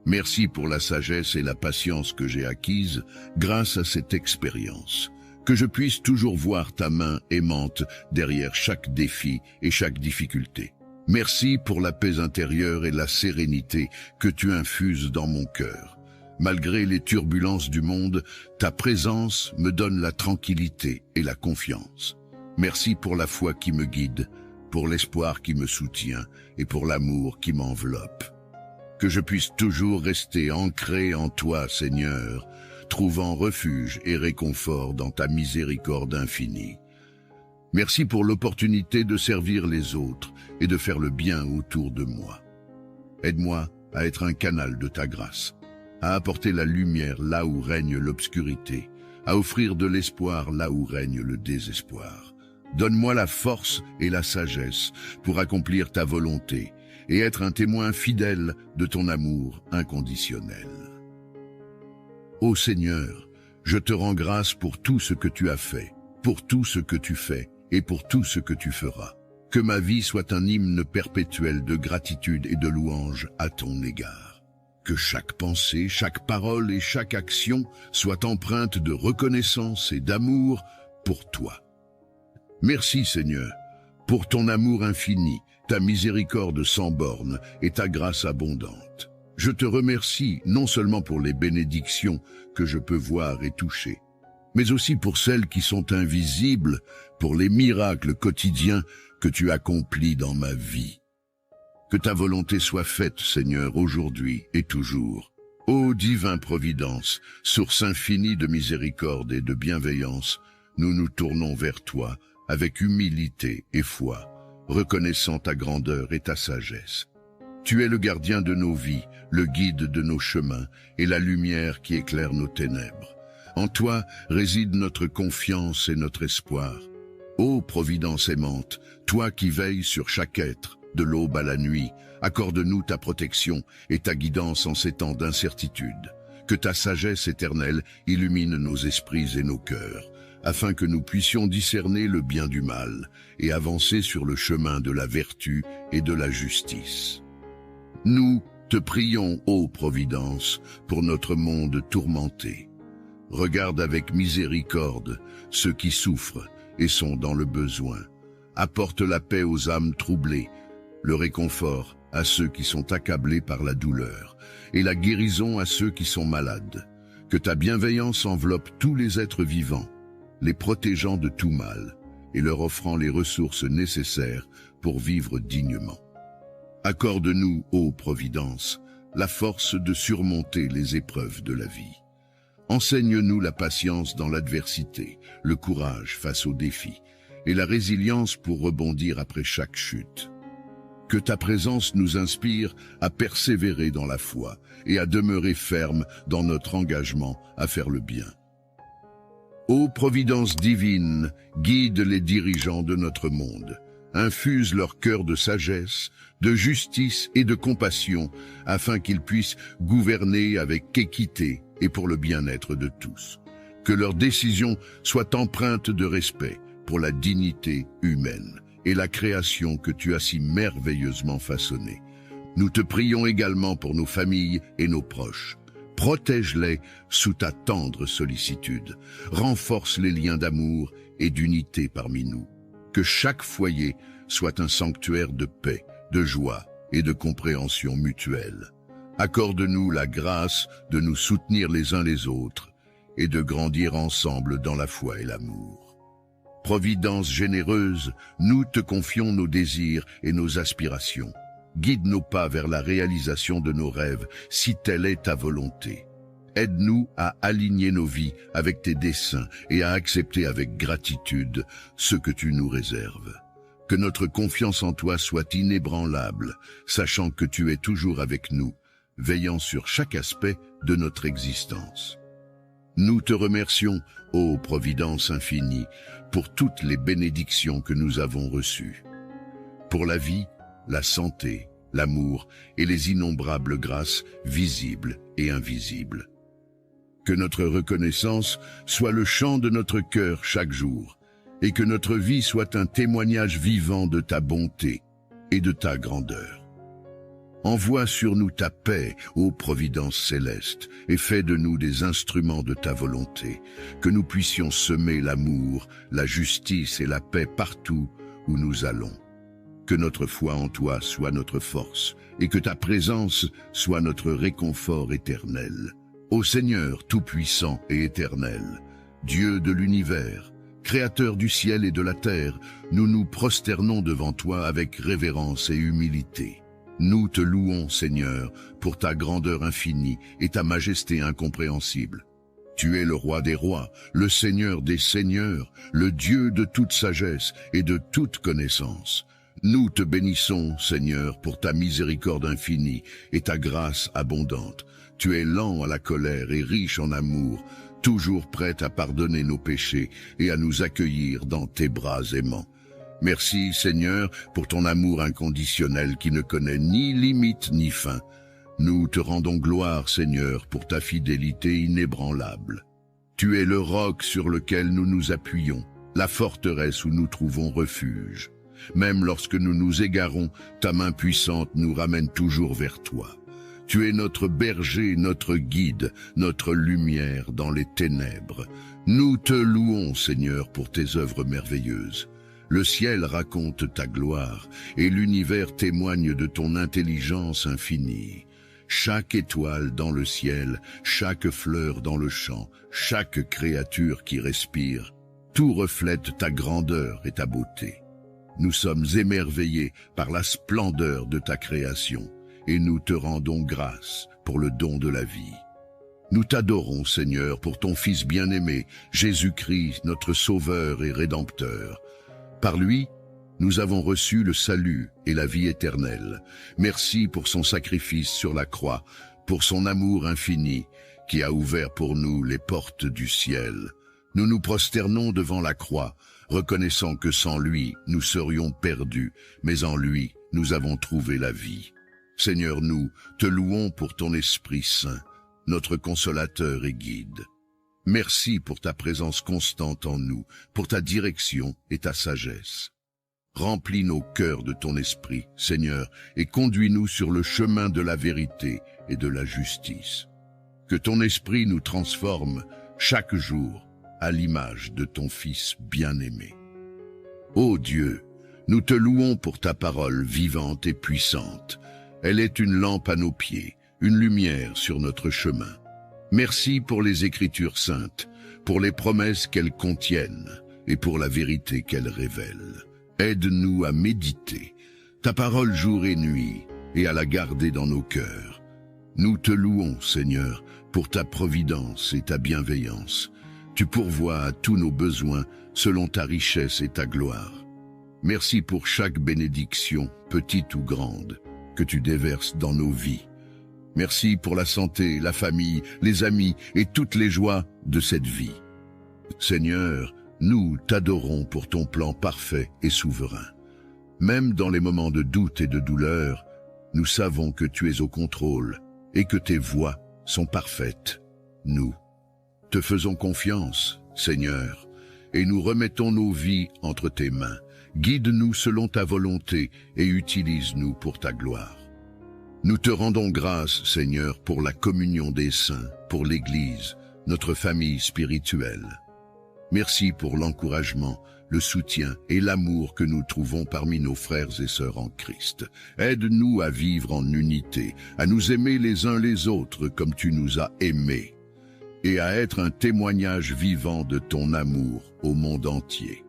Merci pour la sagesse et la patience que j'ai acquises grâce à cette expérience. Que je puisse toujours voir ta main aimante derrière chaque défi et chaque difficulté. Merci pour la paix intérieure et la sérénité que tu infuses dans mon cœur. Malgré les turbulences du monde, ta présence me donne la tranquillité et la confiance. Merci pour la foi qui me guide, pour l'espoir qui me soutient et pour l'amour qui m'enveloppe. Que je puisse toujours rester ancré en toi, Seigneur, trouvant refuge et réconfort dans ta miséricorde infinie. Merci pour l'opportunité de servir les autres et de faire le bien autour de moi. Aide-moi à être un canal de ta grâce, à apporter la lumière là où règne l'obscurité, à offrir de l'espoir là où règne le désespoir. Donne-moi la force et la sagesse pour accomplir ta volonté et être un témoin fidèle de ton amour inconditionnel. Ô Seigneur, je te rends grâce pour tout ce que tu as fait, pour tout ce que tu fais et pour tout ce que tu feras. Que ma vie soit un hymne perpétuel de gratitude et de louange à ton égard. Que chaque pensée, chaque parole et chaque action soient empreintes de reconnaissance et d'amour pour toi. Merci Seigneur, pour ton amour infini, ta miséricorde sans bornes et ta grâce abondante. Je te remercie non seulement pour les bénédictions que je peux voir et toucher, mais aussi pour celles qui sont invisibles, pour les miracles quotidiens que tu accomplis dans ma vie. Que ta volonté soit faite, Seigneur, aujourd'hui et toujours. Ô divin Providence, source infinie de miséricorde et de bienveillance, nous nous tournons vers toi avec humilité et foi, reconnaissant ta grandeur et ta sagesse. Tu es le gardien de nos vies, le guide de nos chemins et la lumière qui éclaire nos ténèbres. En toi réside notre confiance et notre espoir. Ô Providence aimante, toi qui veilles sur chaque être, de l'aube à la nuit, accorde-nous ta protection et ta guidance en ces temps d'incertitude. Que ta sagesse éternelle illumine nos esprits et nos cœurs, afin que nous puissions discerner le bien du mal et avancer sur le chemin de la vertu et de la justice. Nous te prions, ô Providence, pour notre monde tourmenté. Regarde avec miséricorde ceux qui souffrent et sont dans le besoin. Apporte la paix aux âmes troublées, le réconfort à ceux qui sont accablés par la douleur, et la guérison à ceux qui sont malades. Que ta bienveillance enveloppe tous les êtres vivants, les protégeant de tout mal, et leur offrant les ressources nécessaires pour vivre dignement. Accorde-nous, ô Providence, la force de surmonter les épreuves de la vie. Enseigne-nous la patience dans l'adversité, le courage face aux défis, et la résilience pour rebondir après chaque chute. Que ta présence nous inspire à persévérer dans la foi et à demeurer ferme dans notre engagement à faire le bien. Ô Providence divine, guide les dirigeants de notre monde. Infuse leur cœur de sagesse, de justice et de compassion, afin qu'ils puissent gouverner avec équité et pour le bien-être de tous. Que leurs décisions soient empreintes de respect pour la dignité humaine et la création que tu as si merveilleusement façonnée. Nous te prions également pour nos familles et nos proches. Protège-les sous ta tendre sollicitude. Renforce les liens d'amour et d'unité parmi nous. Que chaque foyer soit un sanctuaire de paix, de joie et de compréhension mutuelle. Accorde-nous la grâce de nous soutenir les uns les autres et de grandir ensemble dans la foi et l'amour. Providence généreuse, nous te confions nos désirs et nos aspirations. Guide nos pas vers la réalisation de nos rêves, si telle est ta volonté. Aide-nous à aligner nos vies avec tes desseins et à accepter avec gratitude ce que tu nous réserves. Que notre confiance en toi soit inébranlable, sachant que tu es toujours avec nous, veillant sur chaque aspect de notre existence. Nous te remercions, ô Providence infinie, pour toutes les bénédictions que nous avons reçues. Pour la vie, la santé, l'amour et les innombrables grâces visibles et invisibles. Que notre reconnaissance soit le chant de notre cœur chaque jour, et que notre vie soit un témoignage vivant de ta bonté et de ta grandeur. Envoie sur nous ta paix, ô Providence céleste, et fais de nous des instruments de ta volonté, que nous puissions semer l'amour, la justice et la paix partout où nous allons. Que notre foi en toi soit notre force, et que ta présence soit notre réconfort éternel. Ô Seigneur tout-puissant et éternel, Dieu de l'univers, Créateur du ciel et de la terre, nous nous prosternons devant toi avec révérence et humilité. Nous te louons, Seigneur, pour ta grandeur infinie et ta majesté incompréhensible. Tu es le roi des rois, le Seigneur des seigneurs, le Dieu de toute sagesse et de toute connaissance. Nous te bénissons, Seigneur, pour ta miséricorde infinie et ta grâce abondante. Tu es lent à la colère et riche en amour, toujours prêt à pardonner nos péchés et à nous accueillir dans tes bras aimants. Merci, Seigneur, pour ton amour inconditionnel qui ne connaît ni limite ni fin. Nous te rendons gloire, Seigneur, pour ta fidélité inébranlable. Tu es le roc sur lequel nous nous appuyons, la forteresse où nous trouvons refuge. Même lorsque nous nous égarons, ta main puissante nous ramène toujours vers toi. Tu es notre berger, notre guide, notre lumière dans les ténèbres. Nous te louons, Seigneur, pour tes œuvres merveilleuses. Le ciel raconte ta gloire, et l'univers témoigne de ton intelligence infinie. Chaque étoile dans le ciel, chaque fleur dans le champ, chaque créature qui respire, tout reflète ta grandeur et ta beauté. Nous sommes émerveillés par la splendeur de ta création, et nous te rendons grâce pour le don de la vie. Nous t'adorons, Seigneur, pour ton Fils bien-aimé, Jésus-Christ, notre Sauveur et Rédempteur. Par lui, nous avons reçu le salut et la vie éternelle. Merci pour son sacrifice sur la croix, pour son amour infini, qui a ouvert pour nous les portes du ciel. Nous nous prosternons devant la croix, reconnaissant que sans lui, nous serions perdus, mais en lui, nous avons trouvé la vie. Seigneur, nous te louons pour ton Esprit Saint, notre consolateur et guide. Merci pour ta présence constante en nous, pour ta direction et ta sagesse. Remplis nos cœurs de ton esprit, Seigneur, et conduis-nous sur le chemin de la vérité et de la justice. Que ton esprit nous transforme chaque jour à l'image de ton Fils bien-aimé. Ô Dieu, nous te louons pour ta parole vivante et puissante. Elle est une lampe à nos pieds, une lumière sur notre chemin. Merci pour les Écritures saintes, pour les promesses qu'elles contiennent et pour la vérité qu'elles révèlent. Aide-nous à méditer ta parole jour et nuit et à la garder dans nos cœurs. Nous te louons, Seigneur, pour ta providence et ta bienveillance. Tu pourvois à tous nos besoins selon ta richesse et ta gloire. Merci pour chaque bénédiction, petite ou grande, que tu déverses dans nos vies. Merci pour la santé, la famille, les amis et toutes les joies de cette vie. Seigneur, nous t'adorons pour ton plan parfait et souverain. Même dans les moments de doute et de douleur, nous savons que tu es au contrôle et que tes voies sont parfaites. Nous te faisons confiance, Seigneur, et nous remettons nos vies entre tes mains. Guide-nous selon ta volonté et utilise-nous pour ta gloire. Nous te rendons grâce, Seigneur, pour la communion des saints, pour l'Église, notre famille spirituelle. Merci pour l'encouragement, le soutien et l'amour que nous trouvons parmi nos frères et sœurs en Christ. Aide-nous à vivre en unité, à nous aimer les uns les autres comme tu nous as aimés, et à être un témoignage vivant de ton amour au monde entier.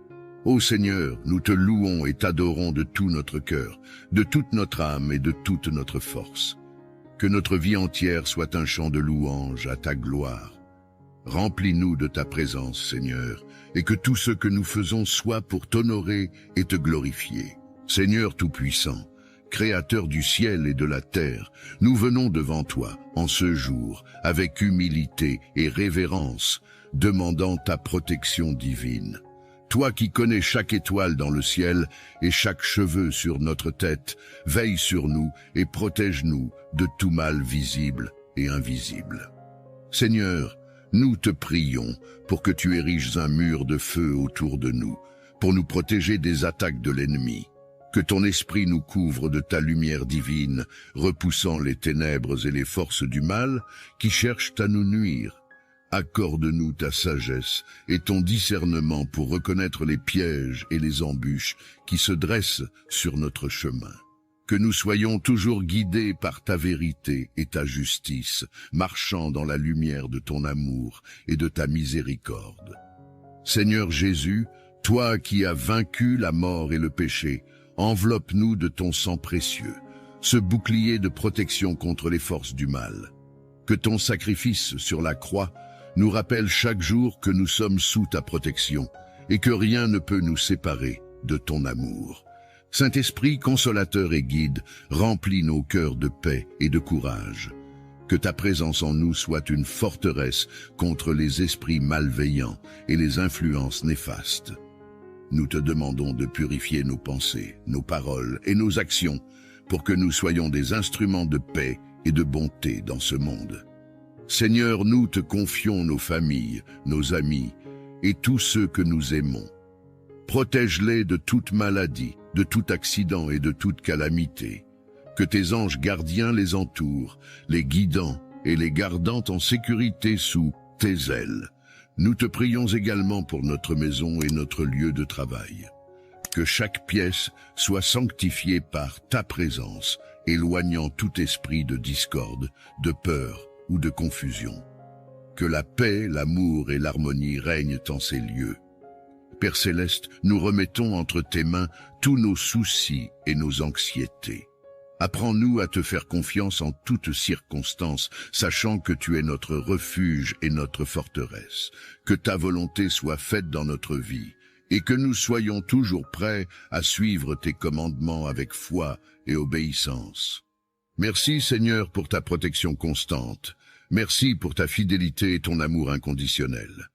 Ô Seigneur, nous te louons et t'adorons de tout notre cœur, de toute notre âme et de toute notre force. Que notre vie entière soit un chant de louange à ta gloire. Remplis-nous de ta présence, Seigneur, et que tout ce que nous faisons soit pour t'honorer et te glorifier. Seigneur Tout-Puissant, Créateur du ciel et de la terre, nous venons devant toi en ce jour avec humilité et révérence, demandant ta protection divine. Toi qui connais chaque étoile dans le ciel et chaque cheveu sur notre tête, veille sur nous et protège-nous de tout mal visible et invisible. Seigneur, nous te prions pour que tu ériges un mur de feu autour de nous, pour nous protéger des attaques de l'ennemi. Que ton esprit nous couvre de ta lumière divine, repoussant les ténèbres et les forces du mal qui cherchent à nous nuire. Accorde-nous ta sagesse et ton discernement pour reconnaître les pièges et les embûches qui se dressent sur notre chemin. Que nous soyons toujours guidés par ta vérité et ta justice, marchant dans la lumière de ton amour et de ta miséricorde. Seigneur Jésus, toi qui as vaincu la mort et le péché, enveloppe-nous de ton sang précieux, ce bouclier de protection contre les forces du mal. Que ton sacrifice sur la croix nous rappelle chaque jour que nous sommes sous ta protection et que rien ne peut nous séparer de ton amour. Saint-Esprit, consolateur et guide, remplis nos cœurs de paix et de courage. Que ta présence en nous soit une forteresse contre les esprits malveillants et les influences néfastes. Nous te demandons de purifier nos pensées, nos paroles et nos actions pour que nous soyons des instruments de paix et de bonté dans ce monde. Seigneur, nous te confions nos familles, nos amis et tous ceux que nous aimons. Protège-les de toute maladie, de tout accident et de toute calamité. Que tes anges gardiens les entourent, les guidant et les gardant en sécurité sous tes ailes. Nous te prions également pour notre maison et notre lieu de travail. Que chaque pièce soit sanctifiée par ta présence, éloignant tout esprit de discorde, de peur ou de confusion. Que la paix, l'amour et l'harmonie règnent en ces lieux. Père Céleste, nous remettons entre tes mains tous nos soucis et nos anxiétés. Apprends-nous à te faire confiance en toutes circonstances, sachant que tu es notre refuge et notre forteresse. Que ta volonté soit faite dans notre vie, et que nous soyons toujours prêts à suivre tes commandements avec foi et obéissance. Merci Seigneur pour ta protection constante. Merci pour ta fidélité et ton amour inconditionnel.